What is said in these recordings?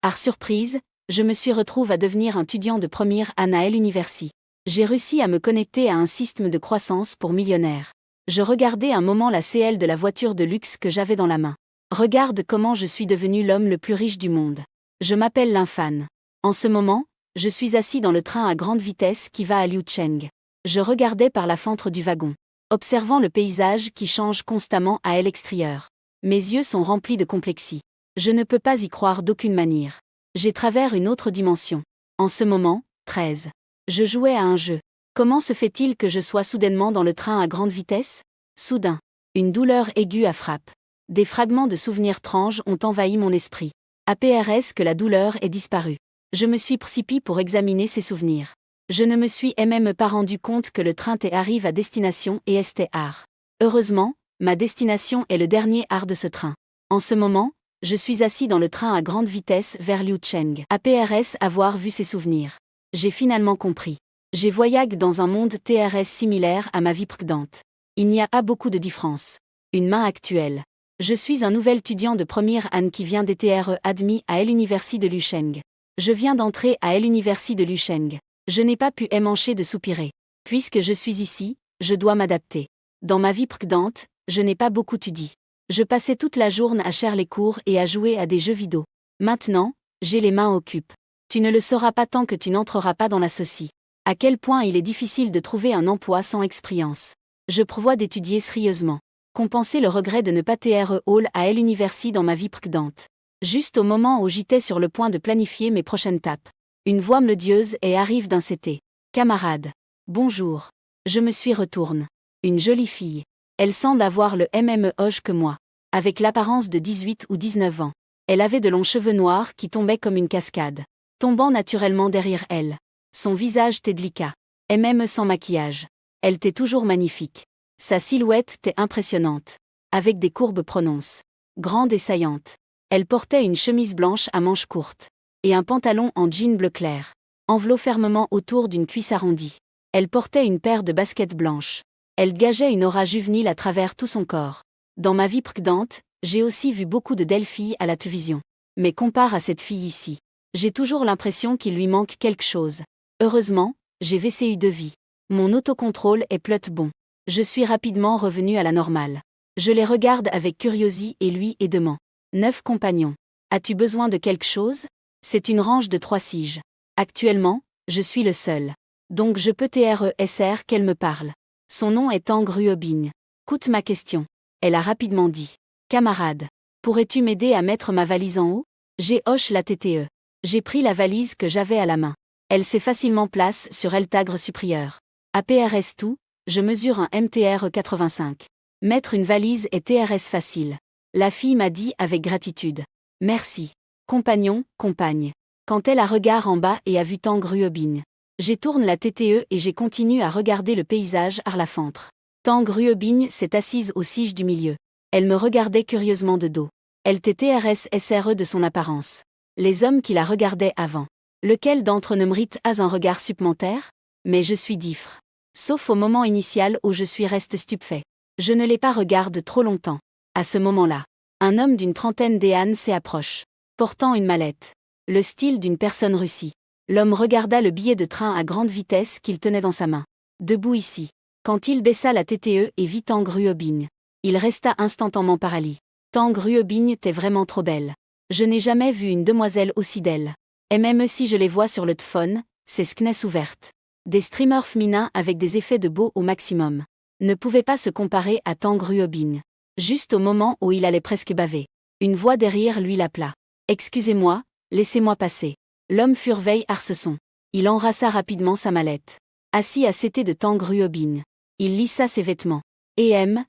Par surprise, je me suis retrouve à devenir un étudiant de première année à l'université. J'ai réussi à me connecter à un système de croissance pour millionnaires. Je regardais un moment la CL de la voiture de luxe que j'avais dans la main. Regarde comment je suis devenu l'homme le plus riche du monde. Je m'appelle Linfan. En ce moment, je suis assis dans le train à grande vitesse qui va à Liucheng. Je regardais par la fenêtre du wagon, observant le paysage qui change constamment à l'extérieur. Mes yeux sont remplis de complexité. Je ne peux pas y croire d'aucune manière. J'ai travers une autre dimension. En ce moment, 13. Je jouais à un jeu. Comment se fait-il que je sois soudainement dans le train à grande vitesse? Soudain, une douleur aiguë a frappé. Des fragments de souvenirs étranges ont envahi mon esprit. APRS que la douleur est disparue. Je me suis précipité pour examiner ces souvenirs. Je ne me suis même pas rendu compte que le train arrive à destination et est art. Heureusement, ma destination est le dernier art de ce train. En ce moment, je suis assis dans le train à grande vitesse vers Liucheng. APRS avoir vu ces souvenirs. J'ai finalement compris. J'ai voyagé dans un monde TRS similaire à ma vie précédente. Il n'y a pas beaucoup de différence. Une main actuelle. Je suis un nouvel étudiant de première année qui vient d'être admis à l'université de Liucheng. Je viens d'entrer à l'université de Liucheng. Je n'ai pas pu m'empêcher de soupirer. Puisque je suis ici, je dois m'adapter. Dans ma vie précédente, je n'ai pas beaucoup étudié. Je passais toute la journée à chercher les cours et à jouer à des jeux vidéo. Maintenant, j'ai les mains occupées. Tu ne le sauras pas tant que tu n'entreras pas dans la société. À quel point il est difficile de trouver un emploi sans expérience. Je prévois d'étudier sérieusement. Compenser le regret de ne pas être hall à l'université dans ma vie précédente. Juste au moment où j'étais sur le point de planifier mes prochaines étapes. Une voix mélodieuse et arrive d'un CT. Camarade. Bonjour. Je me suis retourne. Une jolie fille. Elle semble avoir le même âge que moi. Avec l'apparence de 18 ou 19 ans. Elle avait de longs cheveux noirs qui tombaient comme une cascade. Tombant naturellement derrière elle. Son visage était délicat. Et même sans maquillage. Elle était toujours magnifique. Sa silhouette était impressionnante. Avec des courbes prononcées. Grande et saillante. Elle portait une chemise blanche à manches courtes. Et un pantalon en jean bleu clair. Enveloppé fermement autour d'une cuisse arrondie. Elle portait une paire de baskets blanches. Elle gageait une aura juvénile à travers tout son corps. Dans ma vie précédente, j'ai aussi vu beaucoup de belles filles à la télévision. Mais compare à cette fille ici. J'ai toujours l'impression qu'il lui manque quelque chose. Heureusement, j'ai VCU de vie. Mon autocontrôle est plutôt bon. Je suis rapidement revenu à la normale. Je les regarde avec curiosité et lui et demande. 9 compagnons. As-tu besoin de quelque chose? C'est une range de 3 siges. Actuellement, je suis le seul. Donc je peux TRESR qu'elle me parle. Son nom est Tang Ruobing. Écoute ma question. Elle a rapidement dit. Camarade. Pourrais-tu m'aider à mettre ma valise en haut? J'ai hoche la TTE. J'ai pris la valise que j'avais à la main. Elle s'est facilement place sur el tagre supérieur. APRS tout, je mesure un MTR 85. Mettre une valise est TRS facile. La fille m'a dit avec gratitude. Merci. Compagnon, compagne. Quand elle a regard en bas et a vu Tang Ruobing. J'ai tourne la TTE et j'ai continué à regarder le paysage à la fenêtre. Tang Ruobing s'est assise au sige du milieu. Elle me regardait curieusement de dos. Elle était TRS SRE de son apparence. Les hommes qui la regardaient avant. Lequel d'entre eux ne mérite pas un regard supplémentaire? Mais je suis diffre. Sauf au moment initial où je suis reste stupéfait. Je ne l'ai pas regardé trop longtemps. À ce moment-là, un homme d'une trentaine d'années s'approche. Portant une mallette. Le style d'une personne russie. L'homme regarda le billet de train à grande vitesse qu'il tenait dans sa main. Debout ici. Quand il baissa la TTE et vit Tang Ruobing. Il resta instantanément paralysé. Tang Ruobing était vraiment trop belle. Je n'ai jamais vu une demoiselle aussi belle. Et même si je les vois sur le téléphone, c'est skness ouverte. Des streamers féminins avec des effets de beau au maximum. Ne pouvaient pas se comparer à Tang Ruobing. Juste au moment où il allait presque baver. Une voix derrière lui l'appela. Excusez-moi, laissez-moi passer. L'homme furveille Arceson. Il enrassa rapidement sa mallette. Assis à côté de Tang Ruobing. Il lissa ses vêtements. M.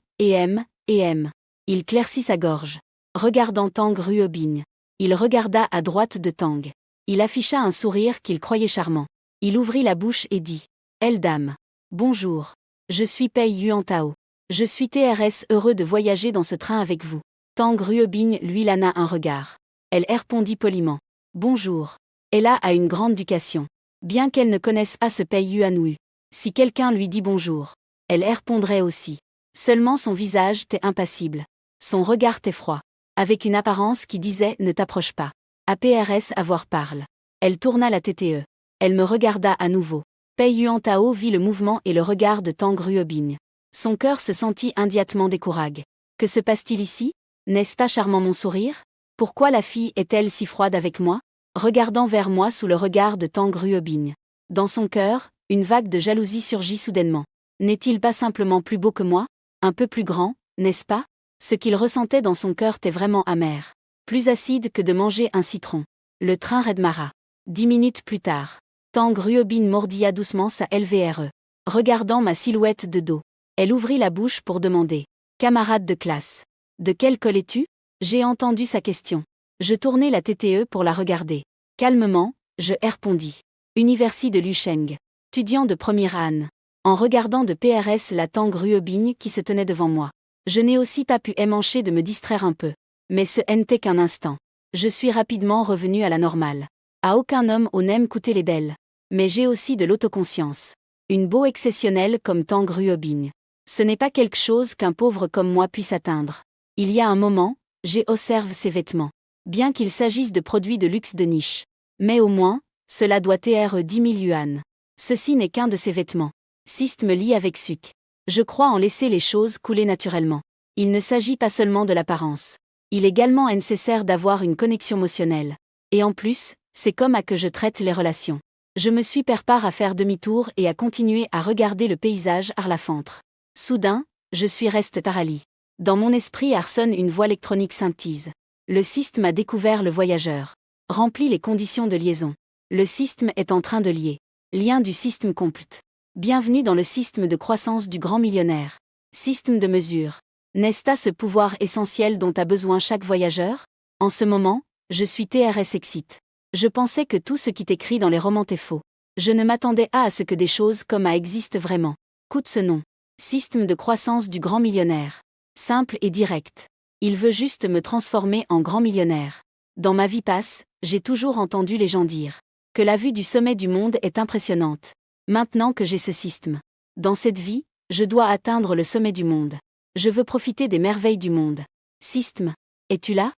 Il claircit sa gorge. Regardant Tang Ruobing. Il regarda à droite de Tang. Il afficha un sourire qu'il croyait charmant. Il ouvrit la bouche et dit. Dame. Bonjour. Je suis Pei Yuan Tao. Je suis TRS heureux de voyager dans ce train avec vous. Tang Ruobing lui lana un regard. Elle répondit poliment. Bonjour. Elle a une grande éducation. Bien qu'elle ne connaisse pas ce Pei Yuan Wu. Si quelqu'un lui dit bonjour, elle répondrait aussi. Seulement son visage était impassible. Son regard était froid. Avec une apparence qui disait ne t'approche pas. APRS avoir parle. Elle tourna la TTE. Elle me regarda à nouveau. Pei Yuan Tao vit le mouvement et le regard de Tang Ruobing. Son cœur se sentit immédiatement découragé. Que se passe-t-il ici? N'est-ce pas charmant mon sourire? Pourquoi la fille est-elle si froide avec moi? Regardant vers moi sous le regard de Tang Ruobing. Dans son cœur, une vague de jalousie surgit soudainement. N'est-il pas simplement plus beau que moi? Un peu plus grand, n'est-ce pas? Ce qu'il ressentait dans son cœur était vraiment amer. Plus acide que de manger un citron. Le train redémarra. 10 minutes plus tard. Tang Ruobing mordilla doucement sa LVRE. Regardant ma silhouette de dos. Elle ouvrit la bouche pour demander. Camarade de classe. De quelle colle es-tu? J'ai entendu sa question. Je tournai la TTE pour la regarder. Calmement, je répondis. Université de Lucheng. Étudiant de première Anne. En regardant de PRS la Tang Ruobing qui se tenait devant moi. Je n'ai aussi pas pu m'empêcher de me distraire un peu. Mais ce n'était qu'un instant. Je suis rapidement revenu à la normale. À aucun homme on n'aime coûter les d'elle. Mais j'ai aussi de l'autoconscience. Une beau exceptionnelle comme Tang Ruobing. Ce n'est pas quelque chose qu'un pauvre comme moi puisse atteindre. Il y a un moment, j'ai observé ses vêtements. Bien qu'il s'agisse de produits de luxe de niche. Mais au moins, cela doit être 10 000 yuan. Ceci n'est qu'un de ses vêtements. Sist me lie avec suc. Je crois en laisser les choses couler naturellement. Il ne s'agit pas seulement de l'apparence. Il est également nécessaire d'avoir une connexion émotionnelle. Et en plus, c'est comme à que je traite les relations. Je me suis préparé à faire demi-tour et à continuer à regarder le paysage à la fenêtre. Soudain, je suis resté paralysé. Dans mon esprit sonne une voix électronique scintille. Le système a découvert le voyageur. Remplit les conditions de liaison. Le système est en train de lier. Lien du système complète. Bienvenue dans le système de croissance du grand millionnaire. Système de mesure. N'est-ce pas ce pouvoir essentiel dont a besoin chaque voyageur? En ce moment, je suis TRS excite. Je pensais que tout ce qui est écrit dans les romans était faux. Je ne m'attendais à ce que des choses comme ça existent vraiment. Coûte ce nom. Système de croissance du grand millionnaire. Simple et direct. Il veut juste me transformer en grand millionnaire. Dans ma vie passe, j'ai toujours entendu les gens dire que la vue du sommet du monde est impressionnante. Maintenant que j'ai ce système. Dans cette vie, je dois atteindre le sommet du monde. Je veux profiter des merveilles du monde. Système, es-tu là?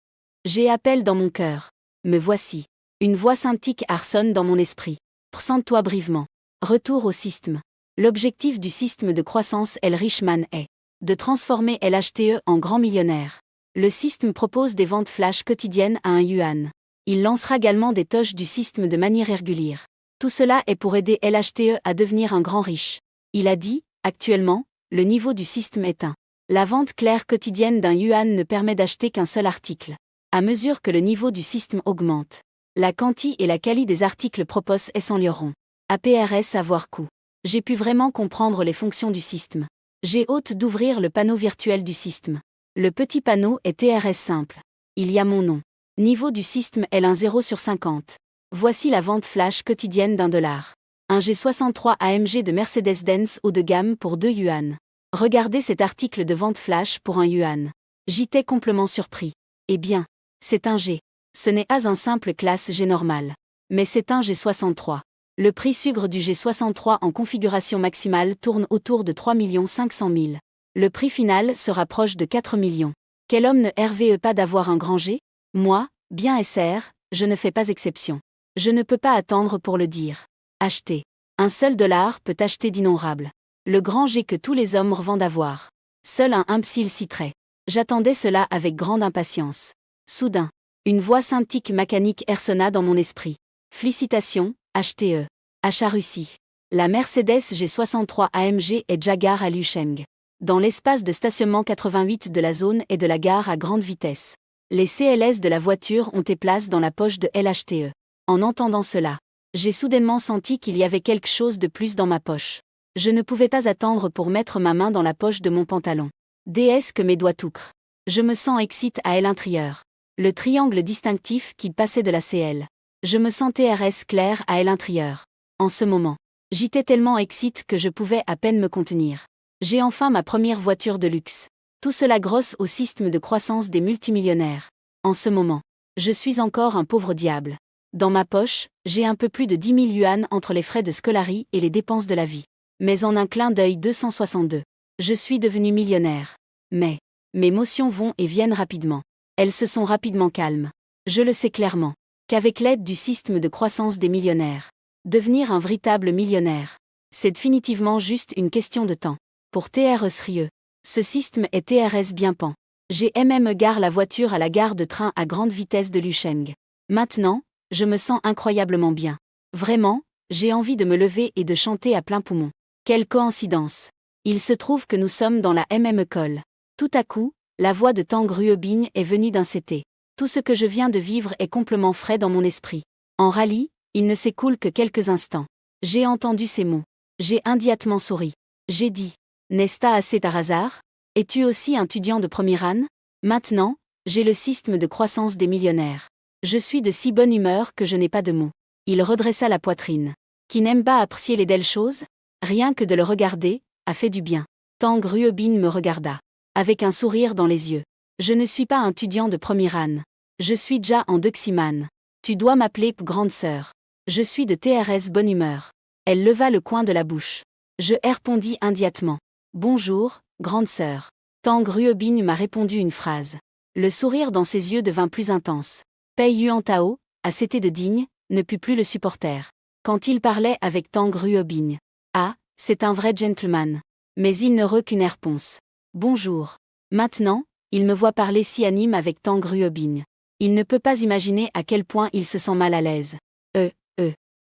J'ai appel dans mon cœur. Me voici. Une voix scintille sonne dans mon esprit. Présente-toi brièvement. Retour au système. L'objectif du système de croissance El Richman est de transformer LHTE en grand millionnaire. Le système propose des ventes flash quotidiennes à 1 yuan. Il lancera également des toches du système de manière régulière. Tout cela est pour aider LHTE à devenir un grand riche. Il a dit, actuellement, le niveau du système est 1. La vente claire quotidienne d'un yuan ne permet d'acheter qu'un seul article. À mesure que le niveau du système augmente, la quantité et la qualité des articles proposés s'amélioreront. APRS avoir coût. J'ai pu vraiment comprendre les fonctions du système. J'ai hâte d'ouvrir le panneau virtuel du système. Le petit panneau est TRS simple. Il y a mon nom. Niveau du système est un 0 sur 50. Voici la vente flash quotidienne d'$1. Un G63 AMG de Mercedes-Benz haut de gamme pour 2 yuan. Regardez cet article de vente flash pour 1 yuan. J'étais complètement surpris. Eh bien, c'est un G. Ce n'est pas un simple classe G normal. Mais c'est un G63. Le prix sugre du G63 en configuration maximale tourne autour de 3 500 000. Le prix final se rapproche de 4 millions. Quel homme ne rêve pas d'avoir un grand G? Moi, bien SR, je ne fais pas exception. Je ne peux pas attendre pour le dire. Acheter. Un seul dollar peut acheter d'innombrables. Le grand G que tous les hommes revendent avoir. Seul un imbécile citerait. J'attendais cela avec grande impatience. Soudain, une voix scintille mécanique sonna dans mon esprit. Félicitations, HTE. Achat Russie. La Mercedes G63 AMG est Jaguar à Lucheng. Dans l'espace de stationnement 88 de la zone et de la gare à grande vitesse. Les CLS de la voiture ont été placés dans la poche de LHTE. En entendant cela, j'ai soudainement senti qu'il y avait quelque chose de plus dans ma poche. Je ne pouvais pas attendre pour mettre ma main dans la poche de mon pantalon. DS que mes doigts toucrent. Je me sens excité à l'intérieur. Le triangle distinctif qui passait de la CL. Je me sentais RS clair à l'intérieur. En ce moment, j'étais tellement excité que je pouvais à peine me contenir. J'ai enfin ma première voiture de luxe. Tout cela grosse au système de croissance des multimillionnaires. En ce moment, je suis encore un pauvre diable. Dans ma poche, j'ai un peu plus de 10 000 yuan entre les frais de scolarie et les dépenses de la vie. Mais en un clin d'œil 262. Je suis devenu millionnaire. Mais, mes émotions vont et viennent rapidement. Elles se sont rapidement calmes. Je le sais clairement. qu'avec l'aide du système de croissance des millionnaires. Devenir un véritable millionnaire. C'est définitivement juste une question de temps. Pour TRE Srieux. Ce système est TRS bien pan. J'ai gare la voiture à la gare de train à grande vitesse de Lucheng. Maintenant, je me sens incroyablement bien. Vraiment, j'ai envie de me lever et de chanter à plein poumon. Quelle coïncidence. Il se trouve que nous sommes dans la Col. Tout à coup, la voix de Tang Ruobing est venue d'un CT. Tout ce que je viens de vivre est complètement frais dans mon esprit. En rallye, il ne s'écoule que quelques instants. J'ai entendu ces mots. J'ai immédiatement souri. J'ai dit, n'est-ce pas assez par hasard? Es-tu aussi un étudiant de première année? Maintenant, j'ai le système de croissance des millionnaires. Je suis de si bonne humeur que je n'ai pas de mots. Il redressa la poitrine. Qui n'aime pas apprécier les belles choses? Rien que de le regarder, a fait du bien. Tang Ruobing me regarda. Avec un sourire dans les yeux. Je ne suis pas un étudiant de première année. Je suis déjà en Duximan. Tu dois m'appeler grande sœur. Je suis de TRS bonne humeur. Elle leva le coin de la bouche. Je répondis immédiatement. Bonjour, grande sœur. Tang Ruobing m'a répondu une phrase. Le sourire dans ses yeux devint plus intense. Pei Yuan Tao, à c'était de digne, ne put plus le supporter. Quand il parlait avec Tang Ruobing. Ah, c'est un vrai gentleman. Mais il ne reut qu'une réponse. Bonjour. Maintenant, il me voit parler si anime avec Tang Ruobing. Il ne peut pas imaginer à quel point il se sent mal à l'aise.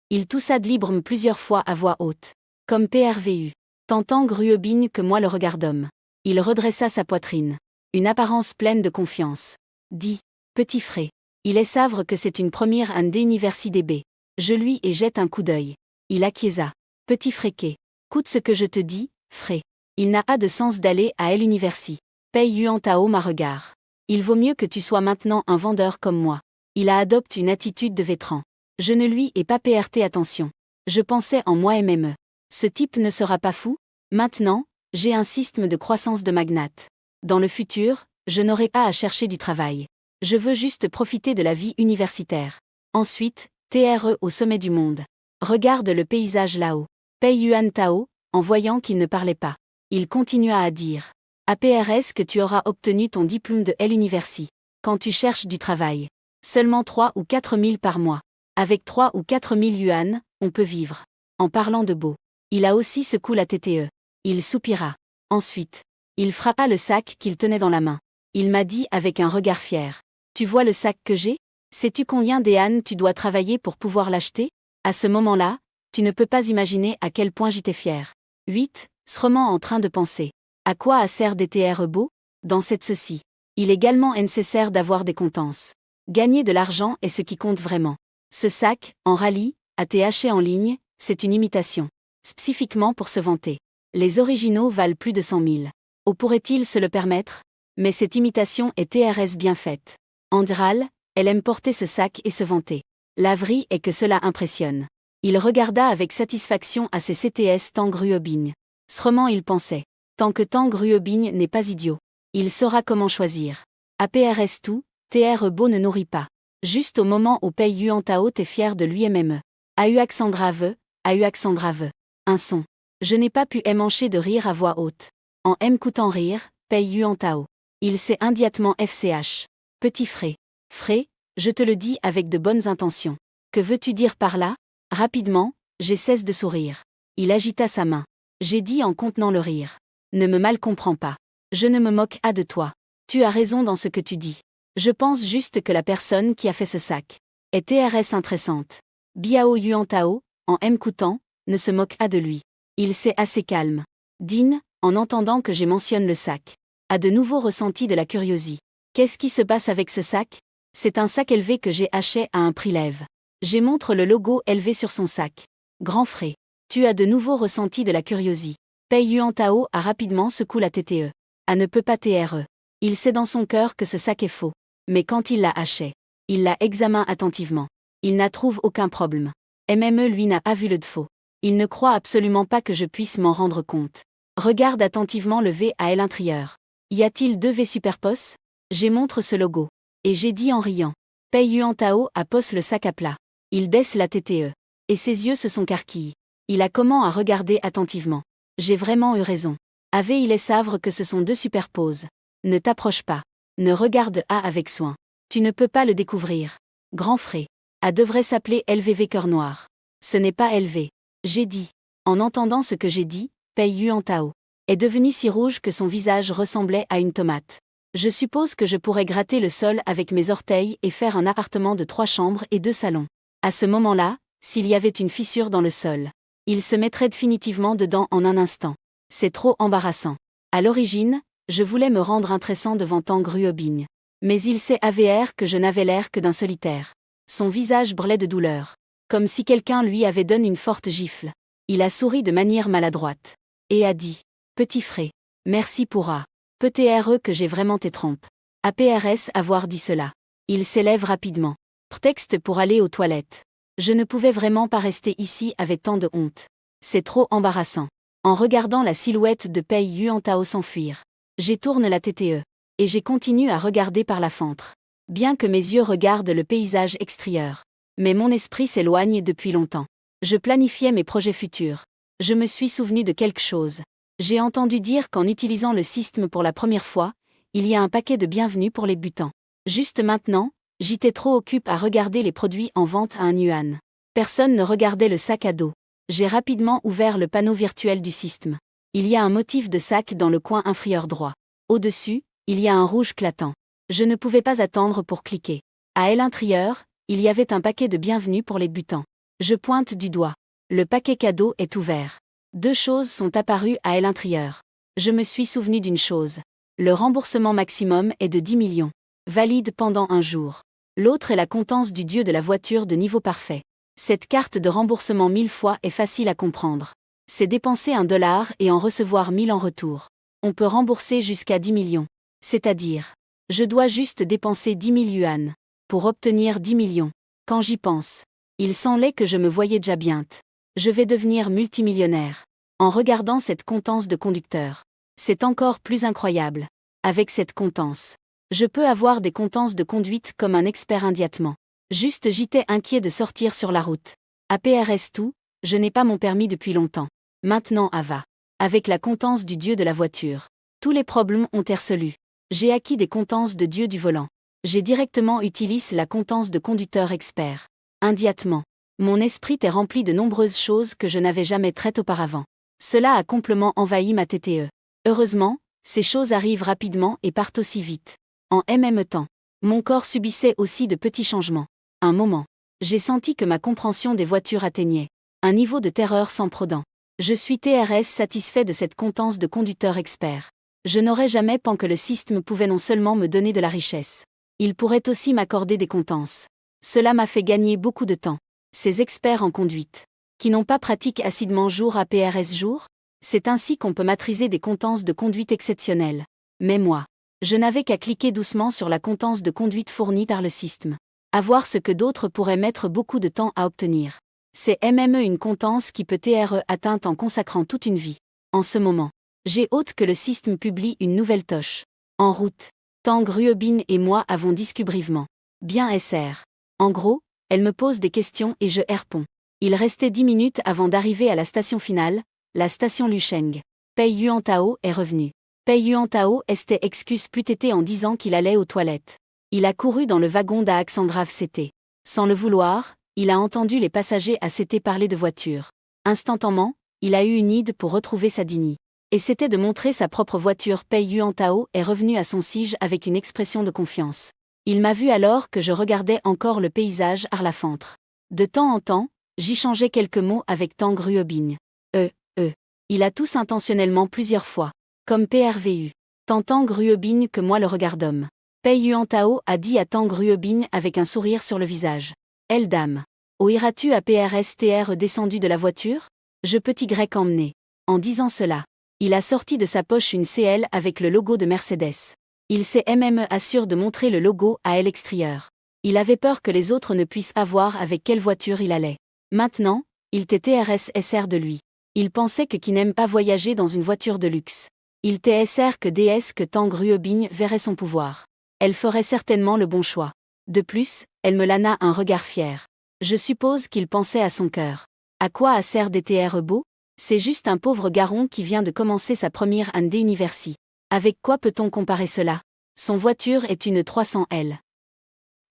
Il toussa de libre plusieurs fois à voix haute. Comme PRVU. Tant Tang Ruobing que moi le regardâmes. Il redressa sa poitrine. Une apparence pleine de confiance. Dit, petit fré. Il est savre que c'est une première année d'université B. Je lui et jette un coup d'œil. Il acquiesça. Petit fréqué. Coûte ce que je te dis, fré. Il n'a pas de sens d'aller à l'université. Pei Yuan Tao ma regard. Il vaut mieux que tu sois maintenant un vendeur comme moi. Il a adopté une attitude de vétéran. Je ne lui ai pas prêté attention. Je pensais en moi-même. Ce type ne sera pas fou? Maintenant, j'ai un système de croissance de magnate. Dans le futur, je n'aurai pas à chercher du travail. Je veux juste profiter de la vie universitaire. Ensuite, TRE au sommet du monde. Regarde le paysage là-haut. Pei Yuan Tao, en voyant qu'il ne parlait pas. Il continua à dire. APRS que tu auras obtenu ton diplôme de l'université. Quand tu cherches du travail. Seulement 3 ou 4 000 par mois. Avec 3 ou 4 000 yuan, on peut vivre. En parlant de beau. Il a aussi secoué la TTE. Il soupira. Ensuite, il frappa le sac qu'il tenait dans la main. Il m'a dit avec un regard fier. Tu vois le sac que j'ai? Sais-tu combien d'an tu dois travailler pour pouvoir l'acheter? À ce moment-là, tu ne peux pas imaginer à quel point j'étais fier. 8. Srement en train de penser. À quoi a sert des TRE beaux? Dans cette ceci. Il est également nécessaire d'avoir des compétences. Gagner de l'argent est ce qui compte vraiment. Ce sac, en rallye, a été acheté en ligne, c'est une imitation. Spécifiquement pour se vanter. Les originaux valent plus de 100 000. Ou pourrait-il se le permettre? Mais cette imitation est TRS bien faite. Andral, elle aime porter ce sac et se vanter. La vraie est que cela impressionne. Il regarda avec satisfaction à ses CTS Tang Ruobing. Srement il pensait. Tant que Tang Ruobing n'est pas idiot. Il saura comment choisir. APRS tout, TRE beau ne nourrit pas. Juste au moment où Pei Yuan Tao est fier de lui-même. A eu accent grave, a eu accent grave. Un son. Je n'ai pas pu m'empêcher de rire à voix haute. En m'écoutant rire, Pei Yuan Tao. Il s'est immédiatement FCH. Petit fré. Fré, je te le dis avec de bonnes intentions. Que veux-tu dire par là? Rapidement, j'ai cessé de sourire. Il agita sa main. J'ai dit en contenant le rire. Ne me mal comprends pas. Je ne me moque pas de toi. Tu as raison dans ce que tu dis. Je pense juste que la personne qui a fait ce sac est TRS intéressante. Biao Yuan Tao, en m'écoutant, ne se moque pas de lui. Il s'est assez calme. Din, en entendant que j'ai mentionné le sac, a de nouveau ressenti de la curiosité. Qu'est-ce qui se passe avec ce sac? C'est un sac élevé que j'ai acheté à un prix lève. J'ai montre le logo élevé sur son sac. Grand frère. Tu as de nouveau ressenti de la curiosité. Pei Yuan Tao a rapidement secoué la TTE. A ne peut pas TRE. Il sait dans son cœur que ce sac est faux. Mais quand il l'a acheté, il l'a examiné attentivement. Il n'a trouvé aucun problème. Lui n'a pas vu le défaut. Il ne croit absolument pas que je puisse m'en rendre compte. Regarde attentivement le V à l'intérieur. Y a-t-il 2 V superpos? J'ai montre ce logo. Et j'ai dit en riant. Pei Yuan Tao a pose le sac à plat. Il baisse la TTE. Et ses yeux se sont carquillés. Il a comment à regarder attentivement. J'ai vraiment eu raison. Il est savre que ce sont 2 superposes. Ne t'approche pas. Ne regarde A avec soin. Tu ne peux pas le découvrir. Grand frère. A devrait s'appeler LVV Cœur Noir. Ce n'est pas LV. J'ai dit. En entendant ce que j'ai dit, Pei Yuan Tao est devenu si rouge que son visage ressemblait à une tomate. Je suppose que je pourrais gratter le sol avec mes orteils et faire un appartement de 3 chambres et 2 salons. À ce moment-là, s'il y avait une fissure dans le sol, il se mettrait définitivement dedans en un instant. C'est trop embarrassant. À l'origine, je voulais me rendre intéressant devant Tang Ruobing. Mais il s'est avéré que je n'avais l'air que d'un solitaire. Son visage brûlait de douleur. Comme si quelqu'un lui avait donné une forte gifle. Il a souri de manière maladroite. Et a dit. Petit frais. Merci pour A. Peut-être que j'ai vraiment tes trompes. APRS avoir dit cela. Il s'élève rapidement. Prétexte pour aller aux toilettes. Je ne pouvais vraiment pas rester ici avec tant de honte. C'est trop embarrassant. En regardant la silhouette de Pei Yuan Tao s'enfuir, j'étourne la TTE. Et j'ai continué à regarder par la fenêtre. Bien que mes yeux regardent le paysage extérieur. Mais mon esprit s'éloigne depuis longtemps. Je planifiais mes projets futurs. Je me suis souvenu de quelque chose. J'ai entendu dire qu'en utilisant le système pour la première fois, il y a un paquet de bienvenue pour les butants. Juste maintenant, j'étais trop occupé à regarder les produits en vente à 1 yuan. Personne ne regardait le sac à dos. J'ai rapidement ouvert le panneau virtuel du système. Il y a un motif de sac dans le coin inférieur droit. Au-dessus, il y a un rouge clatant. Je ne pouvais pas attendre pour cliquer. À l'intérieur, il y avait un paquet de bienvenue pour les butants. Je pointe du doigt. Le paquet cadeau est ouvert. 2 choses sont apparues à l'intérieur. Je me suis souvenu d'une chose. Le remboursement maximum est de 10 millions. Valide pendant 1 jour. L'autre est la comptance du dieu de la voiture de niveau parfait. Cette carte de remboursement 1000 fois est facile à comprendre. C'est dépenser $1 et en recevoir 1000 en retour. On peut rembourser jusqu'à 10 millions. C'est-à-dire, je dois juste dépenser 10 000 yuan pour obtenir 10 millions. Quand j'y pense, il semblait que je me voyais déjà bien. Je vais devenir multimillionnaire. En regardant cette comptance de conducteur. C'est encore plus incroyable. Avec cette comptance, je peux avoir des comptances de conduite comme un expert immédiatement. Juste j'étais inquiet de sortir sur la route. APRS tout, je n'ai pas mon permis depuis longtemps. Maintenant Ava. Avec la comptance du dieu de la voiture. Tous les problèmes ont été résolus. J'ai acquis des comptances de dieu du volant. J'ai directement utilisé la comptance de conducteur expert. Immédiatement. Mon esprit est rempli de nombreuses choses que je n'avais jamais traitées auparavant. Cela a complètement envahi ma TTE. Heureusement, ces choses arrivent rapidement et partent aussi vite. En même temps, mon corps subissait aussi de petits changements. Un moment, j'ai senti que ma compréhension des voitures atteignait un niveau de terreur sans précédent. Je suis TRS satisfait de cette comptance de conducteur expert. Je n'aurais jamais pensé que le système pouvait non seulement me donner de la richesse, il pourrait aussi m'accorder des comptances. Cela m'a fait gagner beaucoup de temps. Ces experts en conduite, qui n'ont pas pratiqué assidûment jour après jour, c'est ainsi qu'on peut maîtriser des comptances de conduite exceptionnelles. Mais moi, je n'avais qu'à cliquer doucement sur la comptance de conduite fournie par le système. À voir ce que d'autres pourraient mettre beaucoup de temps à obtenir. C'est une comptance qui peut être atteinte en consacrant toute une vie. En ce moment, j'ai hâte que le système publie une nouvelle toche. En route, Tang Ruobin et moi avons discuté brièvement. Bien SR. En gros, elle me pose des questions et je réponds. Il restait 10 minutes avant d'arriver à la station finale, la station Lusheng. Pei Yuan Tao est revenu. Pei Yuan Tao s'était excuse plus tété en disant qu'il allait aux toilettes. Il a couru dans le wagon d'Alexandra FCT. Sans le vouloir, il a entendu les passagers à CT parler de voiture. Instantanément, il a eu une idée pour retrouver sa dignité. Et c'était de montrer sa propre voiture. Pei Yuan Tao est revenu à son siège avec une expression de confiance. Il m'a vu alors que je regardais encore le paysage à la fenêtre. De temps en temps, j'y changeais quelques mots avec Tang Ruobin. Il a tous intentionnellement plusieurs fois. Comme PRVU. Tant Tang Ruobin que moi le regardôme. Pei Yuan Tao a dit à Tang Ruobin avec un sourire sur le visage. Elle dame. Où iras-tu à PRSTR descendu de la voiture? Je petit grec emmené. En disant cela, il a sorti de sa poche une CL avec le logo de Mercedes. Il s'est assuré de montrer le logo à l'extérieur. Il avait peur que les autres ne puissent avoir avec quelle voiture il allait. Maintenant, il était TRS-SR de lui. Il pensait que qui n'aime pas voyager dans une voiture de luxe. Il TSR que DS que Tang Ruobin verrait son pouvoir. Elle ferait certainement le bon choix. De plus, elle me lana un regard fier. Je suppose qu'il pensait à son cœur. À quoi sert DTR beau? C'est juste un pauvre garçon qui vient de commencer sa première année d'université. Avec quoi peut-on comparer cela? Son voiture est une 300L.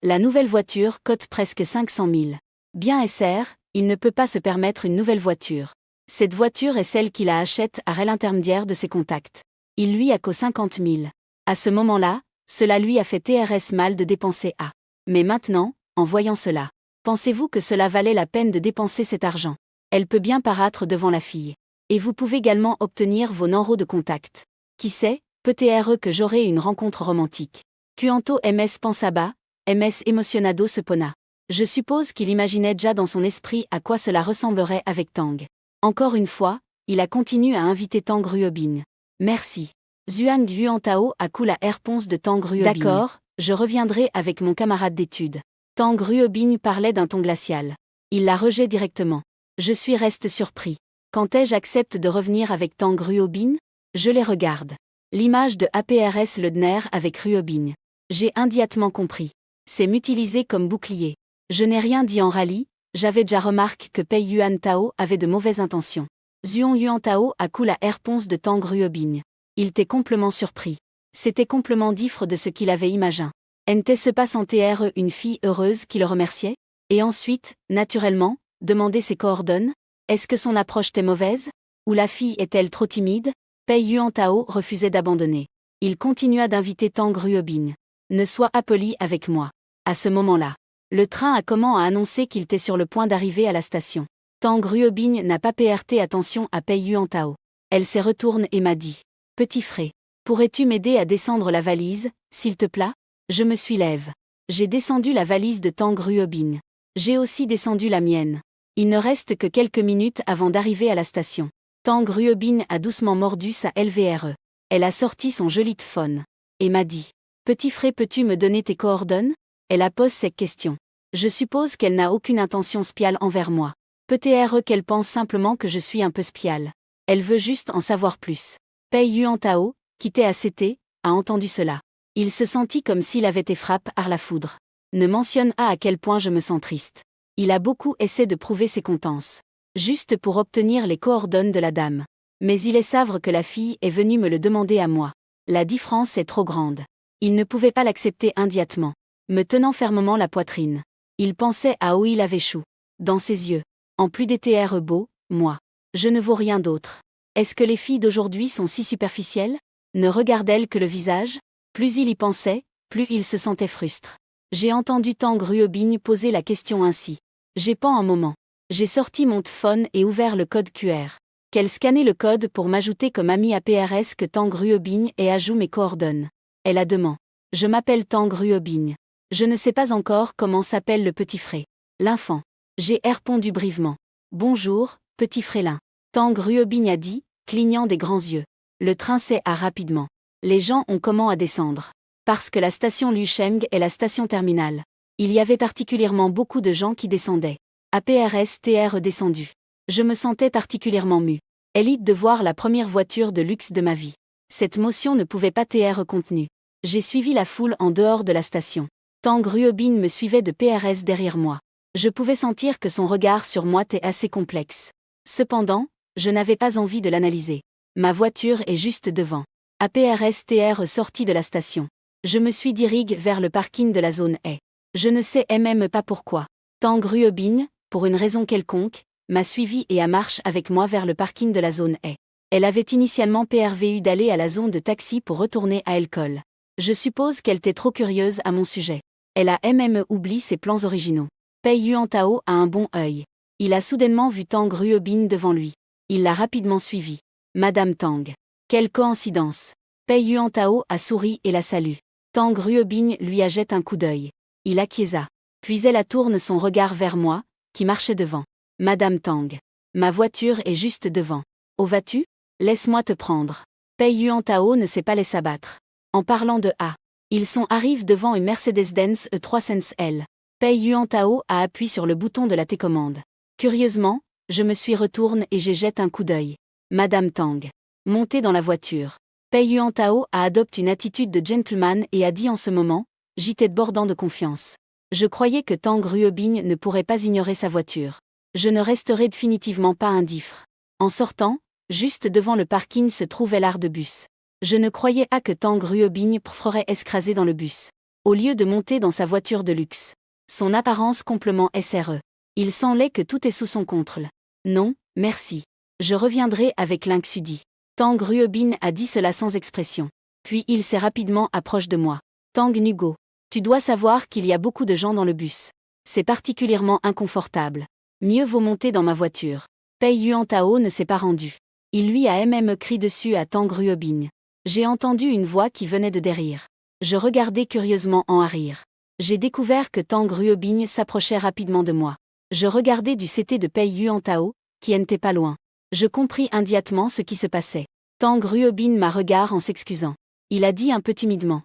La nouvelle voiture cote presque 500 000. Bien SR, il ne peut pas se permettre une nouvelle voiture. Cette voiture est celle qu'il achète à l'intermédiaire de ses contacts. Il lui a qu'aux 50 000. À ce moment-là, cela lui a fait TRS mal de dépenser à. Mais maintenant, en voyant cela, pensez-vous que cela valait la peine de dépenser cet argent? Elle peut bien paraître devant la fille. Et vous pouvez également obtenir vos numéros de contact. Qui sait, peut-être que j'aurai une rencontre romantique. Quanto ms pensaba, ms emocionado se pona. Je suppose qu'il imaginait déjà dans son esprit à quoi cela ressemblerait avec Tang. Encore une fois, il a continué à inviter Tang Ruobin. Merci. Zhuang Yuantao a cool la réponse de Tang Ruobin. D'accord, je reviendrai avec mon camarade d'études. Tang Ruobin parlait d'un ton glacial. Il la rejet directement. Je reste surpris. Quand j'accepte de revenir avec Tang Ruobin? Je les regarde. L'image de APRS Ledner avec Ruobin. J'ai immédiatement compris. C'est m'utiliser comme bouclier. Je n'ai rien dit en rallye, j'avais déjà remarqué que Pei Yuan Tao avait de mauvaises intentions. Zhuang Yuan Tao a cool la réponse de Tang Ruobin. Il était complètement surpris. C'était complètement différent de ce qu'il avait imaginé. N'était-ce pas sans TR une fille heureuse qui le remerciait? Et ensuite, naturellement, demander ses coordonnées? Est-ce que son approche était mauvaise? Ou la fille est-elle trop timide? Pei Yuan Tao refusait d'abandonner. Il continua d'inviter Tang Ruobin. Ne sois pas poli avec moi. À ce moment-là, le train a annoncé qu'il était sur le point d'arriver à la station. Tang Ruobin n'a pas prêté attention à Pei Yuan Tao. Elle s'est retournée et m'a dit: Petit frère, pourrais-tu m'aider à descendre la valise, s'il te plaît? Je me suis lève. J'ai descendu la valise de Tang Ruobin. J'ai aussi descendu la mienne. Il ne reste que quelques minutes avant d'arriver à la station. Tang Ruobin a doucement mordu sa LVRE. Elle a sorti son joli téléphone. Et m'a dit: Petit frère, peux-tu me donner tes coordonnées? Elle a posé cette question. Je suppose qu'elle n'a aucune intention spiale envers moi. Peut-être qu'elle pense simplement que je suis un peu spiale. Elle veut juste en savoir plus. Pei Yuan Tao, qui était à CT, a entendu cela. Il se sentit comme s'il avait été frappé par la foudre. Ne mentionne pas à quel point je me sens triste. Il a beaucoup essayé de prouver ses contences. Juste pour obtenir les coordonnées de la dame. Mais il est savre que la fille est venue me le demander à moi. La différence est trop grande. Il ne pouvait pas l'accepter immédiatement. Me tenant fermement la poitrine. Il pensait à où il avait chou. Dans ses yeux. En plus d'être beau, moi. Je ne vaux rien d'autre. Est-ce que les filles d'aujourd'hui sont si superficielles? Ne regardent-elles que le visage? Plus il y pensait, plus il se sentait frustré. J'ai entendu Tang Ruobin poser la question ainsi. J'ai pas un moment. J'ai sorti mon téléphone et ouvert le code QR. Qu'elle scannait le code pour m'ajouter comme ami à PRS que Tang Ruobin et ajoute mes coordonnées. Elle a demandé. Je m'appelle Tang Ruobin. Je ne sais pas encore comment s'appelle le petit frère. L'enfant. J'ai répondu brièvement. Bonjour, petit frélin. Tang Ruobin a dit, clignant des grands yeux. Le train s'est rapidement. Les gens ont comment à descendre. Parce que la station Lucheng est la station terminale. Il y avait particulièrement beaucoup de gens qui descendaient. APRS TR descendu. Je me sentais particulièrement mue. Élite de voir la première voiture de luxe de ma vie. Cette motion ne pouvait pas TR contenue. J'ai suivi la foule en dehors de la station. Tang Ruobin me suivait de PRS derrière moi. Je pouvais sentir que son regard sur moi était assez complexe. Cependant, je n'avais pas envie de l'analyser. Ma voiture est juste devant. APRS TR sorti de la station. Je me suis dirigé vers le parking de la zone A. Je ne sais même pas pourquoi. Tang Ruobin, pour une raison quelconque, m'a suivi et a marché avec moi vers le parking de la zone A. Elle avait initialement prévu d'aller à la zone de taxi pour retourner à l'école. Je suppose qu'elle était trop curieuse à mon sujet. Elle a même oublié ses plans originaux. Pei Yuan Tao a un bon œil. Il a soudainement vu Tang Ruobin devant lui. Il l'a rapidement suivi. Madame Tang. Quelle coïncidence. Pei Yuan Tao a souri et la salue. Tang Ruobin lui a jeté un coup d'œil. Il acquiesça. Puis elle a tourné son regard vers moi, qui marchait devant. Madame Tang. Ma voiture est juste devant. Où vas-tu? Laisse-moi te prendre. Pei Yuan Tao ne s'est pas laissé abattre. En parlant de A. Ils arrivent devant une Mercedes-Benz E300L. Pei Yuan Tao a appuyé sur le bouton de la télécommande. Curieusement, je me suis retourné et j'ai jeté un coup d'œil. Madame Tang. Montez dans la voiture. Pei Yuan Tao a adopté une attitude de gentleman et a dit en ce moment, j'étais débordant de confiance. Je croyais que Tang Ruobin ne pourrait pas ignorer sa voiture. Je ne resterai définitivement pas indifférent. En sortant, juste devant le parking se trouvait l'art de bus. Je ne croyais pas que Tang Ruobin ferait écraser dans le bus. au lieu de monter dans sa voiture de luxe. Son apparence complètement SRE. Il semblait que tout est sous son contrôle. Non, merci. Je reviendrai avec Lynx-Udi. Tang Ruobin a dit cela sans expression. Puis il s'est rapidement approché de moi. Tang Nugo. Tu dois savoir qu'il y a beaucoup de gens dans le bus. C'est particulièrement inconfortable. Mieux vaut monter dans ma voiture. Pei Yuantao ne s'est pas rendu. Il lui a même crié dessus à Tang Ruobin. J'ai entendu une voix qui venait de derrière. Je regardais curieusement en arrière. J'ai découvert que Tang Ruobin s'approchait rapidement de moi. Je regardais du côté de Pei Yuantao, qui n'était pas loin. Je compris immédiatement ce qui se passait. Tang Ruobin m'a regardé en s'excusant. Il a dit un peu timidement.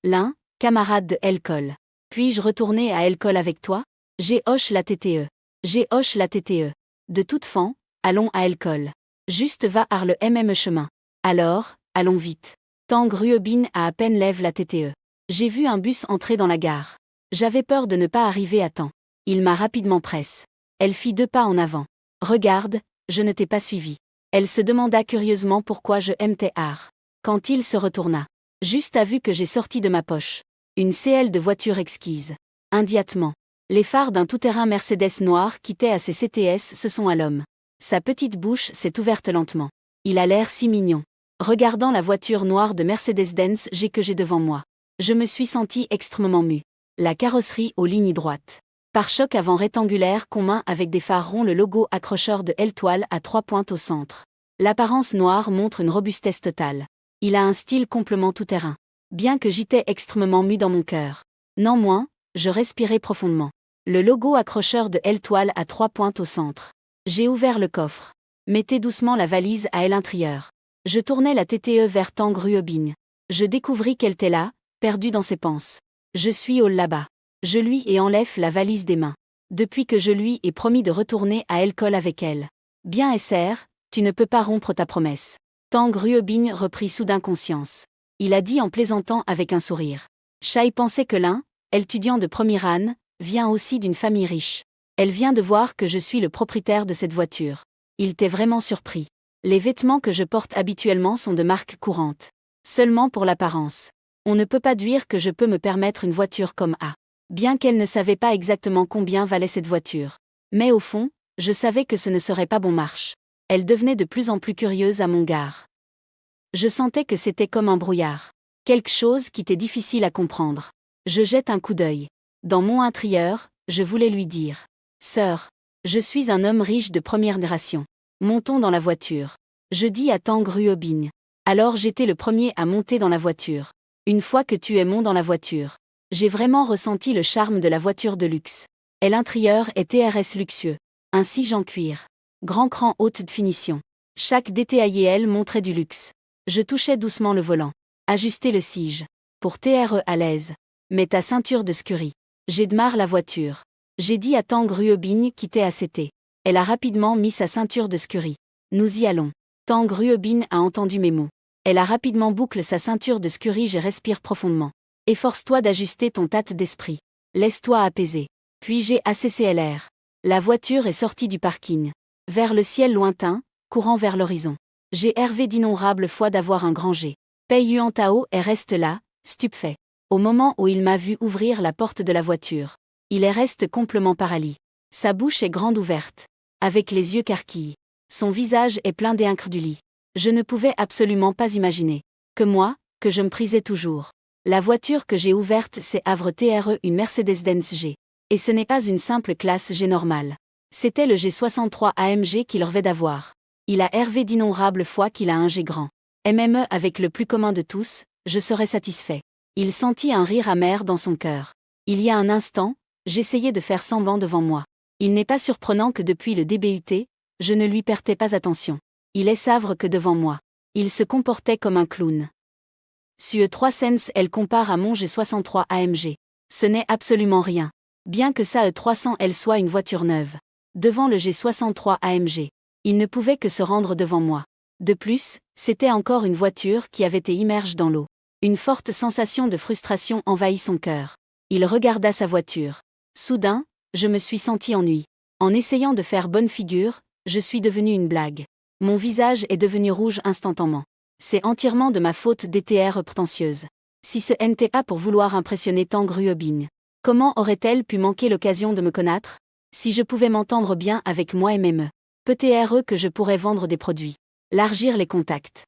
L'un, camarade de l'école. Puis-je retourner à l'école avec toi? J'ai hoche la TTE. J'ai hoche la TTE. De toute fin, allons à l'école. Juste va par le chemin. Alors, allons vite. Tang Ruobin a à peine lève la TTE. J'ai vu un bus entrer dans la gare. J'avais peur de ne pas arriver à temps. Il m'a rapidement presse. Elle fit 2 pas en avant. Regarde, je ne t'ai pas suivi. Elle se demanda curieusement pourquoi je m'étais art. Quand il se retourna, juste a vu que j'ai sorti de ma poche une CL de voiture exquise. Immédiatement, les phares d'un tout-terrain Mercedes noir quittaient à ses CTS se sont à l'homme. Sa petite bouche s'est ouverte lentement. Il a l'air si mignon. Regardant la voiture noire de Mercedes-Benz G que j'ai devant moi, je me suis senti extrêmement mu. La carrosserie aux lignes droites. Pare-choc avant rectangulaire commun avec des phares ronds, le logo accrocheur de L-toile à 3 pointes au centre. L'apparence noire montre une robustesse totale. Il a un style complètement tout-terrain. Bien que j'étais extrêmement mu dans mon cœur. Néanmoins, je respirais profondément. Le logo accrocheur de L-toile à 3 pointes au centre. J'ai ouvert le coffre. Mettez doucement la valise à l'intérieur. Je tournais la TTE vers Tang Ruobin. Je découvris qu'elle était là, perdue dans ses pensées. Je suis au là-bas. Je lui ai enlève la valise des mains. Depuis que je lui ai promis de retourner à l'école avec elle. Bien SR, tu ne peux pas rompre ta promesse. Tang Ruobin reprit soudain conscience. Il a dit en plaisantant avec un sourire. Shai pensait que l'un, étudiant de première année, vient aussi d'une famille riche. Elle vient de voir que je suis le propriétaire de cette voiture. Il était vraiment surpris. Les vêtements que je porte habituellement sont de marque courante. Seulement pour l'apparence. On ne peut pas dire que je peux me permettre une voiture comme A. Bien qu'elle ne savait pas exactement combien valait cette voiture. Mais au fond, je savais que ce ne serait pas bon marche. Elle devenait de plus en plus curieuse à mon égard. Je sentais que c'était comme un brouillard. Quelque chose qui était difficile à comprendre. Je jette un coup d'œil. Dans mon intérieur, je voulais lui dire. Sœur, je suis un homme riche de première génération. Montons dans la voiture. Je dis à Tang Ruobin. Alors j'étais le premier à monter dans la voiture. Une fois que tu es monté dans la voiture, j'ai vraiment ressenti le charme de la voiture de luxe. Et l'intérieur est TRS luxueux. Un siège en cuir. Grand cran haute définition. Chaque détail montrait du luxe. Je touchais doucement le volant. Ajuster le siège. Pour TRE à l'aise. Mets ta ceinture de sécurité. J'ai démarré la voiture. J'ai dit à Tang Ruobin qui était à CT. Elle a rapidement mis sa ceinture de sécurité. Nous y allons. Tang Ruobin a entendu mes mots. Elle a rapidement bouclé sa ceinture de sécurité. Je respire profondément. Efforce-toi d'ajuster ton tâte d'esprit. Laisse-toi apaiser. Puis j'ai ACCLR. La voiture est sortie du parking. Vers le ciel lointain, courant vers l'horizon. J'ai rêvé d'innombrables fois d'avoir un grand G. Pei Yuantao est reste là, stupéfait. Au moment où il m'a vu ouvrir la porte de la voiture. Il est reste complètement paralysé. Sa bouche est grande ouverte. Avec les yeux carquilles. Son visage est plein d'incrédulité. Je ne pouvais absolument pas imaginer. Que moi, que je me prisais toujours. La voiture que j'ai ouverte c'est Havre TRE une Mercedes-Benz G. Et ce n'est pas une simple classe G normale. C'était le G63 AMG qu'il rêvait d'avoir. Il a rêvé d'innombrables fois qu'il a un G grand. MME avec le plus commun de tous, je serais satisfait. Il sentit un rire amer dans son cœur. Il y a un instant, j'essayais de faire semblant devant moi. Il n'est pas surprenant que depuis le DBUT, je ne lui prêtais pas attention. Il est savre que devant moi. Il se comportait comme un clown. Sur 3 cents elle compare à mon G63 AMG. Ce n'est absolument rien. Bien que sa E300 elle soit une voiture neuve. Devant le G63 AMG. Il ne pouvait que se rendre devant moi. De plus, c'était encore une voiture qui avait été immergée dans l'eau. Une forte sensation de frustration envahit son cœur. Il regarda sa voiture. Soudain, je me suis senti ennuyé. En essayant de faire bonne figure, je suis devenu une blague. Mon visage est devenu rouge instantanément. C'est entièrement de ma faute DTR prétentieuse. Si ce n'était pas pour vouloir impressionner Tang Ruobin, comment aurait-elle pu manquer l'occasion de me connaître? Si je pouvais m'entendre bien avec moi-même, peut-être que je pourrais vendre des produits, largir les contacts.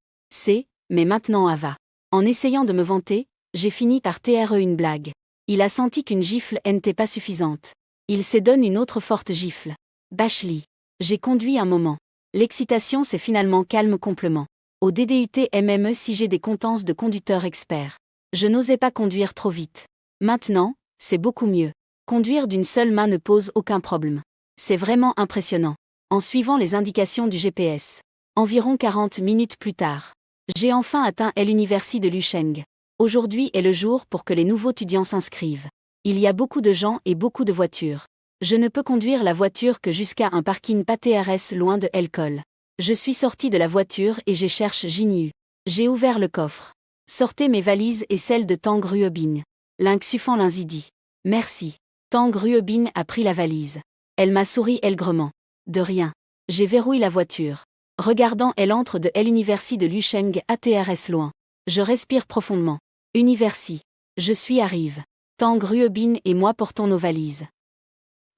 Mais maintenant Ava. En essayant de me vanter, j'ai fini par TRE une blague. Il a senti qu'une gifle n'était pas suffisante. Il s'est donné une autre forte gifle. Bashley. J'ai conduit un moment. L'excitation s'est finalement calme complement. Au DDUT MME si j'ai des compétences de conducteur expert. Je n'osais pas conduire trop vite. Maintenant, c'est beaucoup mieux. Conduire d'une seule main ne pose aucun problème. C'est vraiment impressionnant. En suivant les indications du GPS. Environ 40 minutes plus tard. J'ai enfin atteint l'université de Lucheng. Aujourd'hui est le jour pour que les nouveaux étudiants s'inscrivent. Il y a beaucoup de gens et beaucoup de voitures. Je ne peux conduire la voiture que jusqu'à un parking pas TRS loin de l'école. Je suis sorti de la voiture et j'ai cherché Jinyu. J'ai ouvert le coffre. Sortez mes valises et celles de Tang Ruobin. L'insuffant Lindsay dit. Merci. Tang Ruobin a pris la valise. Elle m'a souri aigrement. De rien. J'ai verrouillé la voiture. Regardant elle entre de l'université de Lucheng à TRS loin. Je respire profondément. Universi. Je suis arrive. Tang Ruobin et moi portons nos valises.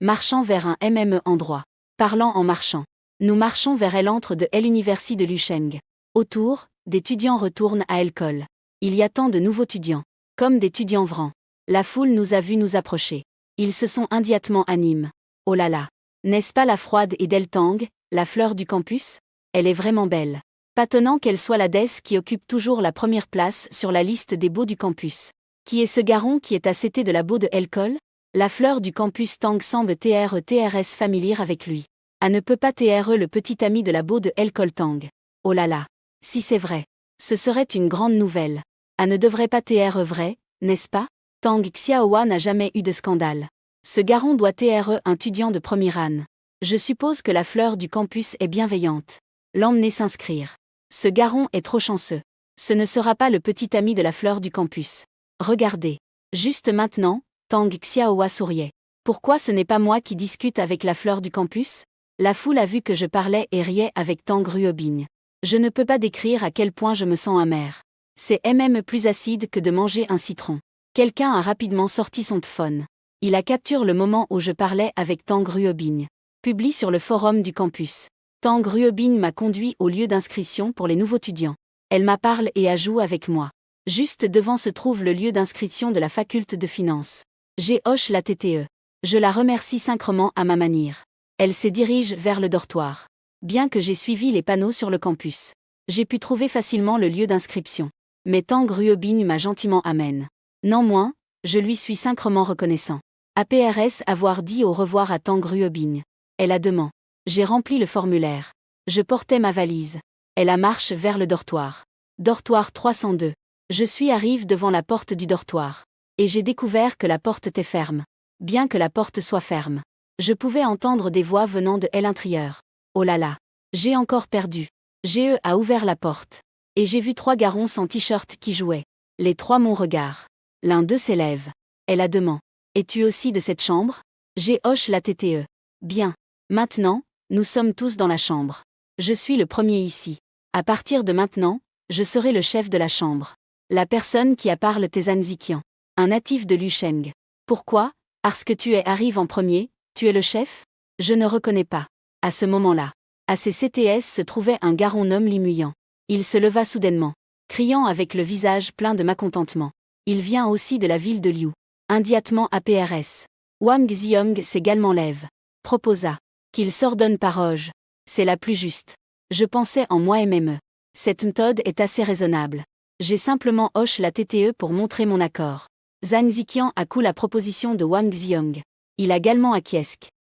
Marchant vers un MME endroit. Parlant en marchant. Nous marchons vers l'entre de l'université de Lucheng. Autour, des étudiants retournent à l'école. Il y a tant de nouveaux étudiants. Comme des étudiants vrans. La foule nous a vus nous approcher. Ils se sont immédiatement animés. Oh là là. N'est-ce pas la froide et Del Tang, la fleur du campus? Elle est vraiment belle. Pas tenant qu'elle soit la DES qui occupe toujours la première place sur la liste des beaux du campus. Qui est ce garçon qui est à côté de la beau de l'école? La fleur du campus Tang semble TRS familière avec lui. À ne peut pas TRE le petit ami de la beau de l'école Tang. Oh là là. Si c'est vrai. Ce serait une grande nouvelle. À ne devrait pas TRE vrai, n'est-ce pas? Tang Xiaohua n'a jamais eu de scandale. Ce garçon doit TRE un étudiant de première année. Je suppose que la fleur du campus est bienveillante. L'emmener s'inscrire. Ce garçon est trop chanceux. Ce ne sera pas le petit ami de la fleur du campus. Regardez. Juste maintenant, Tang Xiaohua souriait. Pourquoi ce n'est pas moi qui discute avec la fleur du campus? La foule a vu que je parlais et riais avec Tang Ruobin. Je ne peux pas décrire à quel point je me sens amer. C'est même plus acide que de manger un citron. Quelqu'un a rapidement sorti son téléphone. Il a capturé le moment où je parlais avec Tang Ruobin. Publié sur le forum du campus. Tang Ruobin m'a conduit au lieu d'inscription pour les nouveaux étudiants. Elle m'a parlé et a joué avec moi. Juste devant se trouve le lieu d'inscription de la faculté de finance. J'ai hoche la TTE. Je la remercie sincèrement à ma manière. Elle se dirige vers le dortoir. Bien que j'ai suivi les panneaux sur le campus, j'ai pu trouver facilement le lieu d'inscription. Mais Tang Ruobin m'a gentiment amène. Non moins, je lui suis sincèrement reconnaissant. APRS avoir dit au revoir à Tang Ruobin. Elle a demandé. J'ai rempli le formulaire. Je portais ma valise. Elle a marché vers le dortoir. Dortoir 302. Je suis arrive devant la porte du dortoir. Et j'ai découvert que la porte était ferme. Bien que la porte soit ferme. Je pouvais entendre des voix venant de l'intérieur. Oh là là. J'ai encore perdu. GE a ouvert la porte. Et j'ai vu 3 garçons sans t-shirt qui jouaient. Les 3 mon regard. L'un d'eux s'élève. Elle a demandé. Es-tu aussi de cette chambre? J'ai hoche la TTE. Bien. Maintenant, nous sommes tous dans la chambre. Je suis le premier ici. À partir de maintenant, je serai le chef de la chambre. La personne qui a parlé Tezan Zikian. Un natif de Lucheng. Pourquoi? Parce que tu arrives en premier, tu es le chef? Je ne reconnais pas. À ce moment-là, à ses CTS se trouvait un garçon homme limuyant. Il se leva soudainement, criant avec le visage plein de mécontentement. Il vient aussi de la ville de Liu. Immédiatement APRS. Wang Xiong s'également lève. Proposa. Qu'il s'ordonne par Oge. C'est la plus juste. Je pensais en moi-même. Cette méthode est assez raisonnable. J'ai simplement hoche la TTE pour montrer mon accord. Zhang Ziqian a coupé la proposition de Wang Xiong. Il a également acquiesce.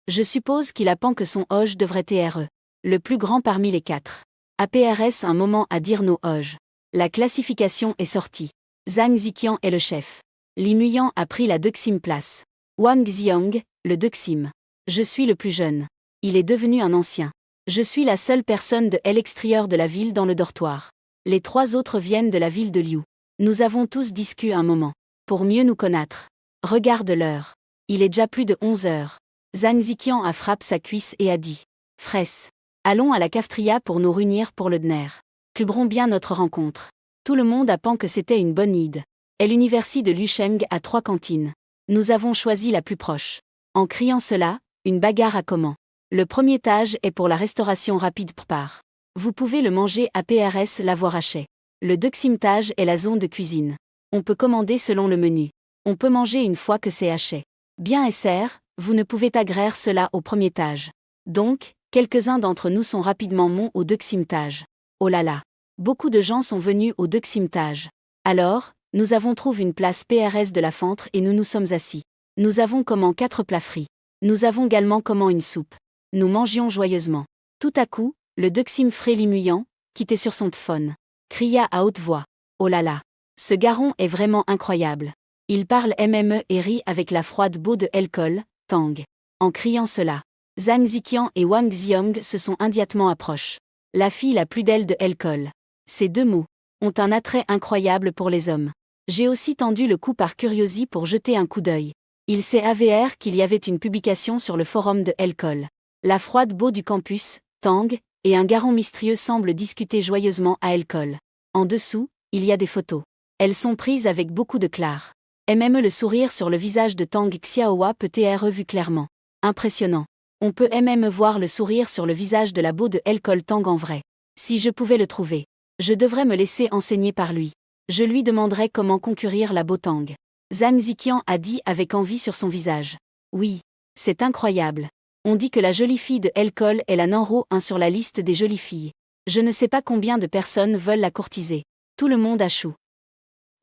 Je suppose qu'il apprend que son Oge devrait être le plus grand parmi les 4. APRS un moment à dire nos Oge. La classification est sortie. Zhang Ziqian est le chef. Li Muyan a pris la 2e place. Wang Xiong, le 2e. Je suis le plus jeune. Il est devenu un ancien. Je suis la seule personne de l'extérieur de la ville dans le dortoir. Les 3 autres viennent de la ville de Liu. Nous avons tous discuté un moment. Pour mieux nous connaître. Regarde l'heure. Il est déjà plus de 11 heures. Zhang Ziqian a frappé sa cuisse et a dit. Fraisse. Allons à la cafétéria pour nous réunir pour le dîner. Cluberons bien notre rencontre. Tout le monde apprend que c'était une bonne idée. L'université de Lucheng a 3 cantines. Nous avons choisi la plus proche. En criant cela, une bagarre a commencé. Le premier étage est pour la restauration rapide par. Vous pouvez le manger à PRS l'avoir haché. Le deuxième étage est la zone de cuisine. On peut commander selon le menu. On peut manger une fois que c'est haché. Bien et serre, vous ne pouvez agréer cela au premier étage. Donc, quelques-uns d'entre nous sont rapidement montés au deuxième étage. Oh là là! Beaucoup de gens sont venus au deuxième étage. Alors, nous avons trouvé une place PRS de la fentre et nous nous sommes assis. Nous avons commandé 4 plats frits. Nous avons également commandé une soupe. Nous mangions joyeusement. Tout à coup, le deuxième frère Limuyant, qui était sur son téléphone, cria à haute voix. Oh là là! Ce garçon est vraiment incroyable. Il parle MME et rit avec la froide boue de l'alcool, Tang. En criant cela, Zhang Ziqian et Wang Xiong se sont immédiatement approchés. La fille la plus belle de l'alcool. Ces 2 mots ont un attrait incroyable pour les hommes. J'ai aussi tendu le cou par curiosité pour jeter un coup d'œil. Il s'est avéré qu'il y avait une publication sur le forum de l'alcool. La froide beau du campus, Tang, et un garçon mystérieux semblent discuter joyeusement à l'alcool. En dessous, il y a des photos. Elles sont prises avec beaucoup de clair. Même le sourire sur le visage de Tang Xiaohua peut être vu clairement. Impressionnant. On peut même voir le sourire sur le visage de la beau de l'alcool Tang en vrai. Si je pouvais le trouver, je devrais me laisser enseigner par lui. Je lui demanderais comment concourir la beau Tang. Zhang Ziqian a dit avec envie sur son visage. Oui, c'est incroyable. On dit que la jolie fille de l'alcool est la numéro 1 sur la liste des jolies filles. Je ne sais pas combien de personnes veulent la courtiser. Tout le monde a chou.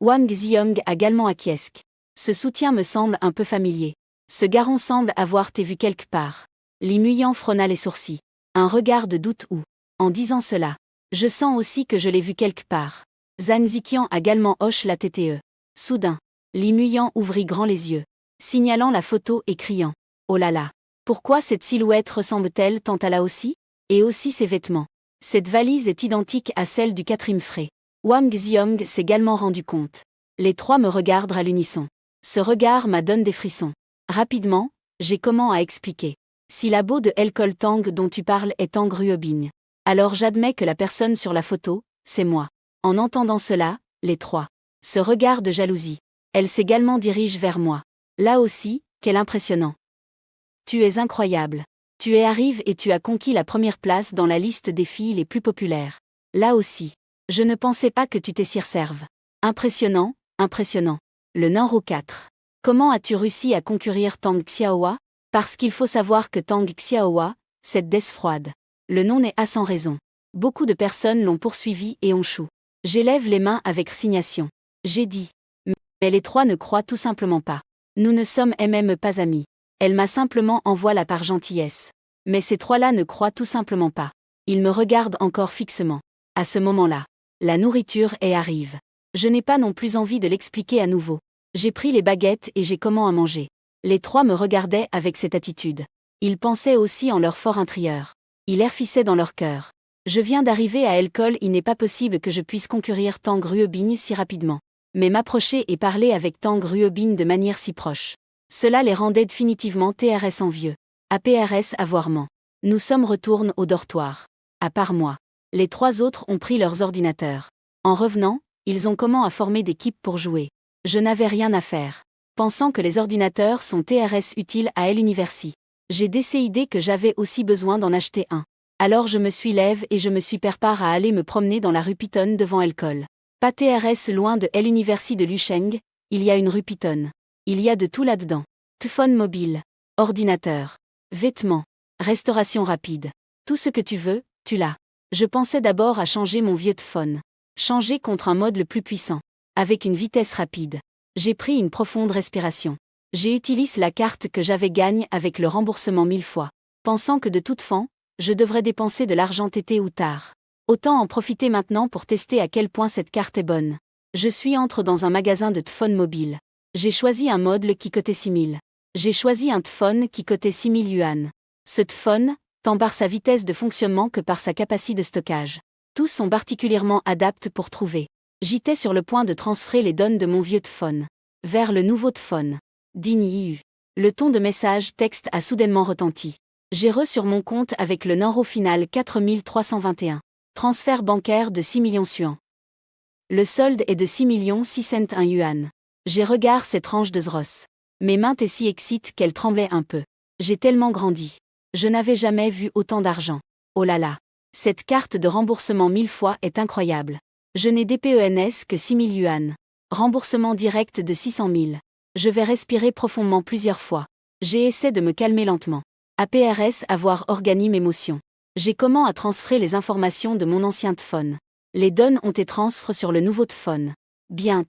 Wang Xiong a également acquiescé. Ce soutien me semble un peu familier. Ce garçon semble avoir été vu quelque part. Limuyant frôna les sourcils. Un regard de doute ou. En disant cela, je sens aussi que je l'ai vu quelque part. Zhang Ziqian a également hoché la tête. Soudain, Limuyant ouvrit grand les yeux, signalant la photo et criant. Oh là là! Pourquoi cette silhouette ressemble-t-elle tant à là aussi? Et aussi ses vêtements. Cette valise est identique à celle du 4e frère. Wang Xiong s'est également rendu compte. Les 3 me regardent à l'unisson. Ce regard m'a donné des frissons. Rapidement, j'ai comment à expliquer. Si la beau de l'alcool Tang dont tu parles est Tang Ruobing, alors j'admets que la personne sur la photo, c'est moi. En entendant cela, les 3 se regardent de jalousie. Elle s'également dirige vers moi. Là aussi, quel impressionnant. Tu es incroyable. Tu es arrivé et tu as conquis la première place dans la liste des filles les plus populaires. Là aussi. Je ne pensais pas que tu t'es si serve. Impressionnant, impressionnant. Le numéro 4. Comment as-tu réussi à concourir Tang Xiaohua? Parce qu'il faut savoir que Tang Xiaohua, cette déesse froide. Le nom n'est pas sans raison. Beaucoup de personnes l'ont poursuivi et ont chou. J'élève les mains avec résignation. J'ai dit. Mais les 3 ne croient tout simplement pas. Nous ne sommes même pas amis. Elle m'a simplement envoyé la par gentillesse. Mais ces 3-là ne croient tout simplement pas. Ils me regardent encore fixement. À ce moment-là, la nourriture arrive. Je n'ai pas non plus envie de l'expliquer à nouveau. J'ai pris les baguettes et j'ai comment à manger. Les 3 me regardaient avec cette attitude. Ils pensaient aussi en leur fort intérieur. Ils erfissaient dans leur cœur. Je viens d'arriver à l'alcool, il n'est pas possible que je puisse concourir Tang Ruobing si rapidement. Mais m'approcher et parler avec Tang Ruobing de manière si proche. Cela les rendait définitivement TRS envieux. À PRS avoirement. Nous sommes retournés au dortoir. À part moi. Les 3 autres ont pris leurs ordinateurs. En revenant, ils ont comment à former d'équipe pour jouer. Je n'avais rien à faire. Pensant que les ordinateurs sont TRS utiles à l'université. J'ai décidé que j'avais aussi besoin d'en acheter un. Alors je me suis lève et je me suis préparé à aller me promener dans la rue Piton devant l'alcool. Pas TRS loin de l'université de Lucheng, il y a une rue Piton. Il y a de tout là-dedans. Téléphone mobile, ordinateur, vêtements, restauration rapide. Tout ce que tu veux, tu l'as. Je pensais d'abord à changer mon vieux téléphone. Changer contre un mode le plus puissant. Avec une vitesse rapide. J'ai pris une profonde respiration. J'ai utilisé la carte que j'avais gagnée avec le remboursement 1000 fois. Pensant que de toute façon, je devrais dépenser de l'argent tété ou tard. Autant en profiter maintenant pour tester à quel point cette carte est bonne. Je suis entré dans un magasin de téléphone mobile. J'ai choisi un modèle qui coûtait 6000. J'ai choisi un téléphone qui coûtait 6000 yuan. Ce téléphone, tant par sa vitesse de fonctionnement que par sa capacité de stockage. Tous sont particulièrement adaptés pour trouver. J'étais sur le point de transférer les données de mon vieux téléphone vers le nouveau téléphone. Digne. Le ton de message texte a soudainement retenti. J'ai reçu sur mon compte avec le numéro final 4321. Transfert bancaire de 6 millions yuan. Le solde est de 6 601 yuan. J'ai regard cette tranche de Zros. Mes mains étaient si excites qu'elles tremblaient un peu. J'ai tellement grandi. Je n'avais jamais vu autant d'argent. Oh là là. Cette carte de remboursement 1000 fois est incroyable. Je n'ai DPENS que 6000 yuan. Remboursement direct de 600 000. Je vais respirer profondément plusieurs fois. J'ai essayé de me calmer lentement. APRS avoir organisme émotion. J'ai comment à transférer les informations de mon ancien téléphone. Les données ont été transférées sur le nouveau téléphone. Bien.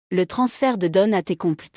Le transfert de données a été complet.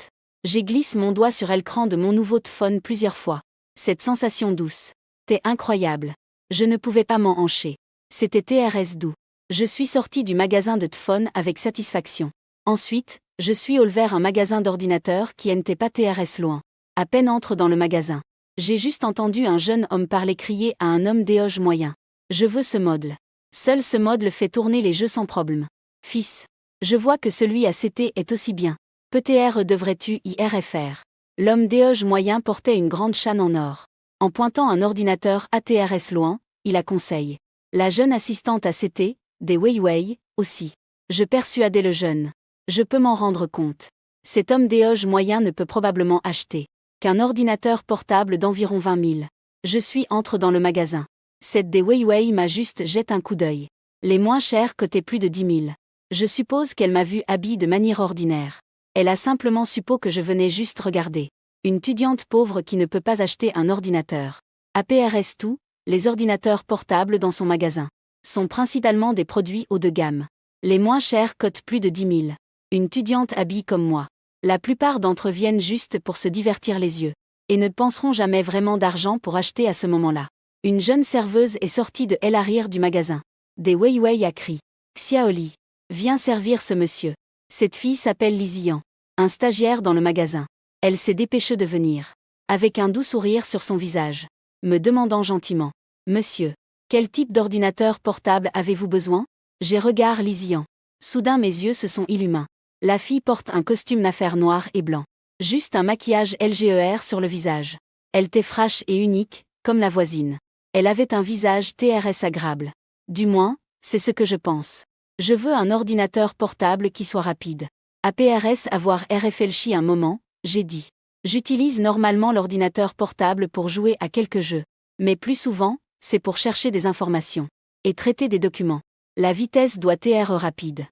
J'ai glissé mon doigt sur l'écran de mon nouveau téléphone plusieurs fois. Cette sensation douce. T'es incroyable. Je ne pouvais pas m'en hancher. C'était TRS doux. Je suis sorti du magasin de téléphone avec satisfaction. Ensuite, je suis allé vers un magasin d'ordinateurs qui n'était pas TRS loin. À peine entre dans le magasin. J'ai juste entendu un jeune homme parler crier à un homme d'éoge moyen. Je veux ce modèle. Seul ce modèle fait tourner les jeux sans problème. Fils. Je vois que celui à CT est aussi bien. Peut-être devrais-tu y RFR. L'homme d'éoge moyen portait une grande chaîne en or. En pointant un ordinateur ATRS loin, il a conseillé. La jeune assistante ACT, des Weiwei, aussi. Je persuadais le jeune. Je peux m'en rendre compte. Cet homme d'éoge moyen ne peut probablement acheter qu'un ordinateur portable d'environ 20 000. Je suis entre dans le magasin. Cette des Weiwei m'a juste jette un coup d'œil. Les moins chers cotaient plus de 10 000. Je suppose qu'elle m'a vu habillée de manière ordinaire. Elle a simplement suppos que je venais juste regarder. Une étudiante pauvre qui ne peut pas acheter un ordinateur. APRS tout, les ordinateurs portables dans son magasin sont principalement des produits haut de gamme. Les moins chers cotent plus de 10 000. Une étudiante habillée comme moi. La plupart d'entre eux viennent juste pour se divertir les yeux. Et ne penseront jamais vraiment d'argent pour acheter à ce moment-là. Une jeune serveuse est sortie de l'arrière du magasin. Des Weiwei a crié. Xiaoli. Viens servir ce monsieur. Cette fille s'appelle Li Ziyan. Un stagiaire dans le magasin. Elle s'est dépêchée de venir. Avec un doux sourire sur son visage. Me demandant gentiment. Monsieur. Quel type d'ordinateur portable avez-vous besoin? J'ai regard Li Ziyan. Soudain mes yeux se sont illuminés. La fille porte un costume d'affaires noir et blanc. Juste un maquillage LGER sur le visage. Elle était fraîche et unique, comme la voisine. Elle avait un visage TRS agréable. Du moins, c'est ce que je pense. Je veux un ordinateur portable qui soit rapide. APRS avoir réfléchi un moment, j'ai dit. J'utilise normalement l'ordinateur portable pour jouer à quelques jeux. Mais plus souvent, c'est pour chercher des informations. Et traiter des documents. La vitesse doit être rapide.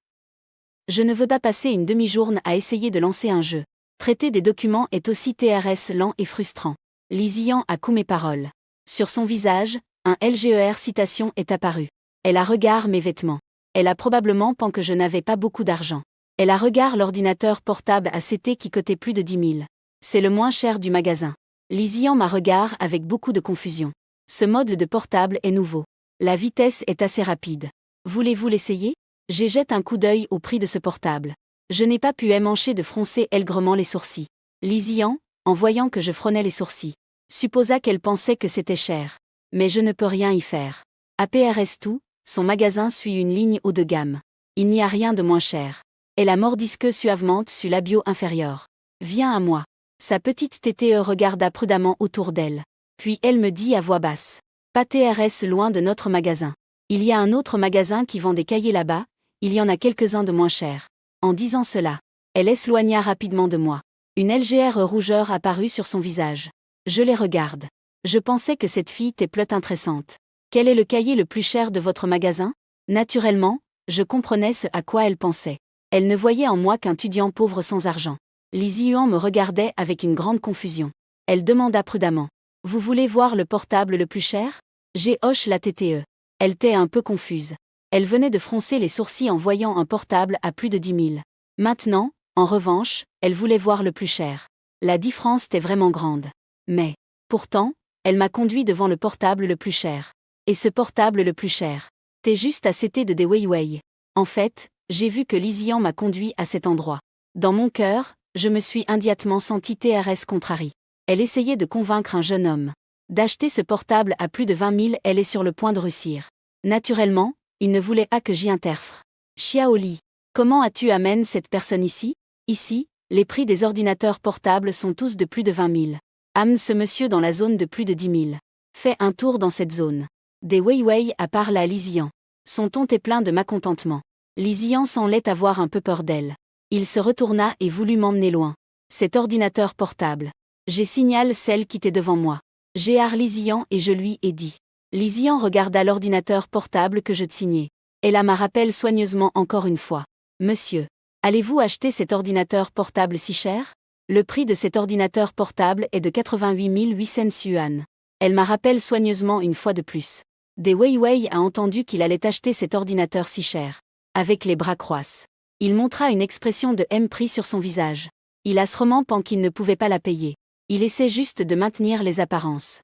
Je ne veux pas passer une demi-journée à essayer de lancer un jeu. Traiter des documents est aussi TRS lent et frustrant. Li Ziyan a coupé mes paroles. Sur son visage, un LGER citation est apparu. Elle a regardé mes vêtements. Elle a probablement pensé que je n'avais pas beaucoup d'argent. Elle a regardé l'ordinateur portable ACT qui cotait plus de 10 000. C'est le moins cher du magasin. Li Ziyan m'a regardé avec beaucoup de confusion. Ce modèle de portable est nouveau. La vitesse est assez rapide. Voulez-vous l'essayer? J'ai jeté un coup d'œil au prix de ce portable. Je n'ai pas pu m'empêcher de froncer aigrement les sourcils. Li Ziyan, en voyant que je frônais les sourcils, supposa qu'elle pensait que c'était cher. Mais je ne peux rien y faire. APRS tout, son magasin suit une ligne haut de gamme. Il n'y a rien de moins cher. Elle a mordisque suavement sur la bio inférieure. Viens à moi. Sa petite TTE regarda prudemment autour d'elle. Puis elle me dit à voix basse. Pas TRS loin de notre magasin. Il y a un autre magasin qui vend des cahiers là-bas, il y en a quelques-uns de moins chers. En disant cela, elle s'éloigna rapidement de moi. Une légère rougeur apparut sur son visage. Je les regarde. Je pensais que cette fille était plutôt intéressante. Quel est le cahier le plus cher de votre magasin? Naturellement, je comprenais ce à quoi elle pensait. Elle ne voyait en moi qu'un étudiant pauvre sans argent. Li Ziyan me regardait avec une grande confusion. Elle demanda prudemment. Vous voulez voir le portable le plus cher? J'ai hoche la TTE. Elle était un peu confuse. Elle venait de froncer les sourcils en voyant un portable à plus de 10 000. Maintenant, en revanche, elle voulait voir le plus cher. La différence était vraiment grande. Mais, pourtant, elle m'a conduit devant le portable le plus cher. Et ce portable le plus cher, t'es juste à CT de des Weiwei. En fait, j'ai vu que Li Ziyan m'a conduit à cet endroit. Dans mon cœur, je me suis immédiatement senti TRS contrarie. Elle essayait de convaincre un jeune homme d'acheter ce portable à plus de 20 000. Elle est sur le point de réussir. Naturellement, il ne voulait pas que j'y interfère. Xiaoli, comment as-tu amené cette personne ici? Ici, les prix des ordinateurs portables sont tous de plus de 20 000. Amène ce monsieur dans la zone de plus de 10 000. Fais un tour dans cette zone. Des Weiwei à parler à Li Ziyan. Son ton est plein de mécontentement. Li Ziyan semblait avoir un peu peur d'elle. Il se retourna et voulut m'emmener loin. Cet ordinateur portable. J'ai signalé celle qui était devant moi. J'ai harcelé Li Ziyan et je lui ai dit. Li Ziyan regarda l'ordinateur portable que je te signais. Elle m'a rappelé soigneusement encore une fois. Monsieur, allez-vous acheter cet ordinateur portable si cher? Le prix de cet ordinateur portable est de 88 800 yuan. Elle m'a rappelé soigneusement une fois de plus. Des Weiwei a entendu qu'il allait acheter cet ordinateur si cher. Avec les bras croisés. Il montra une expression de mépris sur son visage. Il a sûrement pensé qu'il ne pouvait pas la payer. Il essaie juste de maintenir les apparences.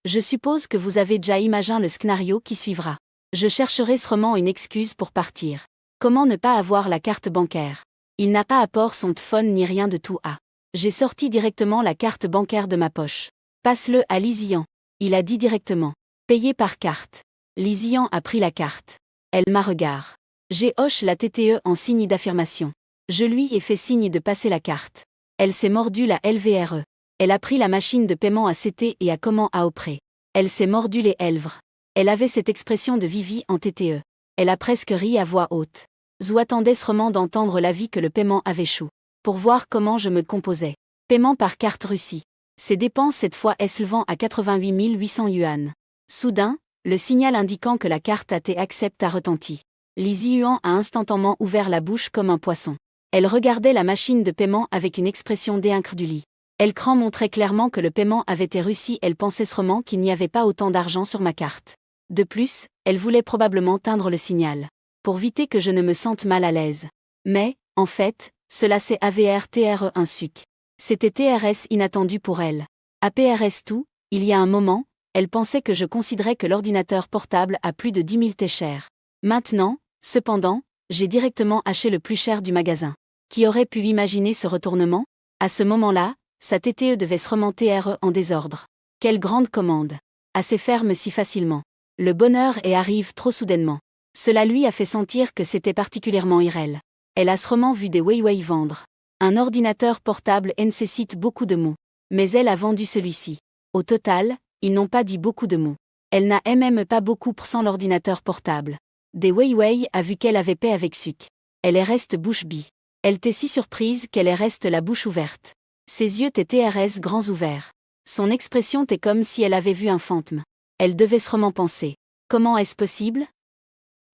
Je suppose que vous avez déjà imaginé le scénario qui suivra. Je chercherai sûrement une excuse pour partir. Comment ne pas avoir la carte bancaire? Il n'a pas apport son téléphone ni rien de tout. J'ai sorti directement la carte bancaire de ma poche. Passe-le à Li Ziyan. Il a dit directement. Payer par carte. Li Ziyan a pris la carte. Elle m'a regardé. J'ai hoché la tête en signe d'affirmation. Je lui ai fait signe de passer la carte. Elle s'est mordu la lèvre. Elle a pris la machine de paiement à CT et a comment à auprès. Elle s'est mordu les lèvres. Elle avait cette expression de Vivi en TTE. Elle a presque ri à voix haute. Zou attendait sûrement d'entendre l'avis que le paiement avait chou. Pour voir comment je me composais. Paiement par carte Russie. Ses dépenses cette fois s'élevant à 88 800 yuan. Soudain, le signal indiquant que la carte a été acceptée a retenti. Li Ziyan a instantanément ouvert la bouche comme un poisson. Elle regardait la machine de paiement avec une expression d'incrédulité. L'écran montrait clairement que le paiement avait été réussi. Elle pensait sûrement qu'il n'y avait pas autant d'argent sur ma carte. De plus, elle voulait probablement teindre le signal. Pour éviter que je ne me sente mal à l'aise. Mais, en fait, cela c'est AVRTRE un suc. C'était TRS inattendu pour elle. APRS tout, il y a un moment, elle pensait que je considérais que l'ordinateur portable a plus de 10 000 t cher. Maintenant, cependant, j'ai directement acheté le plus cher du magasin. Qui aurait pu imaginer ce retournement? À ce moment-là, sa TTE devait se remonter en désordre. Quelle grande commande! Assez ferme si facilement. Le bonheur arrive trop soudainement. Cela lui a fait sentir que c'était particulièrement irréel. Elle a sûrement vu des Weiwei vendre. Un ordinateur portable nécessite beaucoup de mots. Mais elle a vendu celui-ci. Au total, ils n'ont pas dit beaucoup de mots. Elle n'a même pas beaucoup pour sans l'ordinateur portable. Des Weiwei a vu qu'elle avait paix avec suc. Elle est reste bouche bée. Elle était si surprise qu'elle est reste la bouche ouverte. Ses yeux étaient TRS grands ouverts. Son expression était comme si elle avait vu un fantôme. Elle devait sûrement penser. Comment est-ce possible?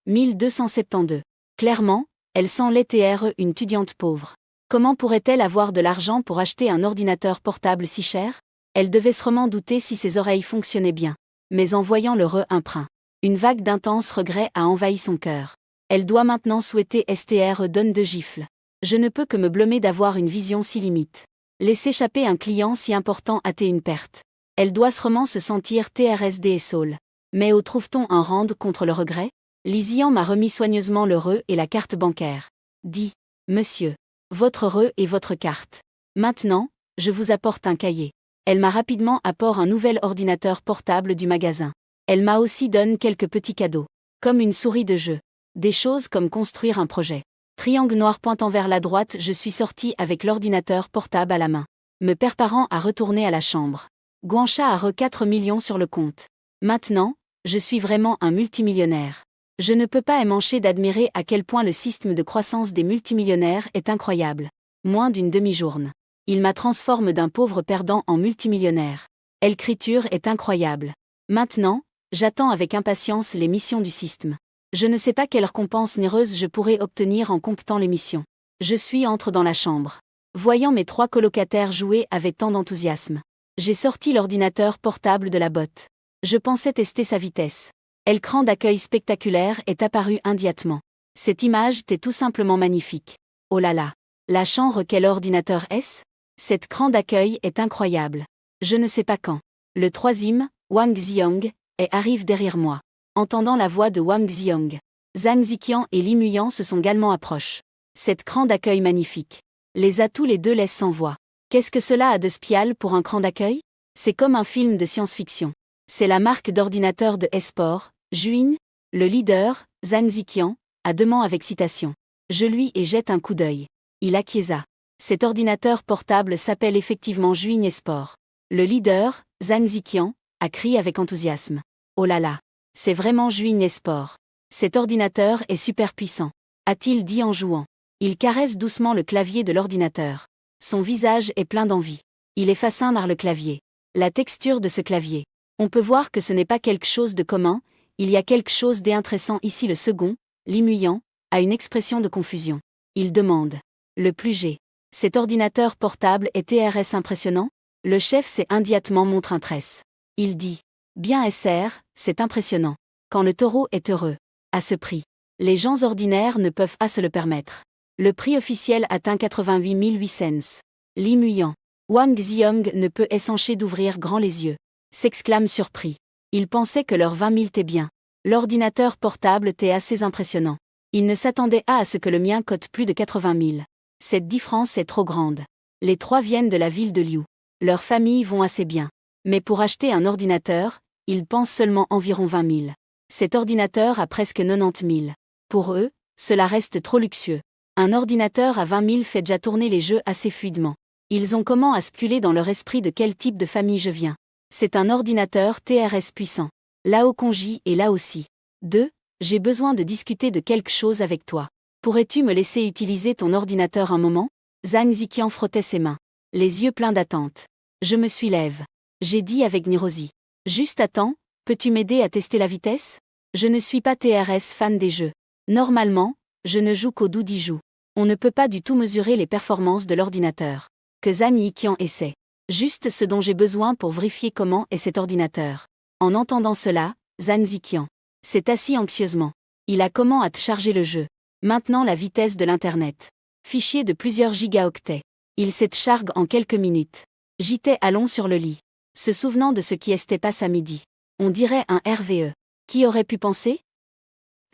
1272. Clairement, elle sent l'ETR une étudiante pauvre. Comment pourrait-elle avoir de l'argent pour acheter un ordinateur portable si cher? Elle devait sûrement douter si ses oreilles fonctionnaient bien. Mais en voyant le emprunt, une vague d'intense regret a envahi son cœur. Elle doit maintenant souhaiter STR donne de gifles. Je ne peux que me blâmer d'avoir une vision si limite. Laisser échapper un client si important a été une perte. Elle doit sûrement se sentir TRSD et saule. Mais où trouve-t-on un rende contre le regret? Li Ziyan m'a remis soigneusement le et la carte bancaire. Dit, monsieur, votre et votre carte. Maintenant, je vous apporte un cahier. Elle m'a rapidement apporté un nouvel ordinateur portable du magasin. Elle m'a aussi donné quelques petits cadeaux. Comme une souris de jeu. Des choses comme construire un projet. Triangle noir pointant vers la droite, je suis sorti avec l'ordinateur portable à la main. Me préparant à retourner à la chambre. Guansha a 4 millions sur le compte. Maintenant, je suis vraiment un multimillionnaire. Je ne peux pas m'empêcher d'admirer à quel point le système de croissance des multimillionnaires est incroyable. Moins d'une demi-journée. Il m'a transformé d'un pauvre perdant en multimillionnaire. L'écriture est incroyable. Maintenant, j'attends avec impatience les missions du système. Je ne sais pas quelle récompense néreuse je pourrais obtenir en complétant les missions. Je entre dans la chambre. Voyant mes 3 colocataires jouer avec tant d'enthousiasme. J'ai sorti l'ordinateur portable de la botte. Je pensais tester sa vitesse. L'écran d'accueil spectaculaire est apparu immédiatement. Cette image était tout simplement magnifique. Oh là là! La chambre quel ordinateur est-ce? Cet écran d'accueil est incroyable. Je ne sais pas quand. Le troisième, Wang Xiang, arrive derrière moi. Entendant la voix de Wang Xiang. Zhang Ziqian et Li Muyan se sont également approchés. Cet écran d'accueil magnifique. Les a tous les deux laissent sans voix. Qu'est-ce que cela a de spécial pour un écran d'accueil? C'est comme un film de science-fiction. C'est la marque d'ordinateur de Esport, Juin, le leader, Zhang Ziqian, a demandé avec citation. Je lui jette un coup d'œil. Il acquiesça. Cet ordinateur portable s'appelle effectivement Juin Esport. Le leader, Zhang Ziqian, a crié avec enthousiasme. Oh là là! C'est vraiment Juin Esport. Cet ordinateur est super puissant. a-t-il dit en jouant. Il caresse doucement le clavier de l'ordinateur. Son visage est plein d'envie. Il est fasciné le clavier. La texture de ce clavier. On peut voir que ce n'est pas quelque chose de commun, il y a quelque chose d'intéressant ici. Le second, Limuyang, a une expression de confusion. Il demande. Le plus G. Cet ordinateur portable est TRS impressionnant? Le chef s'est immédiatement montre un tresse. Il dit. Bien SR, c'est impressionnant. Quand le taureau est heureux. À ce prix. Les gens ordinaires ne peuvent pas se le permettre. Le prix officiel atteint 88 800. Limuyang. Wang Xiong ne peut s'empêcher d'ouvrir grand les yeux. S'exclame surpris. Il pensait que leurs 20 000 était bien. L'ordinateur portable était assez impressionnant. Il ne s'attendait pas à ce que le mien coûte plus de 80 000. Cette différence est trop grande. Les trois viennent de la ville de Liu. Leurs familles vont assez bien. Mais pour acheter un ordinateur, ils pensent seulement environ 20 000. Cet ordinateur a presque 90 000. Pour eux, cela reste trop luxueux. Un ordinateur à 20 000 fait déjà tourner les jeux assez fluidement. Ils ont comment à spéculer dans leur esprit de quel type de famille je viens. C'est un ordinateur TRS puissant. Là-haut Konji et là aussi. 2. J'ai besoin de discuter de quelque chose avec toi. Pourrais-tu me laisser utiliser ton ordinateur un moment? Zhang Ziqian frottait ses mains. Les yeux pleins d'attente. Je me suis lève. J'ai dit avec Nirozi. Juste attends, peux-tu m'aider à tester la vitesse? Je ne suis pas TRS fan des jeux. Normalement, je ne joue qu'au Doudijou. On ne peut pas du tout mesurer les performances de l'ordinateur. Que Zhang Yiqian essaie. Juste ce dont j'ai besoin pour vérifier comment est cet ordinateur. En entendant cela, Zhang Ziqian s'est assis anxieusement. Il a comment à te charger le jeu. Maintenant la vitesse de l'Internet. Fichier de plusieurs gigaoctets. Il s'est charge en quelques minutes. J'étais allons sur le lit. Se souvenant de ce qui était passé à midi. On dirait un RVE. Qui aurait pu penser?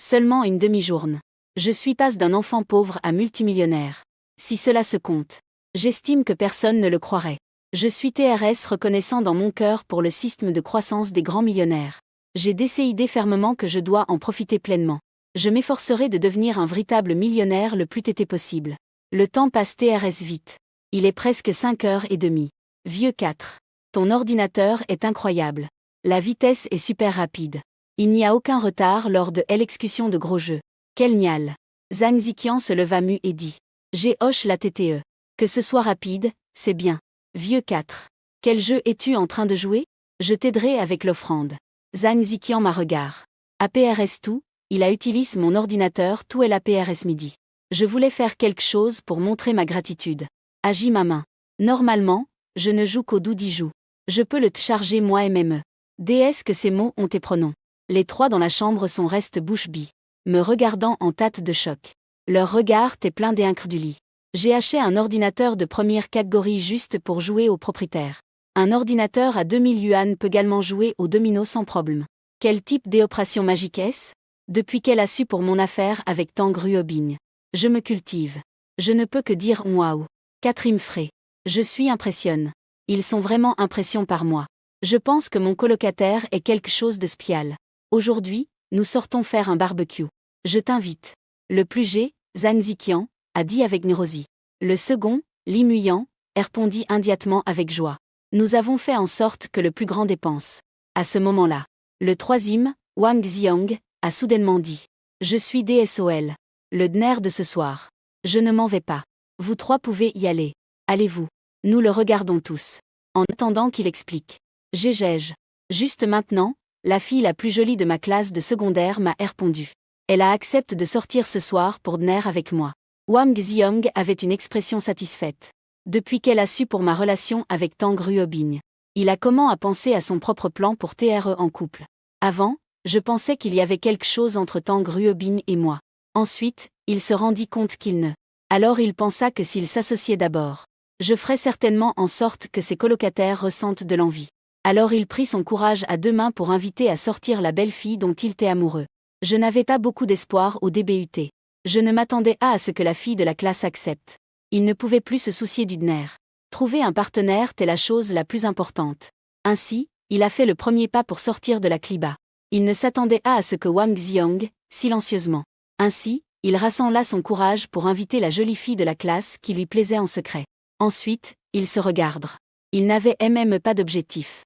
Seulement une demi-journée. Je suis passe d'un enfant pauvre à multimillionnaire. Si cela se compte. J'estime que personne ne le croirait. Je suis TRS reconnaissant dans mon cœur pour le système de croissance des grands millionnaires. J'ai décidé fermement que je dois en profiter pleinement. Je m'efforcerai de devenir un véritable millionnaire le plus tôt possible. Le temps passe TRS vite. Il est presque 5h30. Vieux 4. Ton ordinateur est incroyable. La vitesse est super rapide. Il n'y a aucun retard lors de l'exécution de gros jeux. Quel nial. Zhang Ziqian se leva mu et dit. J'ai hoche la TTE. Que ce soit rapide, c'est bien. Vieux 4. Quel jeu es-tu en train de jouer? Je t'aiderai avec l'offrande. Zhang Ziqian m'a regard. APRS tout, il a utilisé mon ordinateur tout et l'APRS midi. Je voulais faire quelque chose pour montrer ma gratitude. Agis ma main. Normalement, je ne joue qu'au Doudijou. Je peux le charger moi MME. DS que ces mots ont été pronoms. Les trois dans la chambre sont restent bouche bée, me regardant en tête de choc. Leur regard est plein d'incrédulité. J'ai acheté un ordinateur de première catégorie juste pour jouer au propriétaire. Un ordinateur à 2000 yuan peut également jouer au domino sans problème. Quel type d'opération magique est-ce? Depuis qu'elle a su pour mon affaire avec Tang Ruobing. Je me cultive. Je ne peux que dire waouh. Catherine Frey. Je suis impressionne. Ils sont vraiment impressionnés par moi. Je pense que mon colocataire est quelque chose de spécial. Aujourd'hui, nous sortons faire un barbecue. Je t'invite. Le plus G, Zhang Ziqian, a dit avec Nirozi. Le second, Limuyang, répondit immédiatement avec joie. Nous avons fait en sorte que le plus grand dépense. À ce moment-là. Le troisième, Wang Xiong, a soudainement dit. Je suis DSOL. Le dîner de ce soir. Je ne m'en vais pas. Vous trois pouvez y aller. Allez-vous. Nous le regardons tous. En attendant qu'il explique. Gégège. Juste maintenant, la fille la plus jolie de ma classe de secondaire m'a répondu. Elle a accepté de sortir ce soir pour dîner avec moi. Wang Xiong avait une expression satisfaite. Depuis qu'elle a su pour ma relation avec Tang Ruobing. Il a comment à penser à son propre plan pour TRE en couple. Avant, je pensais qu'il y avait quelque chose entre Tang Ruobing et moi. Ensuite, il se rendit compte qu'il ne. Alors il pensa que s'il s'associait d'abord, je ferais certainement en sorte que ses colocataires ressentent de l'envie. Alors il prit son courage à deux mains pour inviter à sortir la belle fille dont il était amoureux. Je n'avais pas beaucoup d'espoir au DBUT. Je ne m'attendais pas à ce que la fille de la classe accepte. Il ne pouvait plus se soucier du dîner. Trouver un partenaire était la chose la plus importante. Ainsi, il a fait le premier pas pour sortir de la cliba. Il ne s'attendait pas à ce que Wang Xiong, silencieusement. Ainsi, il rassembla son courage pour inviter la jolie fille de la classe qui lui plaisait en secret. Ensuite, ils se regardent. Ils n'avaient même pas d'objectif.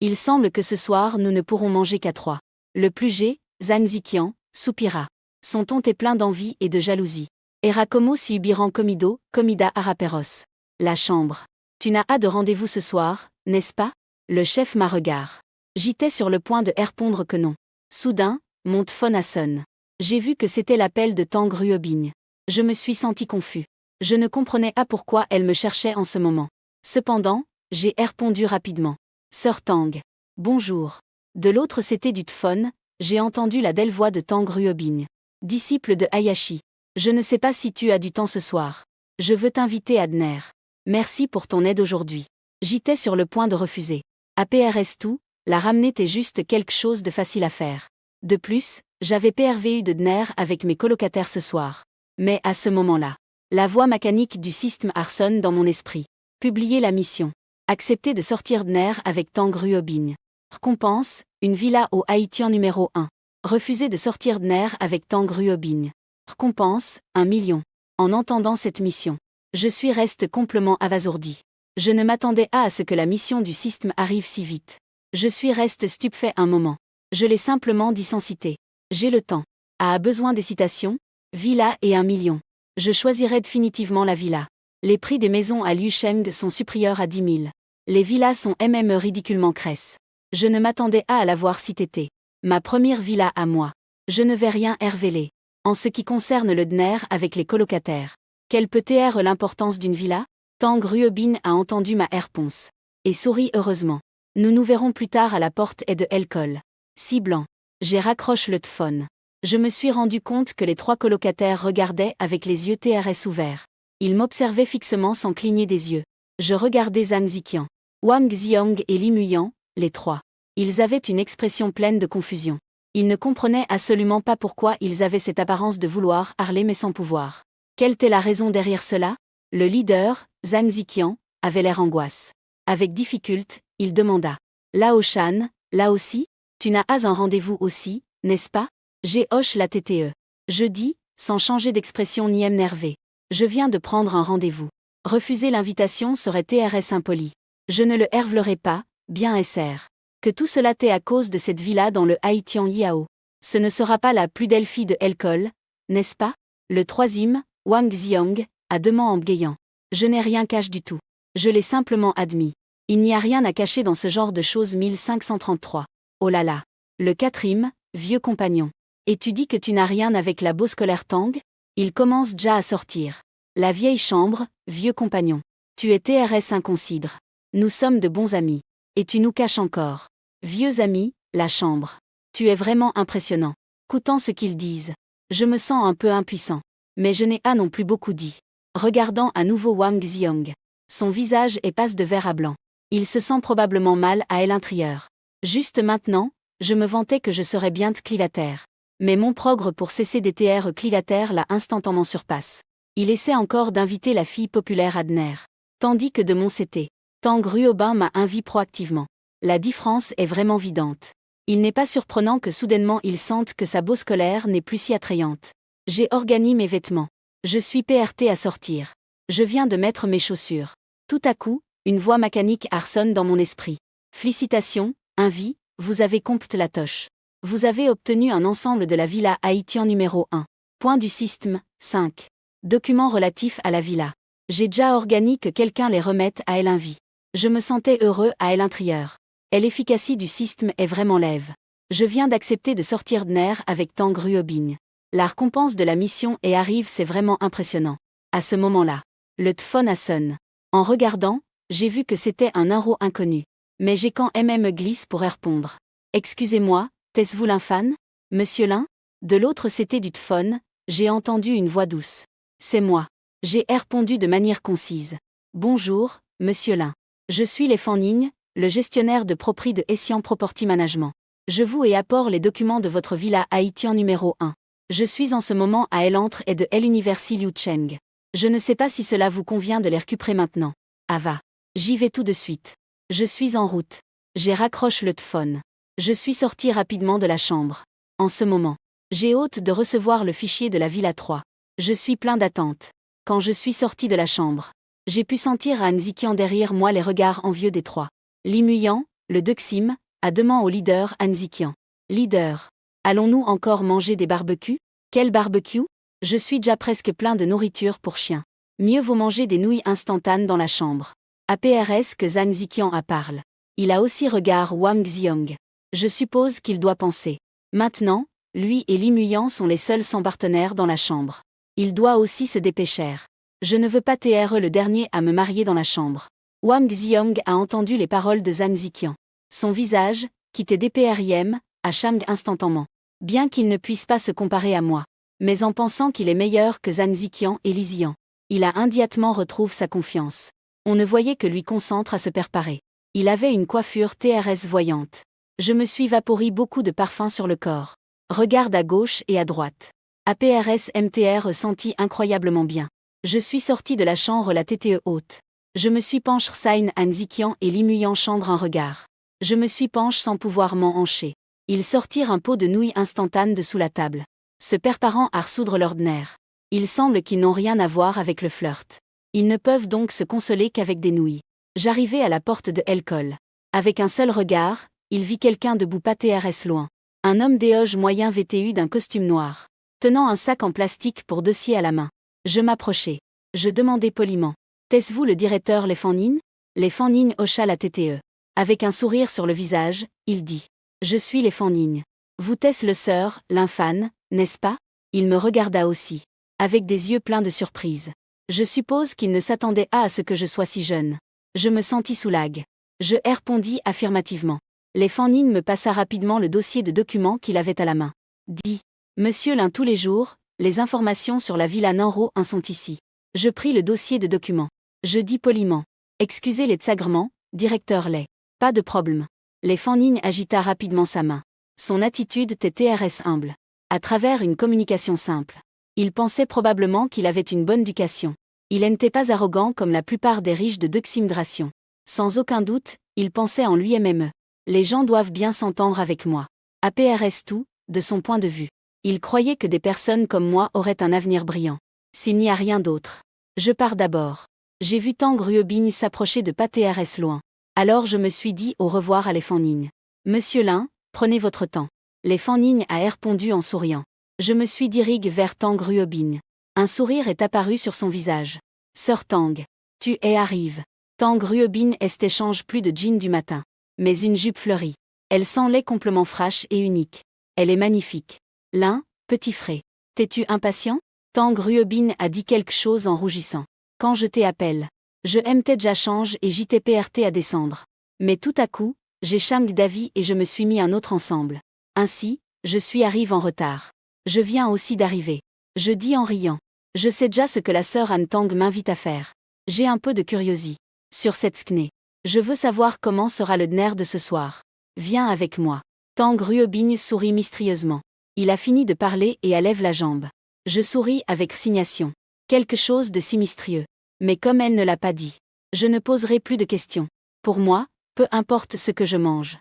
Il semble que ce soir nous ne pourrons manger qu'à trois. Le plus G, Zhang Ziqian, soupira. Son ton est plein d'envie et de jalousie. Era como si hubieran comido, comida araperos. La chambre. Tu n'as pas de rendez-vous ce soir, n'est-ce pas? Le chef m'a regardé. J'étais sur le point de répondre que non. Soudain, mon téléphone a sonné. J'ai vu que c'était l'appel de Tang Ruobing. Je me suis senti confus. Je ne comprenais pas pourquoi elle me cherchait en ce moment. Cependant, j'ai répondu rapidement. Sœur Tang. Bonjour. De l'autre côté du téléphone, j'ai entendu la belle voix de Tang Ruobing. Disciple de Hayashi. Je ne sais pas si tu as du temps ce soir. Je veux t'inviter à dîner. Merci pour ton aide aujourd'hui. J'étais sur le point de refuser. APRS tout, la ramener était juste quelque chose de facile à faire. De plus, j'avais PRVU de dîner avec mes colocataires ce soir. Mais à ce moment-là, la voix mécanique du système Arson dans mon esprit. Publier la mission. Accepter de sortir dîner avec Tang Ruobing. Récompense, une villa au Haïtien numéro 1. Refuser de sortir dîner avec Tang Ruobing. Récompense, 1 million. En entendant cette mission, je suis reste complètement abasourdi. Je ne m'attendais pas à ce que la mission du système arrive si vite. Je suis reste stupéfait un moment. Je l'ai simplement dit sans citer. J'ai le temps. A besoin des citations? Villa et 1 million. Je choisirai définitivement la villa. Les prix des maisons à Liu Sheng sont supérieurs à 10 000. Les villas sont même ridiculement crasses. Je ne m'attendais pas à la voir si tété. Ma première villa à moi. Je ne vais rien révéler. En ce qui concerne le dîner avec les colocataires. Quelle peut être l'importance d'une villa? Tang Ruobing a entendu ma réponse. Et sourit heureusement. Nous nous verrons plus tard à la porte et de l'alcool. Si blanc. J'ai raccroché le téléphone. Je me suis rendu compte que les 3 colocataires regardaient avec les yeux TRS ouverts. Ils m'observaient fixement sans cligner des yeux. Je regardais Zhang Ziqian, Wang Xiong et Li Muyan, les 3. Ils avaient une expression pleine de confusion. Ils ne comprenaient absolument pas pourquoi ils avaient cette apparence de vouloir parler mais sans pouvoir. Quelle était la raison derrière cela? Le leader, Zhang Ziqian, avait l'air angoisse. Avec difficulté, il demanda. Lao Shan, là aussi? Tu n'as pas un rendez-vous aussi, n'est-ce pas? J'ai hoche la TTE. Je dis, sans changer d'expression ni m'énerver. Je viens de prendre un rendez-vous. Refuser l'invitation serait TRS impoli. Je ne le hervlerai pas, bien SR. Que tout cela t'est à cause de cette villa dans le Haïtien Yao. Ce ne sera pas la plus belle fille de l'alcool, n'est-ce pas? Le troisième, Wang Xiong, a demandé en bégayant. Je n'ai rien caché du tout. Je l'ai simplement admis. Il n'y a rien à cacher dans ce genre de choses 1533. Oh là là. Le quatrième, vieux compagnon. Et tu dis que tu n'as rien avec la beau scolaire Tang? Il commence déjà à sortir. La vieille chambre, vieux compagnon. Tu es TRS inconsidre. Nous sommes de bons amis. Et tu nous caches encore. Vieux ami, la chambre. Tu es vraiment impressionnant. Écoutant ce qu'ils disent. Je me sens un peu impuissant. Mais je n'ai pas non plus beaucoup dit. Regardant à nouveau Wang Xiong. Son visage est passe de vert à blanc. Il se sent probablement mal à l'intérieur. Juste maintenant, je me vantais que je serais bien clivataire. Mais mon progrès pour cesser d'être clivataire l'a instantanément surpasse. Il essaie encore d'inviter la fille populaire à dîner. Tandis que de mon côté, Tang Ruobing m'a invité proactivement. La différence est vraiment vidante. Il n'est pas surprenant que soudainement il sente que sa beau scolaire n'est plus si attrayante. J'ai organisé mes vêtements. Je suis PRT à sortir. Je viens de mettre mes chaussures. Tout à coup, une voix mécanique sonne dans mon esprit. Félicitations, Invi, vous avez complété la tâche. Vous avez obtenu un ensemble de la villa Haïtien numéro 1. Point du système, 5. Documents relatifs à la villa. J'ai déjà organisé que quelqu'un les remette à Invi. Je me sentais heureux à l'intérieur. L'efficacité du système est vraiment lève. Je viens d'accepter de sortir dîner avec Tang Ruobing. La récompense de la mission et arrive, c'est vraiment impressionnant. À ce moment-là, le téléphone a sonné. En regardant, j'ai vu que c'était un numéro inconnu. Mais j'ai quand même glisse pour répondre. Excusez-moi, est-ce vous l'infane? Monsieur Lin? De l'autre côté du téléphone, j'ai entendu une voix douce. C'est moi. J'ai répondu de manière concise. Bonjour, Monsieur Lin. Je suis Les Fanning, le gestionnaire de propriété de Essian Property Management. Je vous et apporte les documents de votre villa Haïtien numéro 1. Je suis en ce moment à l'entre et de l'Université Liu Cheng. Je ne sais pas si cela vous convient de les récupérer maintenant. Ah va. J'y vais tout de suite. Je suis en route. J'ai raccroché le téléphone. Je suis sorti rapidement de la chambre. En ce moment, j'ai hâte de recevoir le fichier de la Villa 3. Je suis plein d'attente. Quand je suis sorti de la chambre, j'ai pu sentir à Ziqian derrière moi les regards envieux des 3. Li Muyan, le Dexim, a demandé au leader Ziqian. Leader, allons-nous encore manger des barbecues? Quel barbecue? Je suis déjà presque plein de nourriture pour chien. Mieux vaut manger des nouilles instantanées dans la chambre. APRS que Zhang Ziqian a parle. Il a aussi regard Wang Xiong. Je suppose qu'il doit penser. Maintenant, lui et Li Muyan sont les seuls sans partenaire dans la chambre. Il doit aussi se dépêcher. Je ne veux pas être le dernier à me marier dans la chambre. Wang Xiong a entendu les paroles de Zhang Ziqian. Son visage, quitté DPRIM, a changé instantanément. Bien qu'il ne puisse pas se comparer à moi. Mais en pensant qu'il est meilleur que Zhang Ziqian et Li Ziyan, il a immédiatement retrouve sa confiance. On ne voyait que lui concentre à se préparer. Il avait une coiffure TRS voyante. Je me suis vaporé beaucoup de parfum sur le corps. Regarde à gauche et à droite. APRS MTR senti incroyablement bien. Je suis sorti de la chambre la tête haute. Je me suis penché Sain An Ziqian et Li Muyan chambre un regard. Je me suis penché sans pouvoir m'en hancher. Ils sortirent un pot de nouilles instantanées de sous la table. Se préparant à ressoudre l'ordinaire. Il semble qu'ils n'ont rien à voir avec le flirt. Ils ne peuvent donc se consoler qu'avec des nouilles. J'arrivai à la porte de Elcol. Avec un seul regard, il vit quelqu'un debout pas TRS loin. Un homme déoge moyen vêtu d'un costume noir. Tenant un sac en plastique pour dossier à la main. Je m'approchai. Je demandai poliment. Est-ce vous le directeur Les Fannin? Les Fannin hocha la tête. Avec un sourire sur le visage, il dit. Je suis Les Fannin. Vous êtes le sœur, l'infâne, n'est-ce pas? Il me regarda aussi. Avec des yeux pleins de surprise. Je suppose qu'il ne s'attendait pas à ce que je sois si jeune. Je me sentis soulagé. Je répondis affirmativement. Les Fannin me passa rapidement le dossier de documents qu'il avait à la main. Dit. Monsieur Lin tous les jours, les informations sur la villa Nanro 1 sont ici. Je pris le dossier de documents. Je dis poliment. Excusez les tsagrements, directeur Lay. Pas de problème. Les Fannin agita rapidement sa main. Son attitude était TRS humble. À travers une communication simple. Il pensait probablement qu'il avait une bonne éducation. Il n'était pas arrogant comme la plupart des riches de Deximdration. Sans aucun doute, il pensait en lui-même. Les gens doivent bien s'entendre avec moi. APRS tout, de son point de vue. Il croyait que des personnes comme moi auraient un avenir brillant. S'il n'y a rien d'autre. Je pars d'abord. J'ai vu Tang Ruobin s'approcher de PATRS loin. Alors je me suis dit au revoir à Les Fannin. Monsieur Lin, prenez votre temps. Les Fannin a répondu en souriant. Je me suis dirigé vers Tang Ruobin. Un sourire est apparu sur son visage. Sœur Tang. Tu es arrive. Tang Ruobin échange plus de jeans du matin. Mais une jupe fleurie. Elle sent les compléments fraîches et uniques. Elle est magnifique. Lin, petit frais. T'es-tu impatient? Tang Ruobin a dit quelque chose en rougissant. Quand je t'appelle. Je m'étais déjà change et j'étais PRT à descendre. Mais tout à coup, j'ai changé d'avis et je me suis mis un autre ensemble. Ainsi, je suis arrive en retard. Je viens aussi d'arriver. Je dis en riant. Je sais déjà ce que la sœur Anne Tang m'invite à faire. J'ai un peu de curiosité. Sur cette skné. Je veux savoir comment sera le dîner de ce soir. Viens avec moi. Tang Ruobin sourit mystérieusement. Il a fini de parler et lève la jambe. Je souris avec résignation. Quelque chose de si mystérieux. Mais comme elle ne l'a pas dit, je ne poserai plus de questions. Pour moi, peu importe ce que je mange.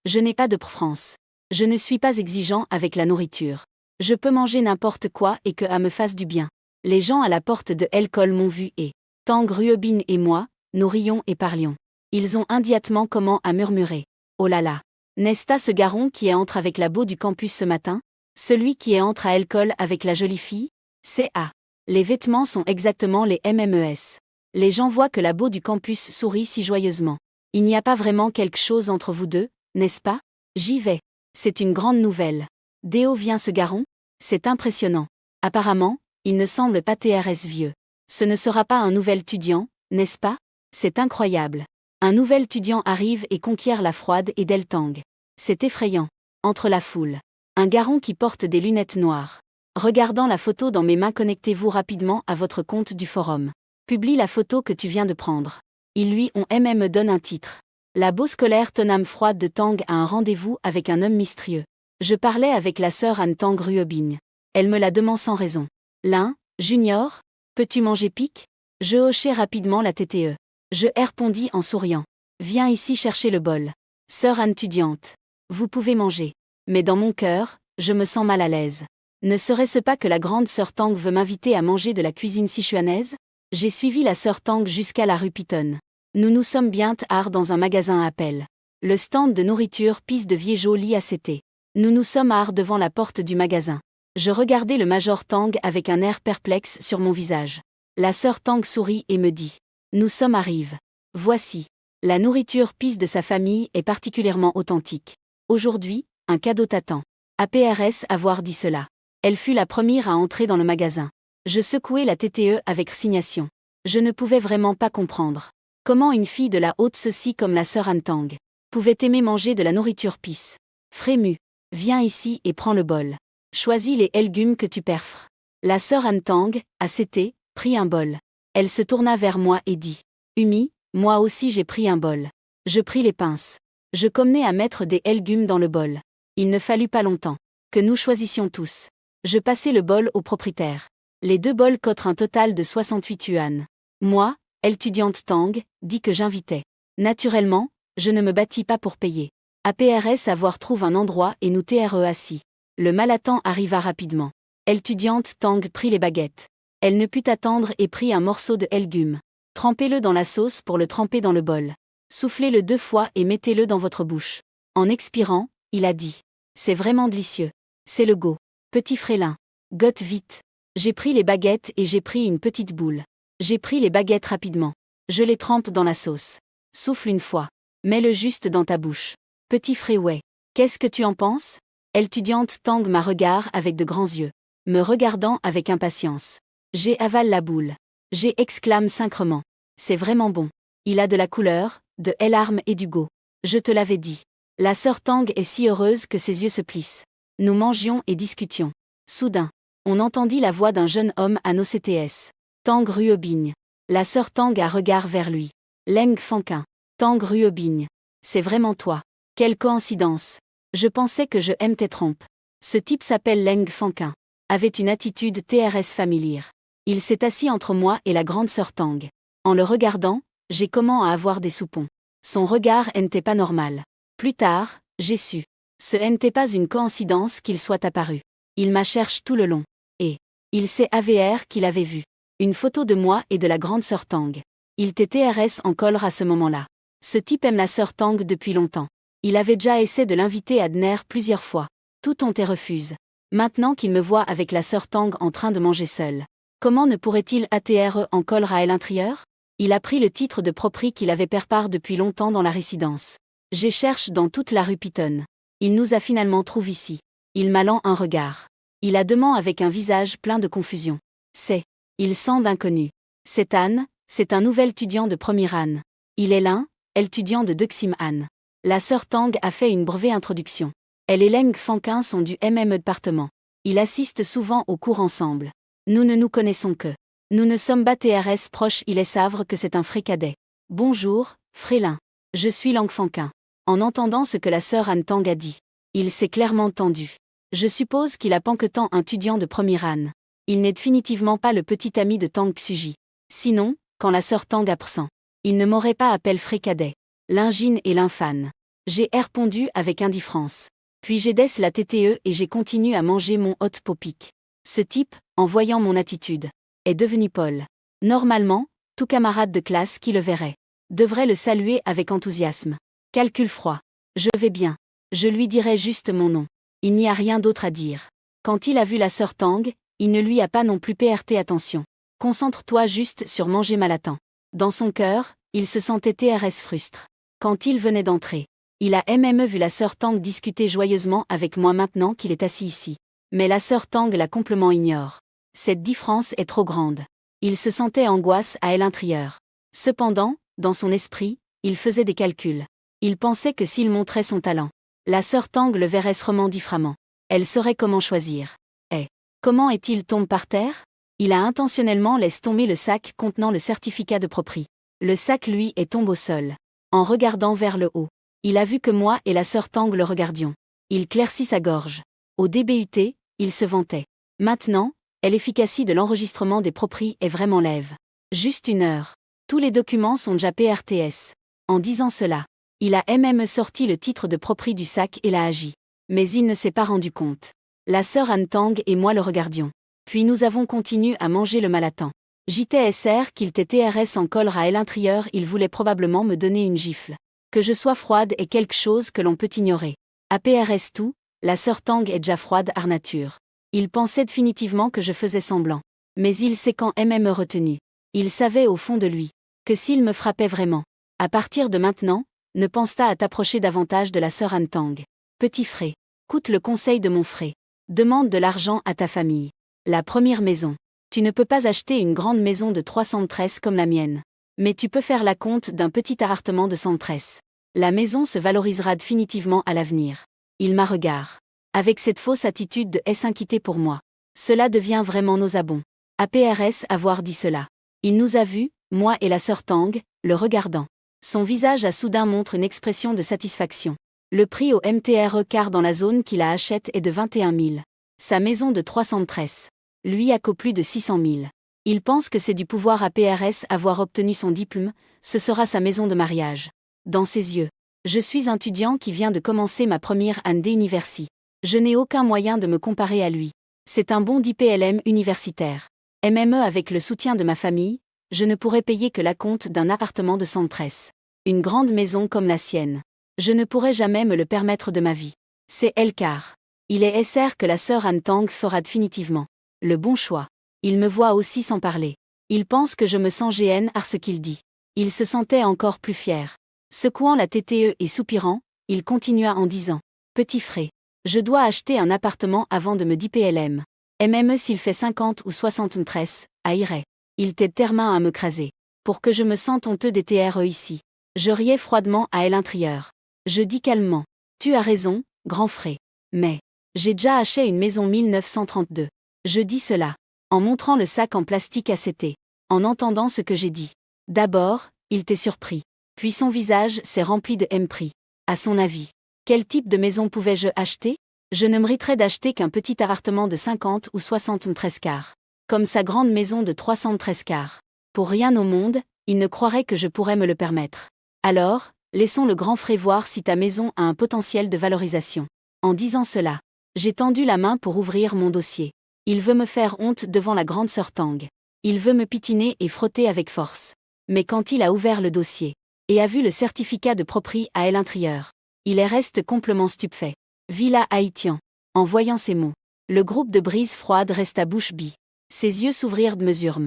Je n'ai pas de préférence. Je ne suis pas exigeant avec la nourriture. Je peux manger n'importe quoi et que ça me fasse du bien. Les gens à la porte de Elcol m'ont vu et Tang Ruobin et moi, nous rions et parlions. Ils ont immédiatement comment à murmurer. Oh là là. N'est-ce pas ce garçon qui entre avec la beau du campus ce matin? Celui qui entre à Elcol avec la jolie fille? C'est A. Les vêtements sont exactement les MMES. Les gens voient que la beau du campus sourit si joyeusement. Il n'y a pas vraiment quelque chose entre vous deux, n'est-ce pas? J'y vais. C'est une grande nouvelle. Déo vient ce garçon? C'est impressionnant. Apparemment, il ne semble pas TRS vieux. Ce ne sera pas un nouvel étudiant, n'est-ce pas? C'est incroyable. Un nouvel étudiant arrive et conquiert la froide et Deltang. C'est effrayant. Entre la foule. Un garçon qui porte des lunettes noires. Regardant la photo dans mes mains, connectez-vous rapidement à votre compte du forum. Publie la photo que tu viens de prendre. Ils lui ont me donne un titre. La beau scolaire Tonam froide de Tang a un rendez-vous avec un homme mystérieux. Je parlais avec la sœur Anne Tang Ruobin. Elle me la demande sans raison. Lin, Junior, peux-tu manger pique? Je hochai rapidement la tête. Je répondis en souriant. Viens ici chercher le bol. Sœur Anne étudiante. Vous pouvez manger. Mais dans mon cœur, je me sens mal à l'aise. Ne serait-ce pas que la grande sœur Tang veut m'inviter à manger de la cuisine sichuanaise? J'ai suivi la sœur Tang jusqu'à la rue Piton. Nous nous sommes bien tard dans un magasin à appel. Le stand de nourriture pisse de Viejo lit à CT. Nous nous sommes art devant la porte du magasin. Je regardais le Major Tang avec un air perplexe sur mon visage. La sœur Tang sourit et me dit. Nous sommes à Rive. Voici. La nourriture pisse de sa famille est particulièrement authentique. Aujourd'hui, un cadeau t'attend. APRS avoir dit cela. Elle fut la première à entrer dans le magasin. Je secouai la TTE avec résignation. Je ne pouvais vraiment pas comprendre. Comment une fille de la haute société comme la sœur Han Tang pouvait aimer manger de la nourriture pisse. Frému. Viens ici et prends le bol. Choisis les légumes que tu perfres. La sœur Han Tang, ACT, prit un bol. Elle se tourna vers moi et dit. Umi, moi aussi j'ai pris un bol. Je pris les pinces. Je commençai à mettre des légumes dans le bol. Il ne fallut pas longtemps que nous choisissions tous. Je passai le bol au propriétaire. Les 2 bols coûtent un total de 68 yuan. Moi, étudiante Tang, dit que j'invitais. Naturellement, je ne me battis pas pour payer. APRS avoir trouve un endroit et nous TRE assis. Le malatant arriva rapidement. Étudiante Tang prit les baguettes. Elle ne put attendre et prit un morceau de légume. Trempez-le dans la sauce pour le tremper dans le bol. Soufflez-le 2 fois et mettez-le dans votre bouche. En expirant, il a dit. C'est vraiment délicieux. C'est le go. Petit frélin. Gotte vite. J'ai pris les baguettes et j'ai pris une petite boule. J'ai pris les baguettes rapidement. Je les trempe dans la sauce. Souffle une fois. Mets-le juste dans ta bouche. Petit fréouet. Qu'est-ce que tu en penses? Étudiante Tang m'a regard avec de grands yeux. Me regardant avec impatience. J'ai avale la boule. J'ai exclame synchrement. C'est vraiment bon. Il a de la couleur, de l'arme et du go. Je te l'avais dit. La sœur Tang est si heureuse que ses yeux se plissent. Nous mangions et discutions. Soudain, on entendit la voix d'un jeune homme à nos CTS. Tang Ruobigne. La sœur Tang a regard vers lui. Leng Fanquin. Tang Ruobigne. C'est vraiment toi. Quelle coïncidence. Je pensais que je aime tes trompes. Ce type s'appelle Leng Fanquin. Avait une attitude TRS familière. Il s'est assis entre moi et la grande sœur Tang. En le regardant, j'ai comment à avoir des soupons. Son regard n'était pas normal. Plus tard, j'ai su. Ce n'était pas une coïncidence qu'il soit apparu. Il m'a cherché tout le long. Et il s'est avéré qu'il avait vu une photo de moi et de la grande sœur Tang. Il était TRS en colère à ce moment-là. Ce type aime la sœur Tang depuis longtemps. Il avait déjà essayé de l'inviter à dîner plusieurs fois. Tout ont été refusé. Maintenant qu'il me voit avec la sœur Tang en train de manger seul. Comment ne pourrait-il atterrir en colère à l'intérieur? Il a pris le titre de propri qu'il avait perpare depuis longtemps dans la résidence. J'ai cherché dans toute la rue Piton. Il nous a finalement trouvé ici. Il m'a lent un regard. Il a demandé avec un visage plein de confusion. C'est. Il semble inconnu. C'est Anne, c'est un nouvel étudiant de première Anne. Il est l'un, étudiant de Deuxième Anne. La sœur Tang a fait une brève introduction. Elle et Leng Fanquin sont du même département. Ils assistent souvent aux cours ensemble. Nous ne nous connaissons que. Nous ne sommes pas TRS proches, ils savent que c'est un frécadet. Bonjour, frélin. Je suis Leng Fanquin. En entendant ce que la sœur Han Tang a dit, il s'est clairement tendu. Je suppose qu'il a panquetant un étudiant de première Anne. Il n'est définitivement pas le petit ami de Tang Xuji. Sinon, quand la sœur Tang absent, il ne m'aurait pas appelé frécadet. L'ingine et l'infane. J'ai répondu avec indifférence. Puis j'ai laissé la TTE et j'ai continué à manger mon hot popic. Ce type, en voyant mon attitude, est devenu Paul. Normalement, tout camarade de classe qui le verrait devrait le saluer avec enthousiasme. Calcul froid. Je vais bien. Je lui dirai juste mon nom. Il n'y a rien d'autre à dire. Quand il a vu la sœur Tang, il ne lui a pas non plus prêté attention. Concentre-toi juste sur manger malatant. Dans son cœur, il se sentait TRS frustre. Quand il venait d'entrer, il a même vu la sœur Tang discuter joyeusement avec moi maintenant qu'il est assis ici. Mais la sœur Tang la complètement ignore. Cette différence est trop grande. Il se sentait angoisse à l'intérieur. Cependant, dans son esprit, il faisait des calculs. Il pensait que s'il montrait son talent, la sœur Tang le verrait sûrement différemment. Elle saurait comment choisir. Et comment est-il tombé par terre? Il a intentionnellement laissé tomber le sac contenant le certificat de propri. Le sac lui est tombé au sol. En regardant vers le haut, il a vu que moi et la sœur Tang le regardions. Il claircit sa gorge. Au DBUT, il se vantait. Maintenant, l'efficacité de l'enregistrement des propris est vraiment lève. Juste 1 heure. Tous les documents sont déjà PRTS. En disant cela, il a même sorti le titre de propri du sac et l'a agi. Mais il ne s'est pas rendu compte. La sœur Han Tang et moi le regardions. Puis nous avons continué à manger le malatant. JTSR qu'il était TRS en colère à l'intérieur, il voulait probablement me donner une gifle. Que je sois froide est quelque chose que l'on peut ignorer. APRS tout, la sœur Tang est déjà froide à nature. Il pensait définitivement que je faisais semblant. Mais il sait quand même me retenu. Il savait au fond de lui que s'il me frappait vraiment, à partir de maintenant, ne pense pas à t'approcher davantage de la sœur An Tang. Petit frère, écoute le conseil de mon frère. Demande de l'argent à ta famille. La première maison. Tu ne peux pas acheter une grande maison de 313 comme la mienne. Mais tu peux faire la compte d'un petit appartement de 113. La maison se valorisera définitivement à l'avenir. Il m'a regardé. Avec cette fausse attitude de s'inquiéter pour moi. Cela devient vraiment nauséabond. APRS avoir dit cela. Il nous a vus, moi et la sœur Tang, le regardant. Son visage a soudain montre une expression de satisfaction. Le prix au MTRE car dans la zone qu'il a achète est de 21 000. Sa maison de 313. Lui a qu'au plus de 600 000. Il pense que c'est du pouvoir APRS avoir obtenu son diplôme, ce sera sa maison de mariage. Dans ses yeux. Je suis un étudiant qui vient de commencer ma première année d'université. Je n'ai aucun moyen de me comparer à lui. C'est un bon DPLM universitaire. MME avec le soutien de ma famille, je ne pourrais payer que la compte d'un appartement de 113. Une grande maison comme la sienne. Je ne pourrais jamais me le permettre de ma vie. C'est elle car. Il est SR que la sœur An Tang fera définitivement le bon choix. Il me voit aussi sans parler. Il pense que je me sens GN à ce qu'il dit. Il se sentait encore plus fier. Secouant la TTE et soupirant, il continua en disant « Petit frère, je dois acheter un appartement avant de me DPLM. MME s'il fait 50 ou 73, irait. Il t'aide termin à me craser. Pour que je me sente honteux des TRE ici. » Je riais froidement à l'intérieur. Je dis calmement. Tu as raison, grand frère. Mais, j'ai déjà acheté une maison 1932. Je dis cela. En montrant le sac en plastique à CT. En entendant ce que j'ai dit. D'abord, il t'est surpris. Puis son visage s'est rempli de mépris. À son avis, quel type de maison pouvais-je acheter? Je ne mériterais d'acheter qu'un petit appartement de 50 ou 73 quarts. Comme sa grande maison de 313 quarts. Pour rien au monde, il ne croirait que je pourrais me le permettre. Alors, laissons le grand frère voir si ta maison a un potentiel de valorisation. En disant cela, j'ai tendu la main pour ouvrir mon dossier. Il veut me faire honte devant la grande sœur Tang. Il veut me pitiner et frotter avec force. Mais quand il a ouvert le dossier, et a vu le certificat de propriété à l'intérieur, il est reste complètement stupéfait. Villa haïtien. En voyant ces mots, le groupe de brise froide resta bouche bée. Ses yeux s'ouvrirent de mesure.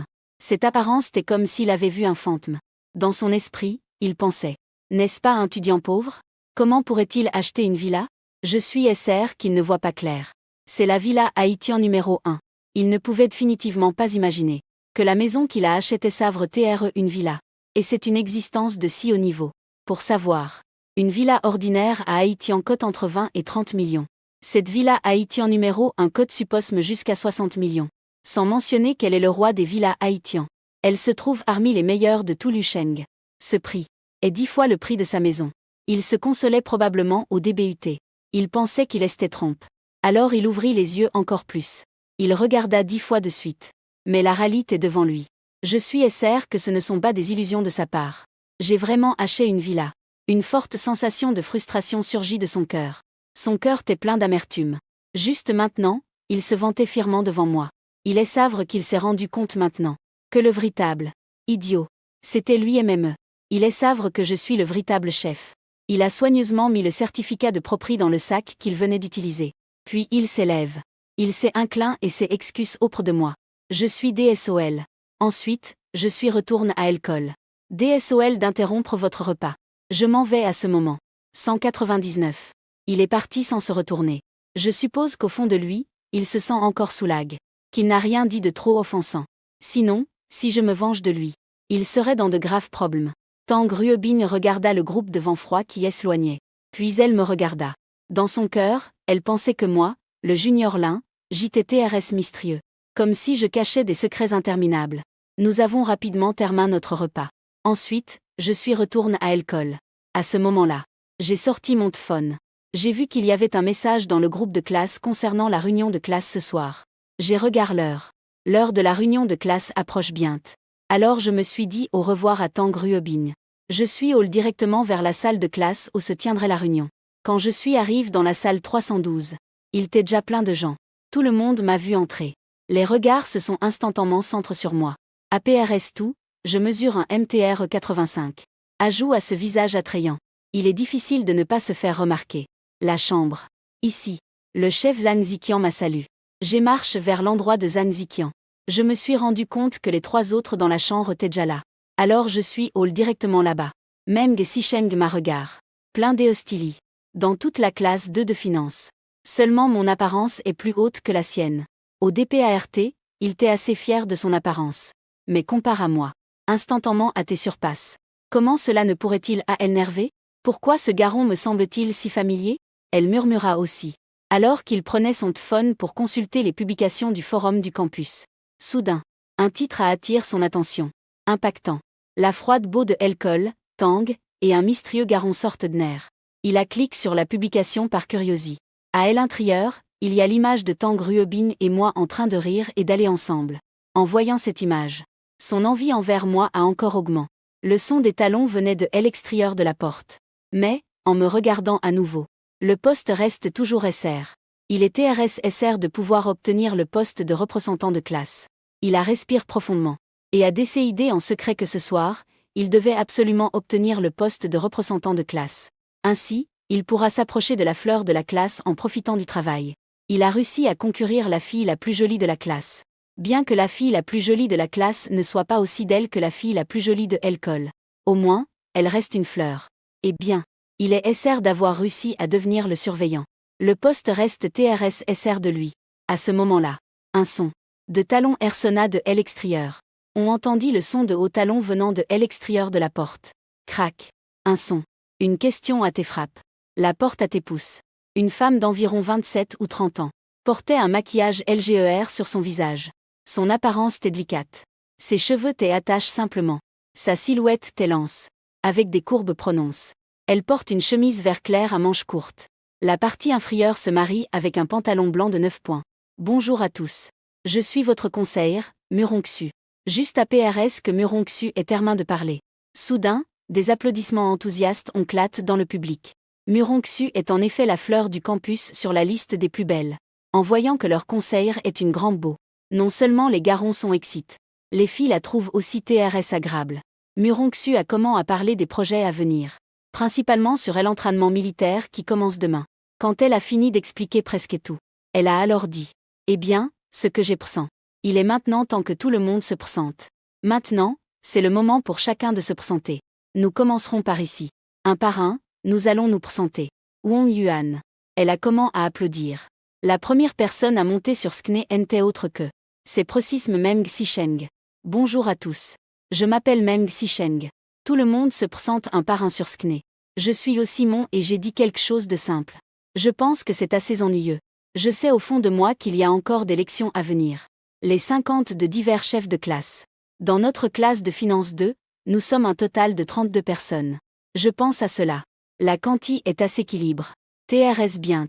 Cette apparence était comme s'il avait vu un fantôme. Dans son esprit, il pensait. N'est-ce pas un étudiant pauvre? Comment pourrait-il acheter une villa? Je suis SR qu'il ne voit pas clair. C'est la villa haïtien numéro 1. Il ne pouvait définitivement pas imaginer que la maison qu'il a achetée savre TRE une villa. Et c'est une existence de si haut niveau. Pour savoir. Une villa ordinaire à Haïti en cote entre 20 et 30 millions. Cette villa haïtien numéro 1 cote suppose jusqu'à 60 millions. Sans mentionner qu'elle est le roi des villas haïtiens. Elle se trouve parmi les meilleures de tout Lucheng. Ce prix est 10 fois le prix de sa maison. Il se consolait probablement au DBUT. Il pensait qu'il était trompe. Alors il ouvrit les yeux encore plus. Il regarda 10 fois de suite. Mais la réalité est devant lui. Je suis SR que ce ne sont pas des illusions de sa part. J'ai vraiment acheté une villa. Une forte sensation de frustration surgit de son cœur. Son cœur était plein d'amertume. Juste maintenant, il se vantait fièrement devant moi. Il est savre qu'il s'est rendu compte maintenant. Que le véritable idiot, c'était lui MME. Il est savre que je suis le véritable chef. Il a soigneusement mis le certificat de propriété dans le sac qu'il venait d'utiliser. Puis il s'élève. Il s'est inclin et s'excuse auprès de moi. Je suis DSOL. Ensuite, je suis retourne à l'école. DSOL d'interrompre votre repas. Je m'en vais à ce moment. 199. Il est parti sans se retourner. Je suppose qu'au fond de lui, il se sent encore soulagé. Qu'il n'a rien dit de trop offensant. Sinon, si je me venge de lui, il serait dans de graves problèmes. Tang Ruobin regarda le groupe de vent froid qui s'éloignait. Puis elle me regarda. Dans son cœur, elle pensait que moi, le junior Lin, j'étais TRS mystérieux. Comme si je cachais des secrets interminables. Nous avons rapidement terminé notre repas. Ensuite, je suis retourne à l'école. À ce moment-là, j'ai sorti mon téléphone. J'ai vu qu'il y avait un message dans le groupe de classe concernant la réunion de classe ce soir. J'ai regardé l'heure. L'heure de la réunion de classe approche bientôt. Alors je me suis dit au revoir à Tang Ruobin. Je suis allé directement vers la salle de classe où se tiendrait la réunion. Quand je suis arrivé dans la salle 312, il était déjà plein de gens. Tout le monde m'a vu entrer. Les regards se sont instantanément centrés sur moi. APRS tout, je mesure un MTR 85. Ajout à ce visage attrayant. Il est difficile de ne pas se faire remarquer. La chambre. Ici. Le chef Zhang Ziqian m'a salué. J'ai marché vers l'endroit de Zhang Ziqian. Je me suis rendu compte que les 3 autres dans la chambre étaient déjà là. Alors je suis allé directement là-bas. Meng Xisheng m'a regardé. Plein d'hostilité. Dans toute la classe 2 de finance. Seulement mon apparence est plus haute que la sienne. Au DPART, il était assez fier de son apparence. Mais compare à moi. Instantanément à tes surpasses. Comment cela ne pourrait-il l'énerver? Pourquoi ce garçon me semble-t-il si familier? Elle murmura aussi. Alors qu'il prenait son téléphone pour consulter les publications du forum du campus. Soudain, un titre a attiré son attention. Impactant. La froide beau de Elcol, Tang, et un mystérieux garçon sortent de nerfs. Il a cliqué sur la publication par curiosité. À l'intérieur, il y a l'image de Tang Ruobin et moi en train de rire et d'aller ensemble. En voyant cette image, son envie envers moi a encore augmenté. Le son des talons venait de l'extérieur de la porte. Mais, en me regardant à nouveau, le poste reste toujours SR. Il est TRS-SR de pouvoir obtenir le poste de représentant de classe. Il a respiré profondément. Et a décidé en secret que ce soir, il devait absolument obtenir le poste de représentant de classe. Ainsi, il pourra s'approcher de la fleur de la classe en profitant du travail. Il a réussi à concourir la fille la plus jolie de la classe. Bien que la fille la plus jolie de la classe ne soit pas aussi belle que la fille la plus jolie de l'école. Au moins, elle reste une fleur. Eh bien, il est SR d'avoir réussi à devenir le surveillant. Le poste reste TRS SR de lui. À ce moment-là, un son de talon sonna de l'extérieur. On entendit le son de hauts talons venant de l'extérieur de la porte. Crac. Un son. Une question à tes frappes. La porte à tes pouces. Une femme d'environ 27 ou 30 ans. Portait un maquillage légère sur son visage. Son apparence était délicate. Ses cheveux étaient attachés simplement. Sa silhouette était lisse. Avec des courbes prononcées. Elle porte une chemise vert clair à manches courtes. La partie inférieure se marie avec un pantalon blanc de 9 points. Bonjour à tous. Je suis votre conseillère, Muronxu. Juste à PRS que Muronxu est terminé de parler. Soudain, des applaudissements enthousiastes ont éclaté dans le public. Muronxu est en effet la fleur du campus sur la liste des plus belles. En voyant que leur conseillère est une grande beau. Non seulement les garçons sont excités. Les filles la trouvent aussi TRS agréable. Muronxu a comment à parler des projets à venir. Principalement sur l'entraînement militaire qui commence demain. Quand elle a fini d'expliquer presque tout, elle a alors dit « Eh bien, ce que j'ai pressent. Il est maintenant temps que tout le monde se présente. Maintenant, c'est le moment pour chacun de se présenter. Nous commencerons par ici. Un par un, nous allons nous présenter. Wang Yuan. » Elle a comment à applaudir. La première personne à monter sur Skne n'était autre que. C'est précisément Meng Xisheng. Bonjour à tous. Je m'appelle Meng Xisheng. Tout le monde se présente un par un sur Skne. Je suis aussi Mon et j'ai dit quelque chose de simple. Je pense que c'est assez ennuyeux. Je sais au fond de moi qu'il y a encore des lections à venir. Les 50 de divers chefs de classe. Dans notre classe de finance 2, nous sommes un total de 32 personnes. Je pense à cela. La quanti est assez équilibre. TRS bien.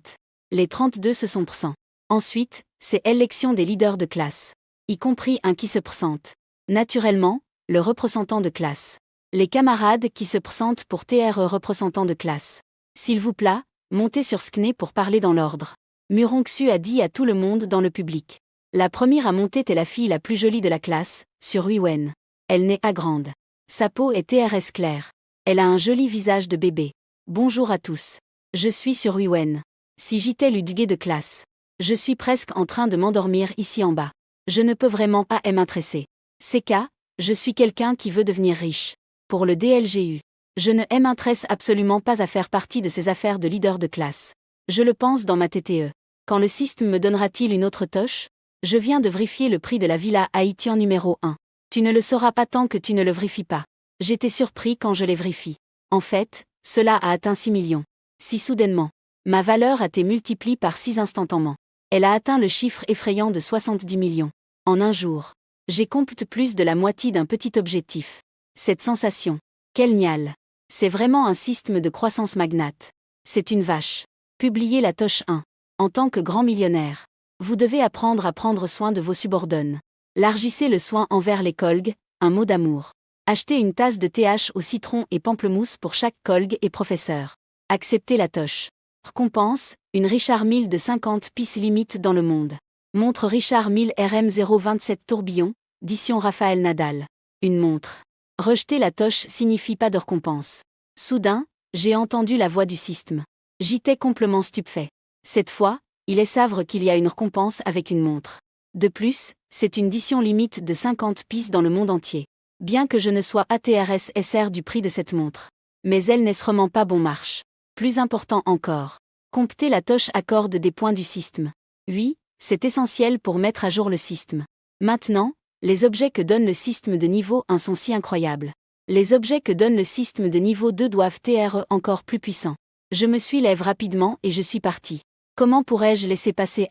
Les 32 se sont présents. Ensuite, c'est l'élection des leaders de classe. Y compris un qui se présente. Naturellement, le représentant de classe. Les camarades qui se présentent pour TRE représentant de classe. S'il vous plaît, montez sur Skne pour parler dans l'ordre. Muronxu a dit à tout le monde dans le public. La première à monter est la fille la plus jolie de la classe, sur Yuan. Elle n'est pas grande. Sa peau est TRS claire. Elle a un joli visage de bébé. Bonjour à tous. Je suis sur Yuan. Si j'étais l'udugué de classe. Je suis presque en train de m'endormir ici en bas. Je ne peux vraiment pas m'intéresser. C'est qu'à, je suis quelqu'un qui veut devenir riche. Pour le DLGU. Je ne m'intéresse absolument pas à faire partie de ces affaires de leader de classe. Je le pense dans ma TTE. Quand le système me donnera-t-il une autre toche? Je viens de vérifier le prix de la villa haïtienne numéro 1. Tu ne le sauras pas tant que tu ne le vérifies pas. J'étais surpris quand je l'ai vérifié. En fait, cela a atteint 6 millions. Si soudainement. Ma valeur a été multipliée par 6 instantanément. Elle a atteint le chiffre effrayant de 70 millions. En un jour. J'ai complété plus de la moitié d'un petit objectif. Cette sensation. Quel nial. C'est vraiment un système de croissance magnate. C'est une vache. Publiez la toche 1. En tant que grand millionnaire. Vous devez apprendre à prendre soin de vos subordonnés. Largissez le soin envers les collègues, un mot d'amour. Achetez une tasse de TH au citron et pamplemousse pour chaque collègue et professeur. Acceptez la toche. Récompense, une Richard Mille de 50 pièces limite dans le monde. Montre Richard Mille RM027 tourbillon, édition Raphaël Nadal. Une montre. Rejeter la toche signifie pas de récompense. Soudain, j'ai entendu la voix du système. J'étais complètement stupéfait. Cette fois, Il est savre qu'il y a une récompense avec une montre. De plus, c'est une édition limite de 50 pièces dans le monde entier. Bien que je ne sois ATRS SR du prix de cette montre. Mais elle n'est sûrement pas bon marche. Plus important encore. Compter la toche accorde des points du système. Oui, c'est essentiel pour mettre à jour le système. Maintenant, les objets que donne le système de niveau 1 sont si incroyables. Les objets que donne le système de niveau 2 doivent être encore plus puissants. Je me suis lève rapidement et je suis parti. Comment pourrais-je laisser passer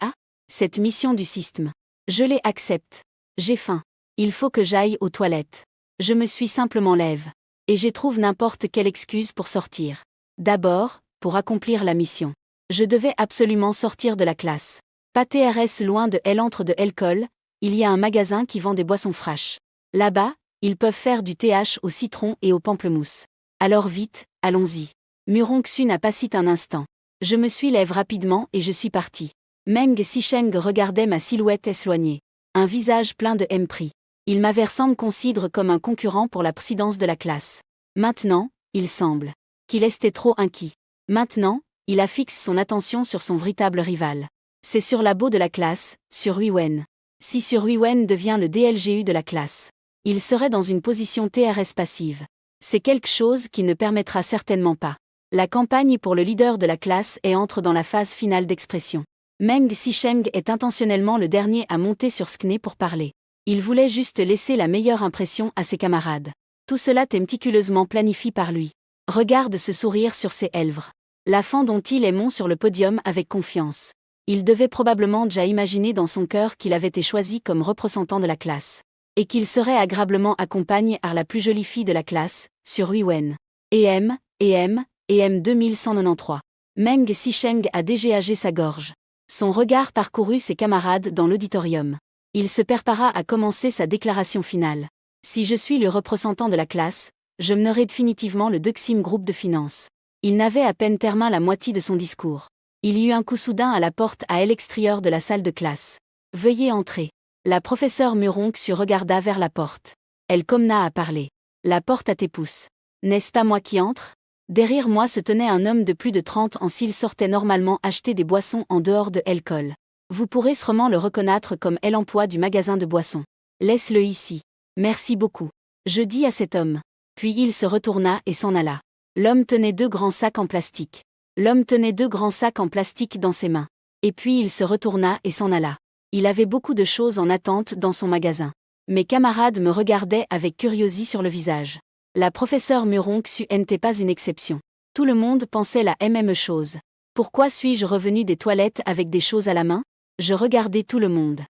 cette mission du système? Je les accepte. J'ai faim. Il faut que j'aille aux toilettes. Je me suis simplement lève. Et j'ai trouvé n'importe quelle excuse pour sortir. D'abord, pour accomplir la mission. Je devais absolument sortir de la classe. Pas TRS loin de elle entre de l'école, il y a un magasin qui vend des boissons fraîches. Là-bas, ils peuvent faire du TH au citron et au pamplemousse. Alors vite, allons-y. Muronksu n'a pas cité un instant. Je me suis lève rapidement et je suis parti. Meng Sicheng regardait ma silhouette éloignée. Un visage plein de mépris. Il m'avait semble considéré comme un concurrent pour la présidence de la classe. Maintenant, il semble qu'il était trop inquiet. Maintenant, il affixe son attention sur son véritable rival. C'est sur la beau de la classe, sur Huiwen. Si sur Huiwen devient le DLGU de la classe, il serait dans une position TRS passive. C'est quelque chose qui ne permettra certainement pas. La campagne pour le leader de la classe entre dans la phase finale d'expression. Meng Sicheng est intentionnellement le dernier à monter sur Skne pour parler. Il voulait juste laisser la meilleure impression à ses camarades. Tout cela est méticuleusement planifié par lui. Regarde ce sourire sur ses lèvres. La fan dont il est monté sur le podium avec confiance. Il devait probablement déjà imaginer dans son cœur qu'il avait été choisi comme représentant de la classe. Et qu'il serait agréablement accompagné par la plus jolie fille de la classe, sur Huiwen. EM 2193. Meng Sicheng a dégagé sa gorge. Son regard parcourut ses camarades dans l'auditorium. Il se prépara à commencer sa déclaration finale. Si je suis le représentant de la classe, je mènerai définitivement le Duxim Group de Finance. Il n'avait à peine terminé la moitié de son discours. Il y eut un coup soudain à la porte à l'extérieur de la salle de classe. Veuillez entrer. La professeure Muronksu regarda vers la porte. Elle commença à parler. La porte à tes pouces. N'est-ce pas moi qui entre? Derrière moi se tenait un homme de plus de 30 ans s'il sortait normalement acheter des boissons en dehors de l'école. Vous pourrez sûrement le reconnaître comme l'emploi du magasin de boissons. Laisse-le ici. Merci beaucoup. Je dis à cet homme. Puis il se retourna et s'en alla. L'homme tenait 2 grands sacs en plastique. L'homme tenait 2 grands sacs en plastique dans ses mains. Et puis il se retourna et s'en alla. Il avait beaucoup de choses en attente dans son magasin. Mes camarades me regardaient avec curiosité sur le visage. La professeure Muronksu n'était pas une exception. Tout le monde pensait la même chose. Pourquoi suis-je revenu des toilettes avec des choses à la main? Je regardais tout le monde.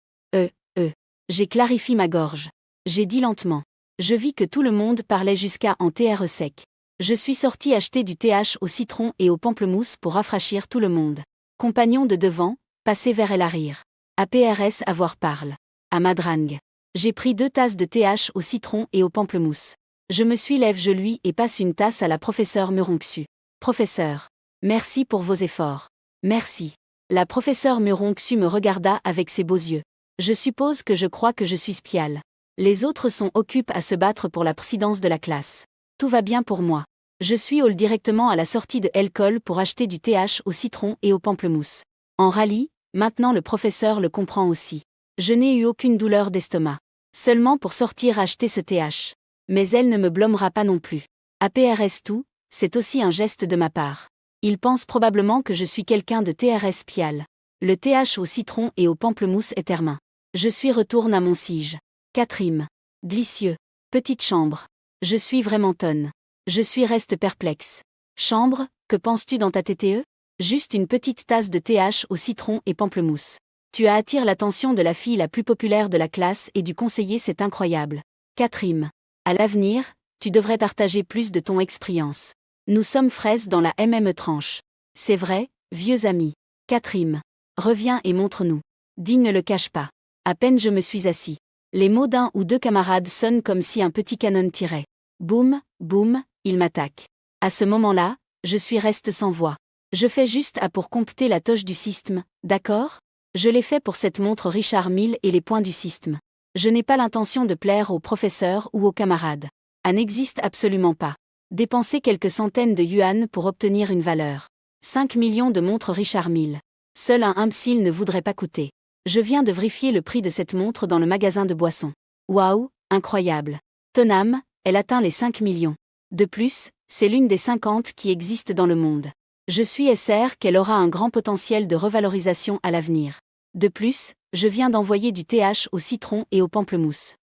J'ai clarifié ma gorge. J'ai dit lentement. Je vis que tout le monde parlait jusqu'à en TRE sec. Je suis sorti acheter du TH au citron et au pamplemousse pour rafraîchir tout le monde. Compagnon de devant, passez vers elle à rire. APRS avoir parle. À Madrang. J'ai pris 2 tasses de TH au citron et au pamplemousse. Je me suis lève je lui et passe une tasse à la professeure Muronksu. Professeur. Merci pour vos efforts. Merci. La professeure Muronksu me regarda avec ses beaux yeux. Je suppose que je crois que je suis spial. Les autres sont occupés à se battre pour la présidence de la classe. Tout va bien pour moi. Je suis all directement à la sortie de l'école pour acheter du TH au citron et au pamplemousse. En rallye, maintenant le professeur le comprend aussi. Je n'ai eu aucune douleur d'estomac. Seulement pour sortir acheter ce TH. Mais elle ne me blâmera pas non plus. APRS tout, c'est aussi un geste de ma part. Il pense probablement que je suis quelqu'un de TRS pial. Le TH au citron et au pamplemousse est termin. Je suis retourne à mon siège. Quatrième. Délicieux. Petite chambre. Je suis vraiment tonne. Je suis reste perplexe. Chambre, que penses-tu dans ta TTE? Juste une petite tasse de TH au citron et pamplemousse. Tu as attiré l'attention de la fille la plus populaire de la classe et du conseiller, c'est incroyable. Quatrième. À l'avenir, tu devrais partager plus de ton expérience. Nous sommes fraises dans la même tranche. C'est vrai, vieux ami. Quatrième. Reviens et montre-nous. Dean ne le cache pas. À peine je me suis assis. Les mots d'un ou 2 camarades sonnent comme si un petit canon tirait. Boum, boum, il m'attaque. À ce moment-là, je suis reste sans voix. Je fais juste à pour compter la toche du système, d'accord? Je l'ai fait pour cette montre Richard Mille et les points du système. Je n'ai pas l'intention de plaire aux professeurs ou aux camarades. Ça n'existe absolument pas. Dépenser quelques centaines de yuan pour obtenir une valeur. 5 millions de montres Richard Mille. Seul un imbécile ne voudrait pas coûter. Je viens de vérifier le prix de cette montre dans le magasin de boissons. Waouh, incroyable. Tonam, elle atteint les 5 millions. De plus, c'est l'une des 50 qui existent dans le monde. Je suis sûr qu'elle aura un grand potentiel de revalorisation à l'avenir. De plus, je viens d'envoyer du TH au citron et au pamplemousse.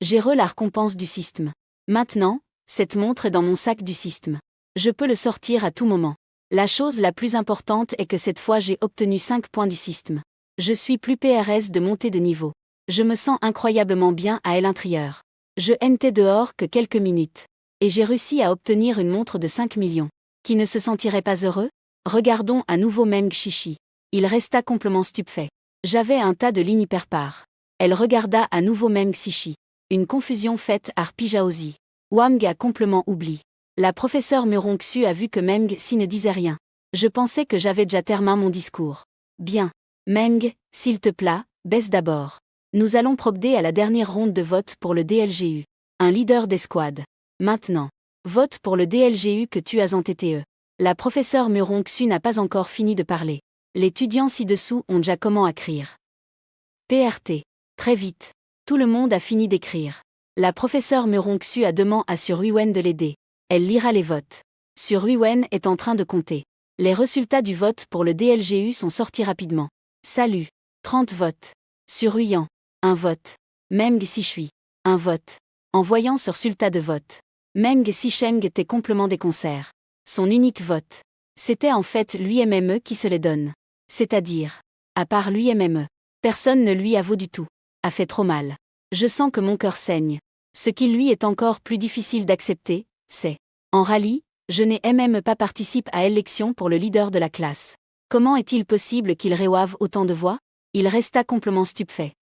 J'ai la récompense du système. Maintenant, cette montre est dans mon sac du système. Je peux le sortir à tout moment. La chose la plus importante est que cette fois j'ai obtenu 5 points du système. Je suis plus PRS de monter de niveau. Je me sens incroyablement bien à l'intérieur. Je n'étais dehors que quelques minutes. Et j'ai réussi à obtenir une montre de 5 millions. Qui ne se sentirait pas heureux? Regardons à nouveau Meng Xishi. Il resta complètement stupéfait. J'avais un tas de lignes hyper part. Elle regarda à nouveau Meng Xishi. Une confusion faite à Pijaozi. Wang a complètement oublié. La professeure Muronxu a vu que Meng Si ne disait rien. Je pensais que j'avais déjà terminé mon discours. Bien. Meng, s'il te plaît, baisse d'abord. Nous allons procéder à la dernière ronde de vote pour le DLGU. Un leader d'escouade. Maintenant. Vote pour le DLGU que tu as en TTE. La professeure Muronxu n'a pas encore fini de parler. Les étudiants ci-dessous ont déjà comment écrire. PRT. Très vite. Tout le monde a fini d'écrire. La professeure Muronxu a demandé à Sur Huiwen de l'aider. Elle lira les votes. Sur Huiwen est en train de compter. Les résultats du vote pour le DLGU sont sortis rapidement. Salut. 30 votes. Sur Huyan. 1 vote. Meng Sichui. 1 vote. En voyant ce résultat de vote. Meng Sicheng était complètement déconcerté. Son unique vote. C'était en fait l'UMME qui se les donne. C'est-à-dire, à part l'UMME, personne ne lui avoue du tout. A fait trop mal. Je sens que mon cœur saigne. Ce qui lui est encore plus difficile d'accepter, c'est. En rallye, je n'ai même pas participé à l'élection pour le leader de la classe. Comment est-il possible qu'il reçoive autant de voix? Il resta complètement stupéfait.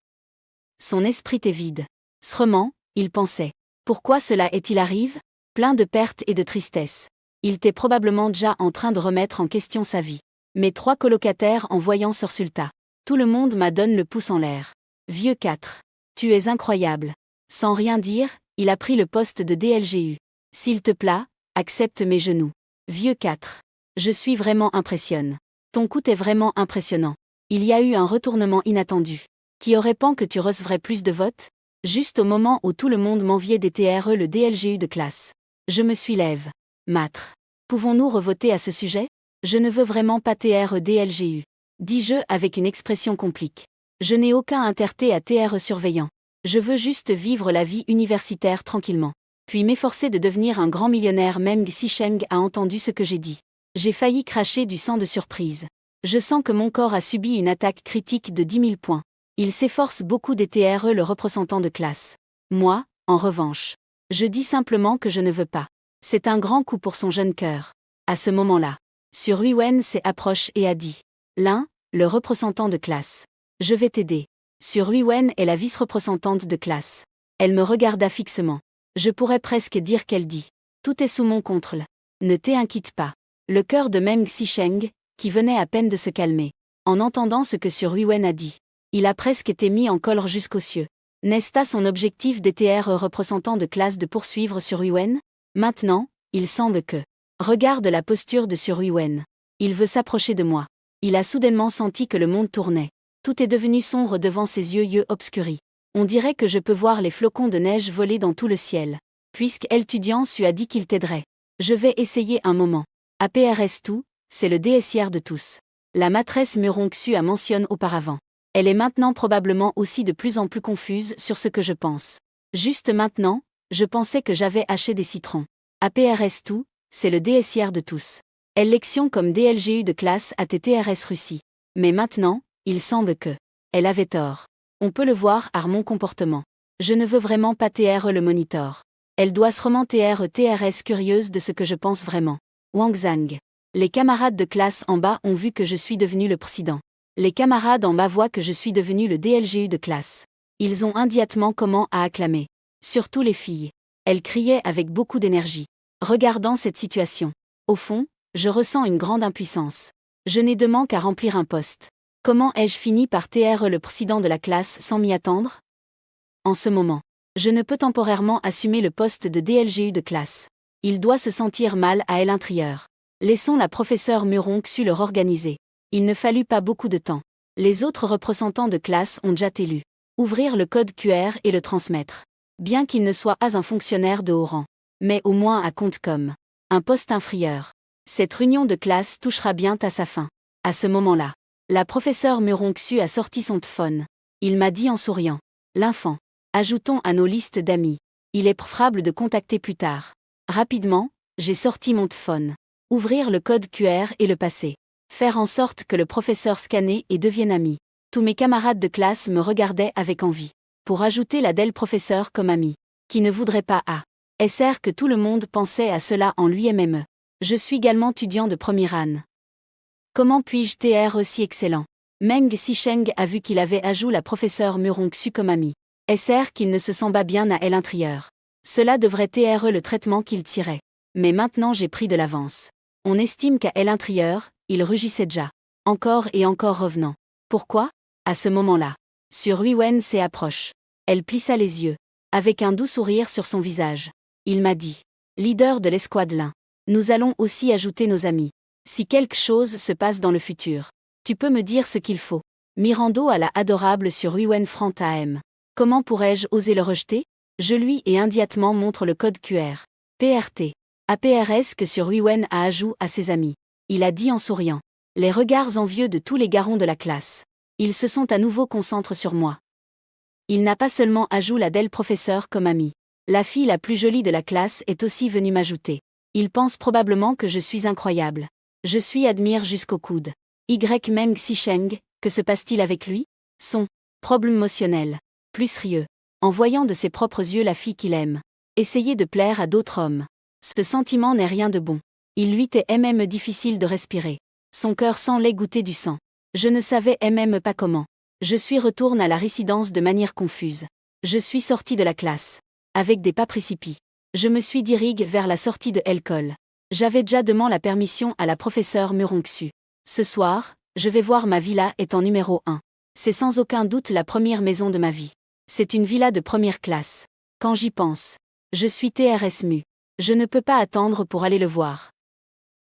Son esprit était vide. Srement, il pensait. Pourquoi cela est-il arrive? Plein de pertes et de tristesse. Il était probablement déjà en train de remettre en question sa vie. Mes 3 colocataires en voyant ce résultat. Tout le monde m'a donné le pouce en l'air. Vieux 4. Tu es incroyable. Sans rien dire, il a pris le poste de DLGU. S'il te plaît, accepte mes genoux. Vieux 4. Je suis vraiment impressionné. Ton coup est vraiment impressionnant. Il y a eu un retournement inattendu. Qui aurait pensé que tu recevrais plus de votes? Juste au moment où tout le monde m'enviait des TRE le DLGU de classe. Je me suis lève. Matre. Pouvons-nous revoter à ce sujet? Je ne veux vraiment pas TRE DLGU. Dis-je avec une expression complique. Je n'ai aucun intérêt à TRE surveillant. Je veux juste vivre la vie universitaire tranquillement. Puis m'efforcer de devenir un grand millionnaire. Meng Sicheng a entendu ce que j'ai dit. J'ai failli cracher du sang de surprise. Je sens que mon corps a subi une attaque critique de 10 000 points. Il s'efforce beaucoup des TRE le représentant de classe. Moi, en revanche. Je dis simplement que je ne veux pas. C'est un grand coup pour son jeune cœur. À ce moment-là. Sur Huiwen s'est approché et a dit. L'un, le représentant de classe. Je vais t'aider. Sur Huiwen est la vice-représentante de classe. Elle me regarda fixement. Je pourrais presque dire qu'elle dit. Tout est sous mon contrôle. Ne t'inquiète pas. Le cœur de Meng Sicheng, qui venait à peine de se calmer, en entendant ce que Sur Huiwen a dit. Il a presque été mis en colère jusqu'aux cieux. N'est-ce pas son objectif des TRE représentant de classe de poursuivre Sur Huiwen? Maintenant, il semble que. Regarde la posture de Sur Huiwen. Il veut s'approcher de moi. Il a soudainement senti que le monde tournait. Tout est devenu sombre devant ses yeux obscuris. On dirait que je peux voir les flocons de neige voler dans tout le ciel. Puisque l'étudiant su a dit qu'il t'aiderait. Je vais essayer un moment. APRS tout, c'est le DSIR de tous. La maîtresse Muronxu a mentionné auparavant. Elle est maintenant probablement aussi de plus en plus confuse sur ce que je pense. Juste maintenant, je pensais que j'avais haché des citrons. APRS tout, c'est le DSIR de tous. Élection comme DLGU de classe à TTRS Russie. Mais maintenant, il semble que. Elle avait tort. On peut le voir à mon comportement. Je ne veux vraiment pas TRE le monitor. Elle doit se remonter TRS curieuse de ce que je pense vraiment. Wang Zhang. Les camarades de classe en bas ont vu que je suis devenu le président. Les camarades en bas voient que je suis devenu le DLGU de classe. Ils ont immédiatement comment à acclamer. Surtout les filles. Elles criaient avec beaucoup d'énergie. Regardant cette situation. Au fond, je ressens une grande impuissance. Je n'ai de manque qu'à remplir un poste. Comment ai-je fini par TRE le président de la classe sans m'y attendre? En ce moment, je ne peux temporairement assumer le poste de DLGU de classe. Il doit se sentir mal à l'intérieur. Laissons la professeure Muronxu le organiser. Il ne fallut pas beaucoup de temps. Les autres représentants de classe ont déjà lu. Ouvrir le code QR et le transmettre. Bien qu'il ne soit pas un fonctionnaire de haut rang, mais au moins à compte comme un poste inférieur. Cette réunion de classe touchera bien à sa fin. À ce moment-là, la professeure Muronxu a sorti son téléphone. Il m'a dit en souriant. L'enfant. Ajoutons à nos listes d'amis. Il est préférable de contacter plus tard. Rapidement, j'ai sorti mon téléphone. Ouvrir le code QR et le passer. Faire en sorte que le professeur scanne et devienne ami. Tous mes camarades de classe me regardaient avec envie. Pour ajouter la del professeur comme ami. Qui ne voudrait pas à. SR que tout le monde pensait à cela en lui-même. Je suis également étudiant de première année. Comment puis-je être aussi excellent? Meng Xisheng a vu qu'il avait ajouté la professeure Muronxu comme ami. SR qu'il ne se sent pas bien à l'intérieur. Cela devrait être le traitement qu'il tirait. Mais maintenant j'ai pris de l'avance. On estime qu'à l'intérieur, il rugissait déjà. Encore et encore revenant. Pourquoi? À ce moment-là. Sur Yuwen s'approche. Elle plissa les yeux. Avec un doux sourire sur son visage. Il m'a dit. Leader de l'escouade. Nous allons aussi ajouter nos amis. Si quelque chose se passe dans le futur, tu peux me dire ce qu'il faut. Mirando à la adorable sur Yuwen Front AM. Comment pourrais-je oser le rejeter? Je lui ai immédiatement montre le code QR. PRT. APRS que sur Yuwen a ajout à ses amis. Il a dit en souriant. Les regards envieux de tous les garçons de la classe. Ils se sont à nouveau concentrés sur moi. Il n'a pas seulement ajouté la del professeur comme amie. La fille la plus jolie de la classe est aussi venue m'ajouter. Il pense probablement que je suis incroyable. Je suis admire jusqu'au coude. Meng Xisheng, que se passe-t-il avec lui? Son problème émotionnel. Plus sérieux. En voyant de ses propres yeux la fille qu'il aime. Essayer de plaire à d'autres hommes. Ce sentiment n'est rien de bon. Il lui était même difficile de respirer. Son cœur semblait goûter du sang. Je ne savais même pas comment. Je suis retourne à la résidence de manière confuse. Je suis sorti de la classe. Avec des pas précipités. Je me suis dirigé vers la sortie de l'école. J'avais déjà demandé la permission à la professeure Muronxu. Ce soir, je vais voir ma villa est en numéro 1. C'est sans aucun doute la première maison de ma vie. C'est une villa de première classe. Quand j'y pense, je suis TRSMU. Je ne peux pas attendre pour aller le voir.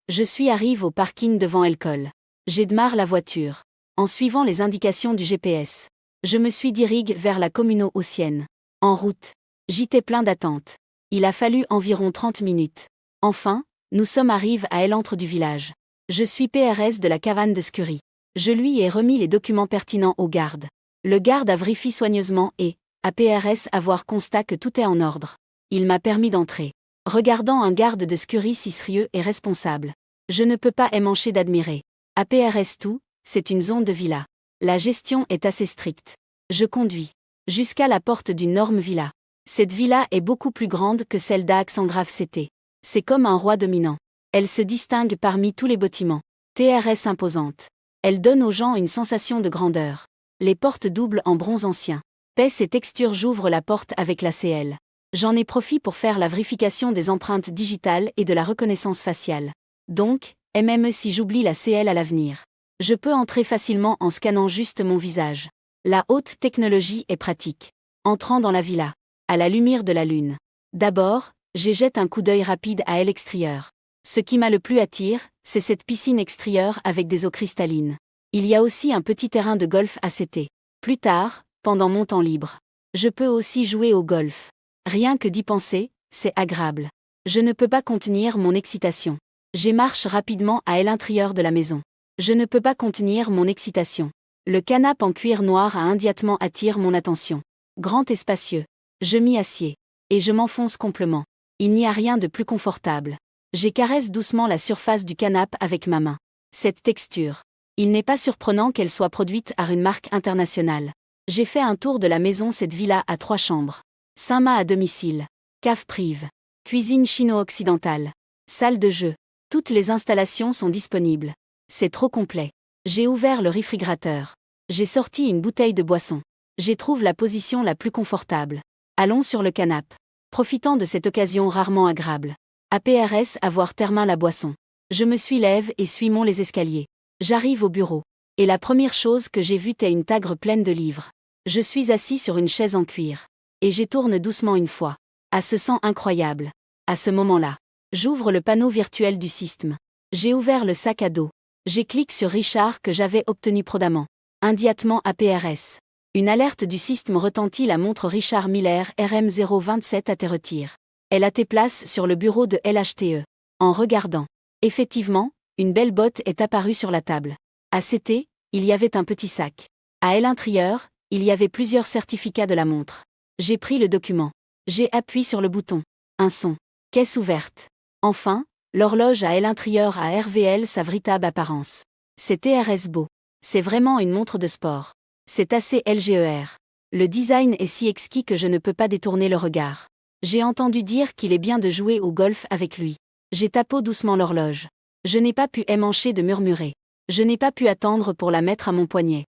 Je suis arrivé au parking devant l'école. J'ai démarré la voiture. En suivant les indications du GPS. Je me suis dirigé vers la commune haussienne. En route. J'étais plein d'attentes. Il a fallu environ 30 minutes. Enfin, nous sommes arrivés à l'entrée du village. Je suis PRS de la caverne de Scurry. Je lui ai remis les documents pertinents au garde. Le garde a vérifié soigneusement et, à PRS avoir constat que tout est en ordre. Il m'a permis d'entrer. Regardant un garde de Scurry si sérieux et responsable. Je ne peux pas m'empêcher d'admirer. À PRS tout, c'est une zone de villa. La gestion est assez stricte. Je conduis. Jusqu'à la porte d'une énorme villa. Cette villa est beaucoup plus grande que celle d'Axangrave CT. C'est comme un roi dominant. Elle se distingue parmi tous les bâtiments. TRS imposante. Elle donne aux gens une sensation de grandeur. Les portes doubles en bronze ancien. Pèse et texture. J'ouvre la porte avec la CL. J'en ai profité pour faire la vérification des empreintes digitales et de la reconnaissance faciale. Donc, même si j'oublie la CL à l'avenir, je peux entrer facilement en scannant juste mon visage. La haute technologie est pratique. Entrant dans la villa, à la lumière de la lune. D'abord, j'ai jeté un coup d'œil rapide à l'extérieur. Ce qui m'a le plus attiré, c'est cette piscine extérieure avec des eaux cristallines. Il y a aussi un petit terrain de golf à CT. Plus tard, pendant mon temps libre, je peux aussi jouer au golf. Rien que d'y penser, c'est agréable. Je ne peux pas contenir mon excitation. J'ai marche rapidement à l'intérieur de la maison. Je ne peux pas contenir mon excitation. Le canapé en cuir noir a immédiatement attiré mon attention. Grand et spacieux. Je m'y assieds. Et je m'enfonce complètement. Il n'y a rien de plus confortable. J'ai caresse doucement la surface du canapé avec ma main. Cette texture. Il n'est pas surprenant qu'elle soit produite par une marque internationale. J'ai fait un tour de la maison. Cette villa a 3 chambres. 5 mâts à domicile. Cave prive. Cuisine chino-occidentale. Salle de jeu. Toutes les installations sont disponibles. C'est trop complet. J'ai ouvert le réfrigérateur. J'ai sorti une bouteille de boisson. J'ai trouvé la position la plus confortable. Allons sur le canapé. Profitant de cette occasion rarement agréable. APRS avoir terminé la boisson. Je me suis lève et suis les escaliers. J'arrive au bureau. Et la première chose que j'ai vue est une table pleine de livres. Je suis assis sur une chaise en cuir. Et j'y tourne doucement une fois. À ce sens incroyable. À ce moment-là, j'ouvre le panneau virtuel du système. J'ai ouvert le sac à dos. J'ai cliqué sur Richard que j'avais obtenu prudemment. Indiatement APRS. Une alerte du système retentit, la montre Richard Miller RM027 à tes retire. Elle a tes places sur le bureau de LHTE. En regardant. Effectivement, une belle botte est apparue sur la table. À CT, il y avait un petit sac. À l'intérieur, il y avait plusieurs certificats de la montre. J'ai pris le document. J'ai appuyé sur le bouton. Un son. Caisse ouverte. Enfin, l'horloge à l'intérieur a RVL sa véritable apparence. C'est TRS beau. C'est vraiment une montre de sport. C'est assez LGER. Le design est si exquis que je ne peux pas détourner le regard. J'ai entendu dire qu'il est bien de jouer au golf avec lui. J'ai tapé doucement l'horloge. Je n'ai pas pu m'empêcher de murmurer. Je n'ai pas pu attendre pour la mettre à mon poignet.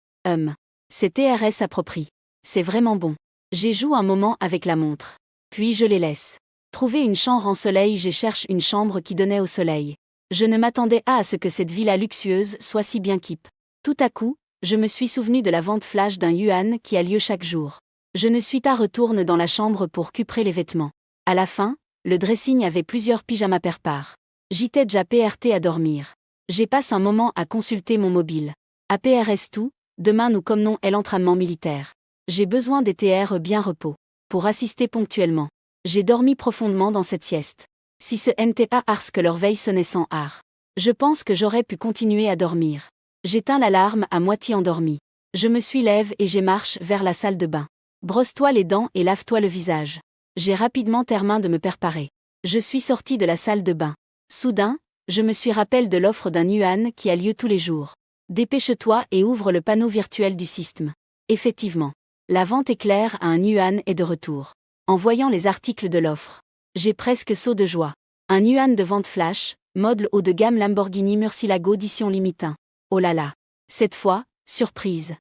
C'est TRS approprié. C'est vraiment bon. J'ai joué un moment avec la montre. Puis je les laisse. Trouver une chambre en soleil, j'ai cherché une chambre qui donnait au soleil. Je ne m'attendais pas à ce que cette villa luxueuse soit si bien keep. Tout à coup, je me suis souvenu de la vente flash d'un yuan qui a lieu chaque jour. Je ne suis pas retourne dans la chambre pour récupérer les vêtements. À la fin, le dressing avait plusieurs pyjamas per part. J'étais déjà PRT à dormir. J'ai passé un moment à consulter mon mobile. APRS tout, demain nous commençons l'entraînement militaire. J'ai besoin des TR bien repos. Pour assister ponctuellement. J'ai dormi profondément dans cette sieste. Si ce n'était pas parce que leur veille sonnait sans art. Je pense que j'aurais pu continuer à dormir. J'éteins l'alarme à moitié endormi. Je me suis lève et j'ai marche vers la salle de bain. Brosse-toi les dents et lave-toi le visage. J'ai rapidement terminé de me préparer. Je suis sorti de la salle de bain. Soudain, je me suis rappelé de l'offre d'un yuan qui a lieu tous les jours. Dépêche-toi et ouvre le panneau virtuel du système. Effectivement. La vente éclair à un yuan est de retour. En voyant les articles de l'offre, j'ai presque saut de joie. Un yuan de vente flash, modèle haut de gamme Lamborghini Murcielago édition limitée. Oh là là. Cette fois, surprise.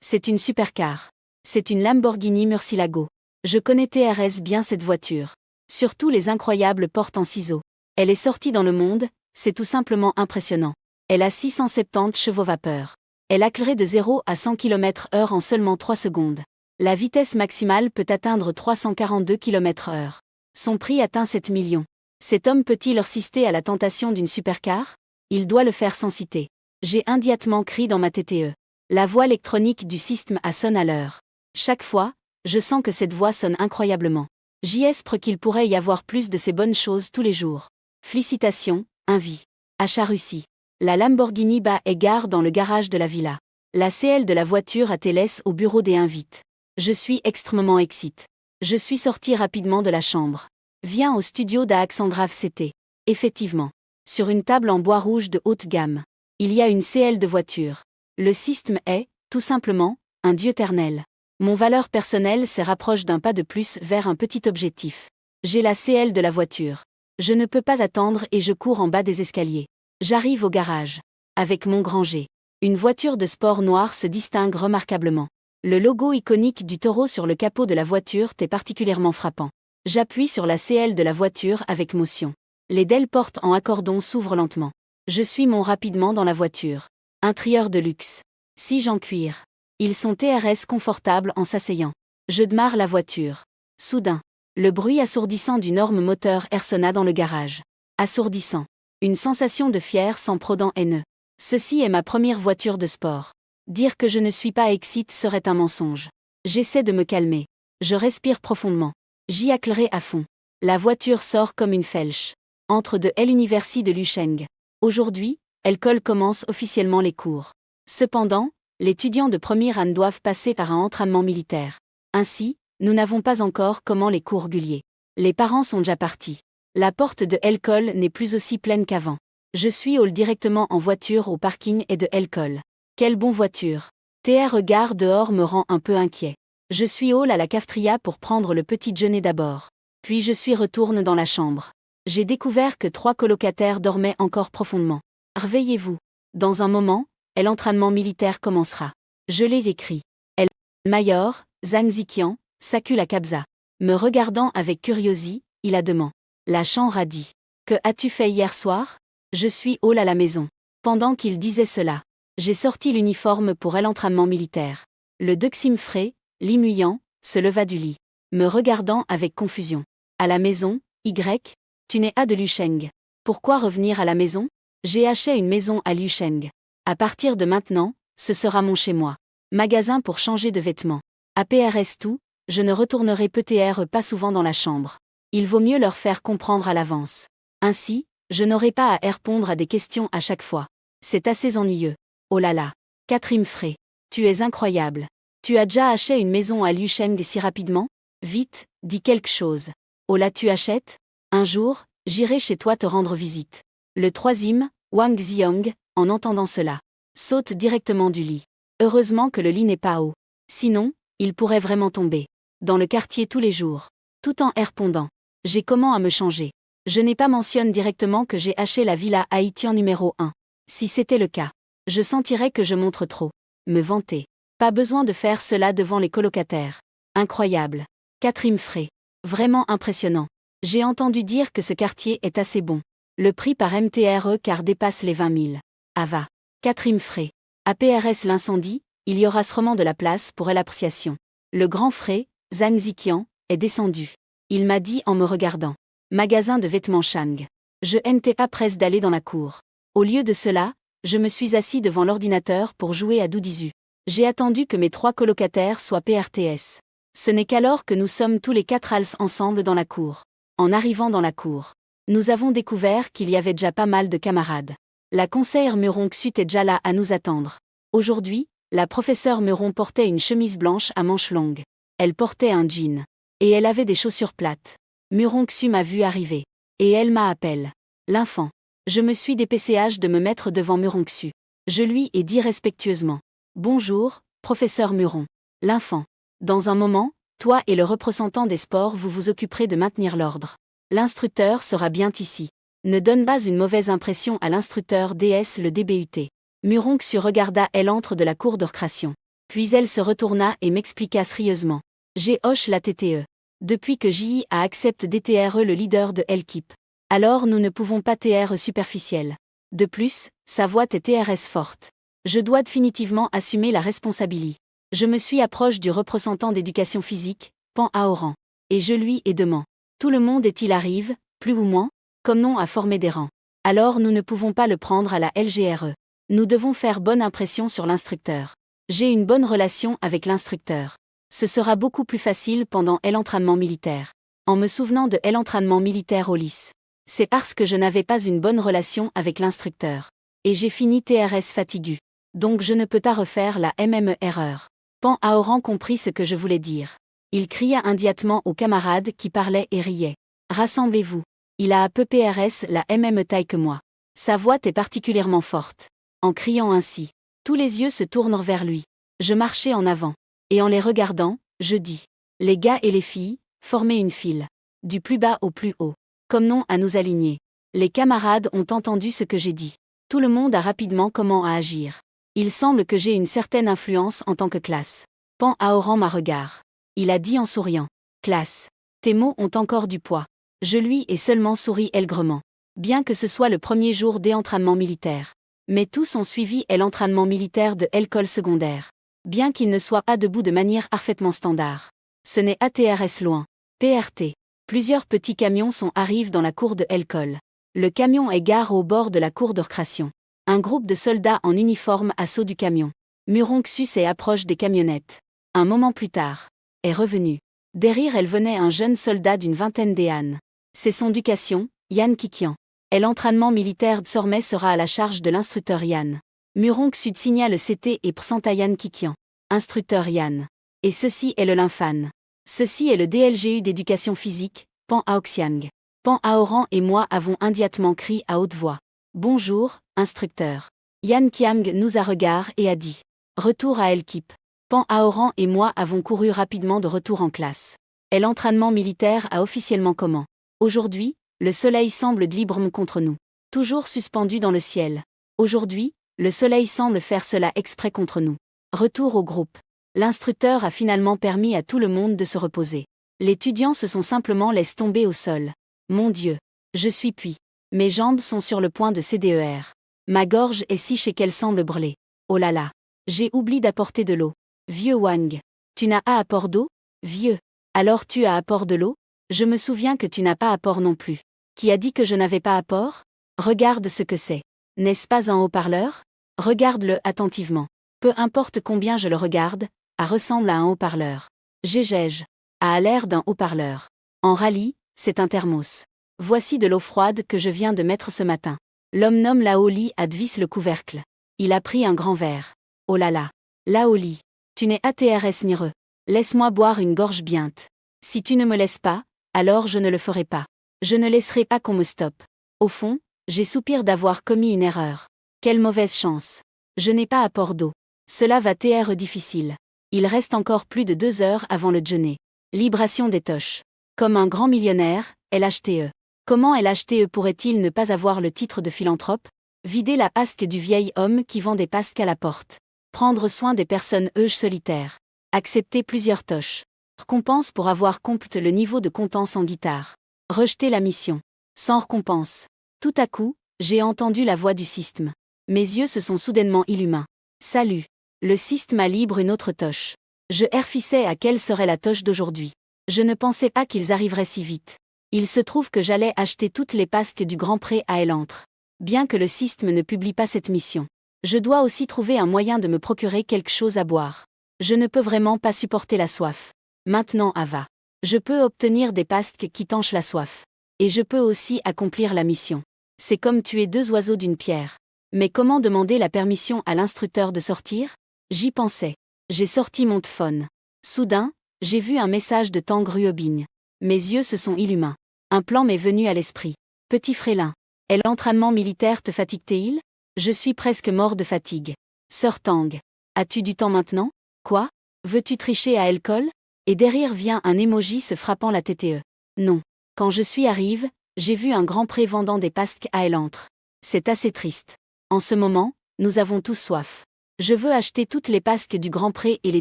C'est une supercar. C'est une Lamborghini Murcielago. Je connais TRS bien cette voiture. Surtout les incroyables portes en ciseaux. Elle est sortie dans le monde, c'est tout simplement impressionnant. Elle a 670 chevaux vapeur. Elle a accéléré de 0 à 100 km/h en seulement 3 secondes. La vitesse maximale peut atteindre 342 km/h. Son prix atteint 7 millions. Cet homme peut-il résister à la tentation d'une supercar? Il doit le faire sans citer. J'ai immédiatement crié dans ma TTE. La voix électronique du système sonne à l'heure. Chaque fois, je sens que cette voix sonne incroyablement. J'espère qu'il pourrait y avoir plus de ces bonnes choses tous les jours. Félicitations, Invi. Achat Russie. La Lamborghini est gare dans le garage de la villa. La CL de la voiture a laissé au bureau des invites. Je suis extrêmement excité. Je suis sorti rapidement de la chambre. Viens au studio d'Alexandra CT. Effectivement. Sur une table en bois rouge de haute gamme. Il y a une CL de voiture. Le système est, tout simplement, un dieu éternel. Mon valeur personnelle se rapproche d'un pas de plus vers un petit objectif. J'ai la CL de la voiture. Je ne peux pas attendre et je cours en bas des escaliers. J'arrive au garage. Avec mon grand G. Une voiture de sport noire se distingue remarquablement. Le logo iconique du taureau sur le capot de la voiture est particulièrement frappant. J'appuie sur la CL de la voiture avec motion. Les DEL portes en accordon s'ouvrent lentement. Je suis rapidement dans la voiture. Intérieur de luxe. Sièges en cuir. Ils sont TRS confortables en s'asseyant. Je démarre la voiture. Soudain, le bruit assourdissant du énorme moteur sonna dans le garage. Assourdissant. Une sensation de fier sans prodent haineux. Ceci est ma première voiture de sport. Dire que je ne suis pas excité serait un mensonge. J'essaie de me calmer. Je respire profondément. J'y accélère à fond. La voiture sort comme une flèche. Entre de l'université de Lucheng. Aujourd'hui, l'école commence officiellement les cours. Cependant, les étudiants de première année doivent passer par un entraînement militaire. Ainsi, nous n'avons pas encore comment les cours réguliers. Les parents sont déjà partis. La porte de l'école n'est plus aussi pleine qu'avant. Je suis directement en voiture au parking et de l'école. Quelle bonne voiture. TR regard dehors me rend un peu inquiet. Je suis à la cafétéria pour prendre le petit déjeuner d'abord. Puis je suis retourne dans la chambre. J'ai découvert que 3 colocataires dormaient encore profondément. Réveillez-vous. Dans un moment, l'entraînement militaire commencera. Je les écris. El Mayor, Zhang Ziqian, Sakula Kabza. Me regardant avec curiosité, il a demandé. La chambre a dit. Que as-tu fait hier soir? Je suis à la maison. Pendant qu'il disait cela, j'ai sorti l'uniforme pour l'entraînement militaire. Le Dexim frais, limuyant, se leva du lit. Me regardant avec confusion. À la maison, Y, tu n'es pas de Lucheng. Pourquoi revenir à la maison? J'ai acheté une maison à Liucheng. À partir de maintenant, ce sera mon chez-moi. Magasin pour changer de vêtements. APRS tout, je ne retournerai peut-être pas souvent dans la chambre. Il vaut mieux leur faire comprendre à l'avance. Ainsi, je n'aurai pas à répondre à des questions à chaque fois. C'est assez ennuyeux. Oh là là. Catherine Frey. Tu es incroyable. Tu as déjà acheté une maison à Liucheng si rapidement? Vite, dis quelque chose. Oh là, tu achètes? Un jour, j'irai chez toi te rendre visite. Le troisième, Wang Xiong, en entendant cela, saute directement du lit. Heureusement que le lit n'est pas haut. Sinon, il pourrait vraiment tomber. Dans le quartier tous les jours. Tout en répondant. J'ai comment à me changer. Je n'ai pas mentionné directement que j'ai acheté la villa haïtienne numéro 1. Si c'était le cas, je sentirais que je montre trop. Me vanter. Pas besoin de faire cela devant les colocataires. Incroyable. Catherine Frey. Vraiment impressionnant. J'ai entendu dire que ce quartier est assez bon. Le prix par MTRE car dépasse les 20 000. Ava. Catherine Frey. APRS l'incendie, il y aura sûrement de la place pour l'appréciation. Le grand Frey, Zhang Ziqian, est descendu. Il m'a dit en me regardant. Magasin de vêtements Shang. Je n'étais pas presse d'aller dans la cour. Au lieu de cela, je me suis assis devant l'ordinateur pour jouer à Doudizu. J'ai attendu que mes 3 colocataires soient PRTS. Ce n'est qu'alors que nous sommes tous les 4 als ensemble dans la cour. En arrivant dans la cour, nous avons découvert qu'il y avait déjà pas mal de camarades. La conseillère Meron Xut est déjà là à nous attendre. Aujourd'hui, la professeure Meron portait une chemise blanche à manches longues. Elle portait un jean. Et elle avait des chaussures plates. Meron Xu m'a vu arriver. Et elle m'a appelé. L'enfant. Je me suis dépêché de me mettre devant Meron Xu. Je lui ai dit respectueusement. Bonjour, professeur Meron. L'enfant. Dans un moment, toi et le représentant des sports vous vous occuperez de maintenir l'ordre. L'instructeur sera bien ici. Ne donne pas une mauvaise impression à l'instructeur DS le DBUT. Meron Xu regarda elle entre de la cour de récréation. Puis elle se retourna et m'expliqua sérieusement. J'ai hoche la TTE. Depuis que JI a accepté DTRE le leader de l'équipe. Alors nous ne pouvons pas TR superficiel. De plus, sa voix est TRS forte. Je dois définitivement assumer la responsabilité. Je me suis approche du représentant d'éducation physique, Pan Aoran. Et je lui ai demandé. Tout le monde est-il arrive, plus ou moins, comme non à former des rangs. Alors nous ne pouvons pas le prendre à la LGRE. Nous devons faire bonne impression sur l'instructeur. J'ai une bonne relation avec l'instructeur. Ce sera beaucoup plus facile pendant l'entraînement militaire. En me souvenant de l'entraînement militaire au lycée. C'est parce que je n'avais pas une bonne relation avec l'instructeur. Et j'ai fini TRS fatigué. Donc je ne peux pas refaire la MME erreur. Pan Aoran comprit ce que je voulais dire. Il cria immédiatement aux camarades qui parlaient et riaient. Rassemblez-vous. Il a à peu PRS la même taille que moi. Sa voix est particulièrement forte. En criant ainsi, tous les yeux se tournèrent vers lui. Je marchai en avant. Et en les regardant, je dis. Les gars et les filles, formez une file. Du plus bas au plus haut. Comme non à nous aligner. Les camarades ont entendu ce que j'ai dit. Tout le monde a rapidement comment à agir. Il semble que j'ai une certaine influence en tant que classe. Pan Aoran m'a regard. Il a dit en souriant. Classe. Tes mots ont encore du poids. Je lui ai seulement souri aigrement. Bien que ce soit le premier jour des entraînements militaires. Mais tous ont suivi l'entraînement militaire de l'école secondaire. Bien qu'il ne soit pas debout de manière parfaitement standard. Ce n'est ATRS loin. PRT. Plusieurs petits camions arrivent dans la cour de l'école. Le camion est garé au bord de la cour de récréation. Un groupe de soldats en uniforme assaut du camion. Meron Xu approche des camionnettes. Un moment plus tard. Est revenu. Derrière elle venait un jeune soldat d'une vingtaine d'années. C'est son éducation, Yan Kikian. Et l'entraînement militaire désormais sera à la charge de l'instructeur Yan. Meron Xu signa le CT et présenta Yan Kikian. Instructeur Yan. Et ceci est le Lymphane. Ceci est le DLGU d'éducation physique, Pan Aoxiang. Pan Aoran et moi avons immédiatement crié à haute voix. Bonjour, instructeur. Yan Kiang nous a regardé et a dit. Retour à l'équipe. Pan Aoran et moi avons couru rapidement de retour en classe. Et l'entraînement militaire a officiellement commencé. Aujourd'hui, le soleil semble librement contre nous. Toujours suspendu dans le ciel. Aujourd'hui, le soleil semble faire cela exprès contre nous. Retour au groupe. L'instructeur a finalement permis à tout le monde de se reposer. Les étudiants se sont simplement laissés tomber au sol. Mon Dieu. Je suis puis. Mes jambes sont sur le point de CDER. Ma gorge est si qu'elle semble brûler. Oh là là. J'ai oublié d'apporter de l'eau. Vieux Wang. Tu n'as pas apport d'eau? Vieux. Alors tu as apport de l'eau? Je me souviens que tu n'as pas apport non plus. Qui a dit que je n'avais pas apport? Regarde ce que c'est. N'est-ce pas un haut-parleur? Regarde-le attentivement. Peu importe combien je le regarde, A ressemble à un haut-parleur. Gégège A l'air d'un haut-parleur. En rallye, c'est un thermos. Voici de l'eau froide que je viens de mettre ce matin. L'homme nomme Laoli advise le couvercle. Il a pris un grand verre. Oh là là. Laoli. Tu n'es ATRS nireux. Laisse-moi boire une gorge biente. Si tu ne me laisses pas, alors je ne le ferai pas. Je ne laisserai pas qu'on me stoppe. Au fond, j'ai soupir d'avoir commis une erreur. Quelle mauvaise chance. Je n'ai pas apport d'eau. Cela va être difficile. Il reste encore plus de 2 heures avant le dîner. Libration des toches. Comme un grand millionnaire, LHTE. Comment LHTE pourrait-il ne pas avoir le titre de philanthrope? Vider la pasque du vieil homme qui vend des pasques à la porte. Prendre soin des personnes solitaires. Accepter plusieurs toches. Récompense pour avoir complété le niveau de compétence en guitare. Rejeter la mission. Sans récompense. Tout à coup, j'ai entendu la voix du système. Mes yeux se sont soudainement illumés. Salut. Le système m'a libre une autre toche. Je réfléchissais à quelle serait la toche d'aujourd'hui. Je ne pensais pas qu'ils arriveraient si vite. Il se trouve que j'allais acheter toutes les pasques du Grand Prix à Elantre. Bien que le système ne publie pas cette mission. Je dois aussi trouver un moyen de me procurer quelque chose à boire. Je ne peux vraiment pas supporter la soif. Maintenant Ava. Je peux obtenir des pasques qui tanchent la soif. Et je peux aussi accomplir la mission. C'est comme tuer 2 oiseaux d'une pierre. Mais comment demander la permission à l'instructeur de sortir? J'y pensais. J'ai sorti mon téléphone. Soudain, j'ai vu un message de Tang Ruobing. Mes yeux se sont illumés. Un plan m'est venu à l'esprit. Petit frélin. Et l'entraînement militaire te fatigue-t-il? Je suis presque mort de fatigue. Sœur Tang. As-tu du temps maintenant? Quoi? Veux-tu tricher à l'alcool? Et derrière vient un emoji se frappant la TTE. Non. Quand je suis arrivé, j'ai vu un grand pré vendant des pasques à Elantre. C'est assez triste. En ce moment, nous avons tous soif. Je veux acheter toutes les pasques du Grand Pré et les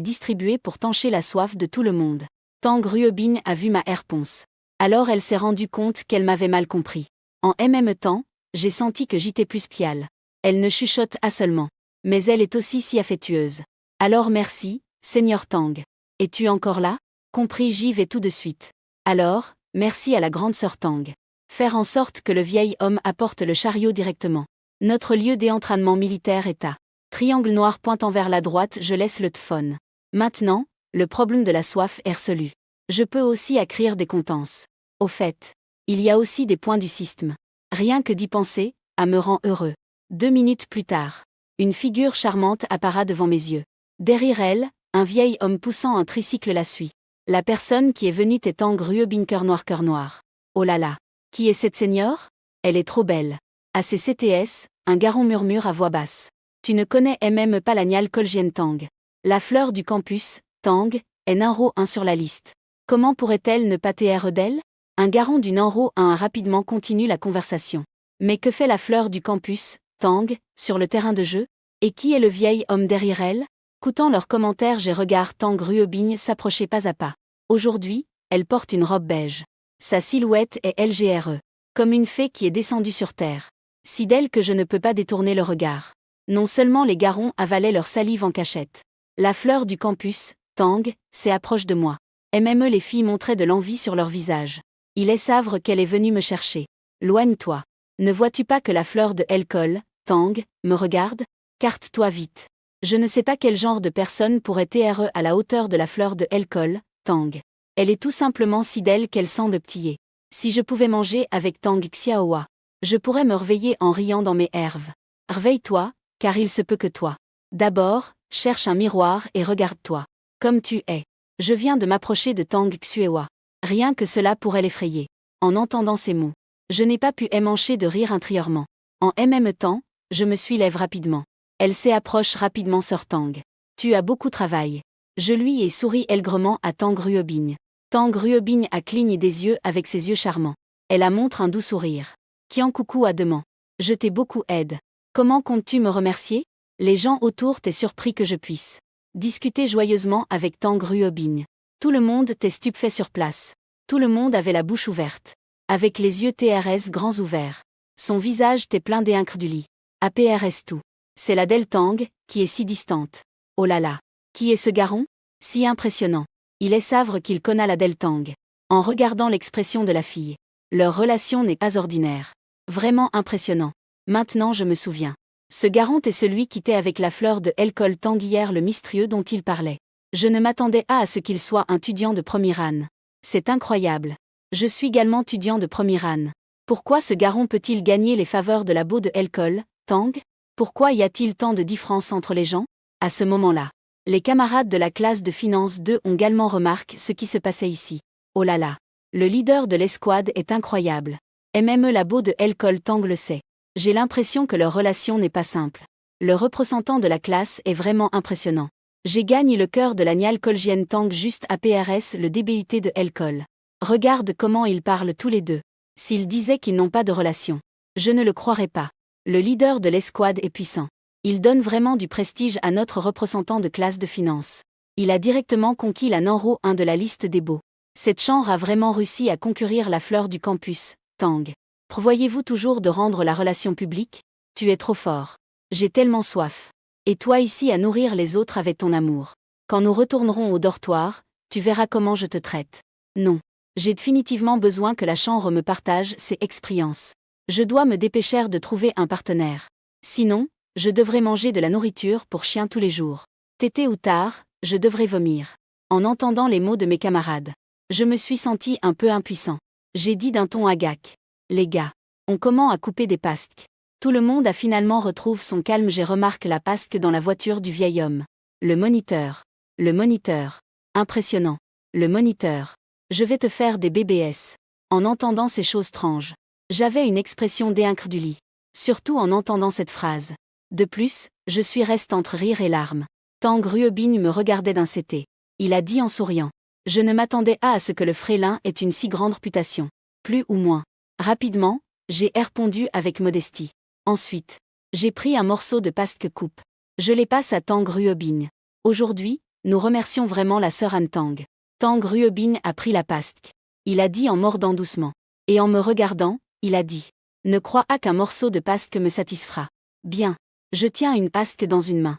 distribuer pour tancher la soif de tout le monde. Tang Ruobing a vu ma réponse. Alors elle s'est rendue compte qu'elle m'avait mal compris. En même temps, j'ai senti que j'étais plus piale. Elle ne chuchote à seulement. Mais elle est aussi si affectueuse. Alors merci, Seigneur Tang. Es-tu encore là? Compris, j'y vais tout de suite. Alors, merci à la grande sœur Tang. Faire en sorte que le vieil homme apporte le chariot directement. Notre lieu d'entraînement militaire est à triangle noir pointant vers la droite. Je laisse le téléphone. Maintenant, le problème de la soif est résolu. Je peux aussi écrire des compétences. Au fait, il y a aussi des points du système. Rien que d'y penser, me rend heureux. 2 minutes plus tard, une figure charmante apparaît devant mes yeux. Derrière elle, un vieil homme poussant un tricycle la suit. La personne qui est venue est Tang Ruobing cœur noir. Oh là là. Qui est cette seigneur? Elle est trop belle. À ses CTS, un garçon murmure à voix basse. Tu ne connais même pas la Nyal Kolgien Tang. La fleur du campus, Tang, est numéro 1 sur la liste. Comment pourrait-elle ne pas être d'elle? Un garçon du numéro 1 rapidement continue la conversation. Mais que fait la fleur du campus, Tang, sur le terrain de jeu? Et qui est le vieil homme derrière elle? Écoutant leurs commentaires, j'ai regardé Tang Ruobing s'approcher pas à pas. Aujourd'hui, elle porte une robe beige. Sa silhouette est lgre. Comme une fée qui est descendue sur terre. Si d'elle que je ne peux pas détourner le regard. Non seulement les garçons avalaient leur salive en cachette. La fleur du campus, Tang, s'approche de moi. Et même les filles montraient de l'envie sur leur visage. Il est savre qu'elle est venue me chercher. Loigne-toi. Ne vois-tu pas que la fleur de l'alcool, Tang, me regarde? Carte-toi vite. Je ne sais pas quel genre de personne pourrait être à la hauteur de la fleur de l'alcool, Tang. Elle est tout simplement si belle qu'elle semble ptiller. Si je pouvais manger avec Tang Xiaohua, je pourrais me réveiller en riant dans mes herves. Réveille-toi, car il se peut que toi. D'abord, cherche un miroir et regarde-toi. Comme tu es. Je viens de m'approcher de Tang Xiaohua. Rien que cela pourrait l'effrayer. En entendant ces mots, je n'ai pas pu m'empêcher de rire intérieurement. En même temps, je me suis lève rapidement. Elle s'approche rapidement sœur Tang. Tu as beaucoup travaillé. Je lui ai souri aigrement à Tang Ruobing. Tang Ruobing a cligné des yeux avec ses yeux charmants. Elle a montré un doux sourire. Kian coucou à demain. Je t'ai beaucoup aidé. Comment comptes-tu me remercier? Les gens autour t'aient surpris que je puisse discuter joyeusement avec Tang Ruobing. Tout le monde t'est stupéfait sur place. Tout le monde avait la bouche ouverte. Avec les yeux TRS grands ouverts. Son visage t'est plein d'incrédulité. APRS tout. C'est la Del Tang, qui est si distante. Oh là là. Qui est ce garçon? Si impressionnant. Il est savre qu'il connaît la Del Tang. En regardant l'expression de la fille. Leur relation n'est pas ordinaire. Vraiment impressionnant. Maintenant je me souviens. Ce Garant est celui qui était avec la fleur de l'école Tang hier, le mystérieux dont il parlait. Je ne m'attendais pas à ce qu'il soit un étudiant de première année. C'est incroyable. Je suis également étudiant de première année. Pourquoi ce Garant peut-il gagner les faveurs de la beau de l'école Tang? Pourquoi y a-t-il tant de différence entre les gens? À ce moment-là, les camarades de la classe de finance 2 ont également remarqué ce qui se passait ici. Oh là là. Le leader de l'escouade est incroyable. Même la beau de l'école Tang le sait. J'ai l'impression que leur relation n'est pas simple. Le représentant de la classe est vraiment impressionnant. J'ai gagné le cœur de la Nial Colgienne Tang juste à PRS, le DBUT de l'école. Regarde comment ils parlent tous les deux. S'ils disaient qu'ils n'ont pas de relation, je ne le croirais pas. Le leader de l'escouade est puissant. Il donne vraiment du prestige à notre représentant de classe de finance. Il a directement conquis la numéro 1 de la liste des beaux. Cette chambre a vraiment réussi à conquérir la fleur du campus, Tang. Prévoyez-vous toujours de rendre la relation publique? Tu es trop fort. J'ai tellement soif. Et toi ici à nourrir les autres avec ton amour. Quand nous retournerons au dortoir, tu verras comment je te traite. Non. J'ai définitivement besoin que la chambre me partage ses expériences. Je dois me dépêcher de trouver un partenaire. Sinon, je devrais manger de la nourriture pour chien tous les jours. Tété ou tard, je devrais vomir. En entendant les mots de mes camarades, je me suis senti un peu impuissant. J'ai dit d'un ton agace. Les gars, on commence à couper des pasques. Tout le monde a finalement retrouvé son calme. J'ai remarqué la pasque dans la voiture du vieil homme. Le moniteur. Le moniteur. Impressionnant. Le moniteur. Je vais te faire des BBS. En entendant ces choses étranges, j'avais une expression d'incrédulité. Surtout en entendant cette phrase. De plus, je suis resté entre rire et larmes. Tang Ruobin me regardait d'un CT. Il a dit en souriant. Je ne m'attendais pas à ce que le frélin ait une si grande réputation. Plus ou moins. Rapidement, j'ai répondu avec modestie. Ensuite, j'ai pris un morceau de pasque coupe. Je les passe à Tang Ruobin. Aujourd'hui, nous remercions vraiment la sœur Anne Tang. Tang Ruobin a pris la pasque. Il a dit en mordant doucement. Et en me regardant, il a dit. Ne crois pas qu'un morceau de pasque me satisfera. Bien. Je tiens une pasque dans une main.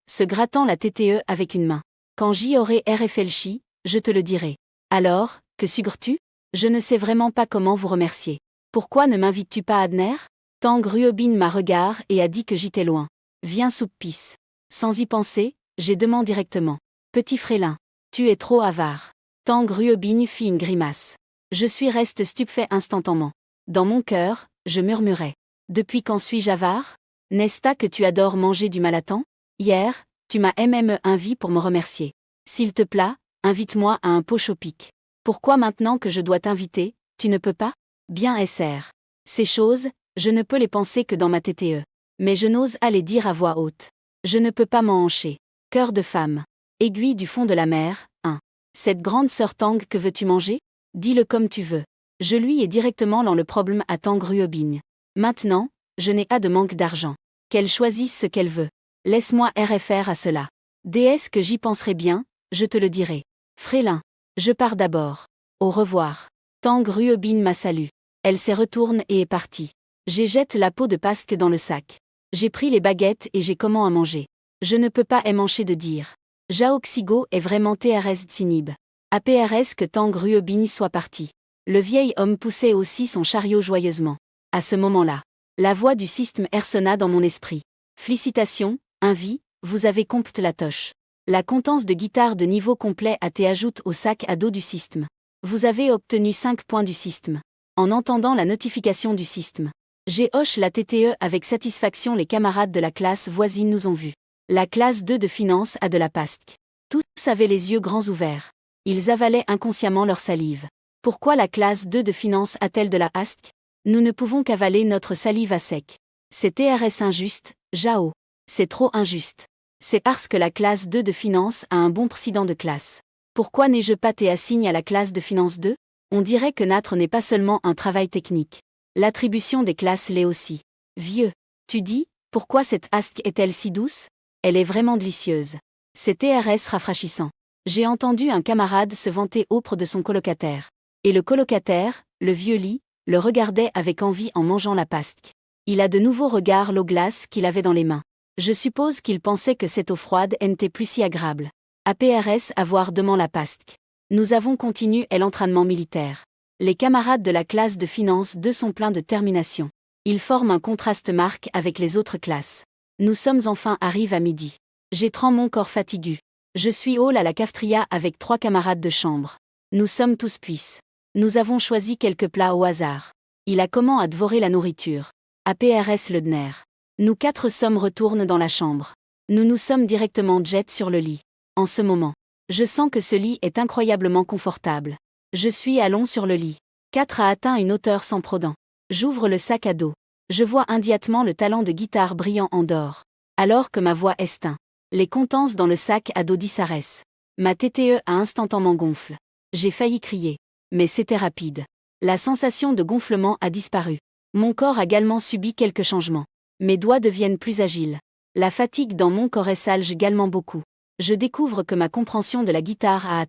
Se grattant la TTE avec une main. Quand j'y aurai réfléchi, je te le dirai. Alors, que suggères-tu? Je ne sais vraiment pas comment vous remercier. Pourquoi ne m'invites-tu pas à dîner? Tang Ruobin m'a regardé et a dit que j'étais loin. Viens soupe-pisse. Sans y penser, j'ai demandé directement. Petit frélin, tu es trop avare. Tang Ruobin fit une grimace. Je suis resté stupéfait instantanément. Dans mon cœur, je murmurais. Depuis quand suis-je avare? N'est-ce pas que tu adores manger du malatant? Hier, tu m'as même invité pour me remercier. S'il te plaît, invite-moi à un pot chopique. Pourquoi maintenant que je dois t'inviter, tu ne peux pas? Bien SR. Ces choses, je ne peux les penser que dans ma TTE. Mais je n'ose à les dire à voix haute. Je ne peux pas m'en hancher. Cœur de femme. Aiguille du fond de la mer, 1. Cette grande sœur Tang, que veux-tu manger? Dis-le comme tu veux. Je lui ai directement dans le problème à Tang Ruobin. Maintenant, je n'ai pas de manque d'argent. Qu'elle choisisse ce qu'elle veut. Laisse-moi RFR à cela. Déesse que j'y penserai bien, je te le dirai. Frélin. Je pars d'abord. Au revoir. Tang Ruobin m'a salué. Elle s'est retournée et est partie. J'ai jeté la peau de pasque dans le sac. J'ai pris les baguettes et j'ai comment à manger. Je ne peux pas émancher de dire. Jao Xigo est vraiment TRS Tsinib. APRS que Tang Ruobin soit parti. Le vieil homme poussait aussi son chariot joyeusement. À ce moment-là, la voix du système sonna dans mon esprit. Félicitations, Invi, vous avez complété la toche. La contence de guitare de niveau complet a été ajoutée au sac à dos du système. Vous avez obtenu 5 points du système. En entendant la notification du système, j'ai hoché la TTE avec satisfaction. Les camarades de la classe voisine nous ont vus. La classe 2 de finance a de la pasque. Tous avaient les yeux grands ouverts. Ils avalaient inconsciemment leur salive. Pourquoi la classe 2 de finance a-t-elle de la pasque? Nous ne pouvons qu'avaler notre salive à sec. C'est TRS injuste, Jao. C'est trop injuste. C'est parce que la classe 2 de finance a un bon président de classe. Pourquoi n'ai-je pas été assigné à la classe de finance 2? On dirait que notre n'est pas seulement un travail technique. L'attribution des classes l'est aussi. Vieux, tu dis, pourquoi cette asque est-elle si douce? Elle est vraiment délicieuse. C'est TRS rafraîchissant. J'ai entendu un camarade se vanter auprès de son colocataire. Et le colocataire, le vieux lit, le regardait avec envie en mangeant la pasque. Il a de nouveaux regards l'eau glace qu'il avait dans les mains. Je suppose qu'il pensait que cette eau froide n'était plus si agréable. APRS avoir demain la pasque. Nous avons continué l'entraînement militaire. Les camarades de la classe de finance 2 sont pleins de détermination. Ils forment un contraste marqué avec les autres classes. Nous sommes enfin arrivés à midi. J'étends mon corps fatigué. Je suis hall à la cafétéria avec 3 camarades de chambre. Nous sommes tous puisses. Nous avons choisi quelques plats au hasard. Il a comment à dévorer la nourriture. APRS Ledner. Nous 4 sommes retournent dans la chambre. Nous nous sommes directement jet sur le lit. En ce moment, je sens que ce lit est incroyablement confortable. Je suis allongé sur le lit. 4 a atteint une hauteur sans precédent. J'ouvre le sac à dos. Je vois immédiatement le talent de guitare brillant en d'or. Alors que ma voix estinct. Les contences dans le sac à dos disparaissent. Ma TTE a instantanément gonfle. J'ai failli crier. Mais c'était rapide. La sensation de gonflement a disparu. Mon corps a également subi quelques changements. Mes doigts deviennent plus agiles. La fatigue dans mon corps s'allège également beaucoup. Je découvre que ma compréhension de la guitare a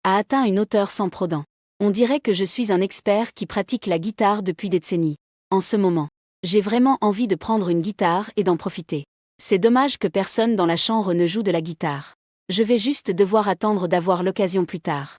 atteint une hauteur sans precédent. On dirait que je suis un expert qui pratique la guitare depuis des décennies. En ce moment, j'ai vraiment envie de prendre une guitare et d'en profiter. C'est dommage que personne dans la chambre ne joue de la guitare. Je vais juste devoir attendre d'avoir l'occasion plus tard.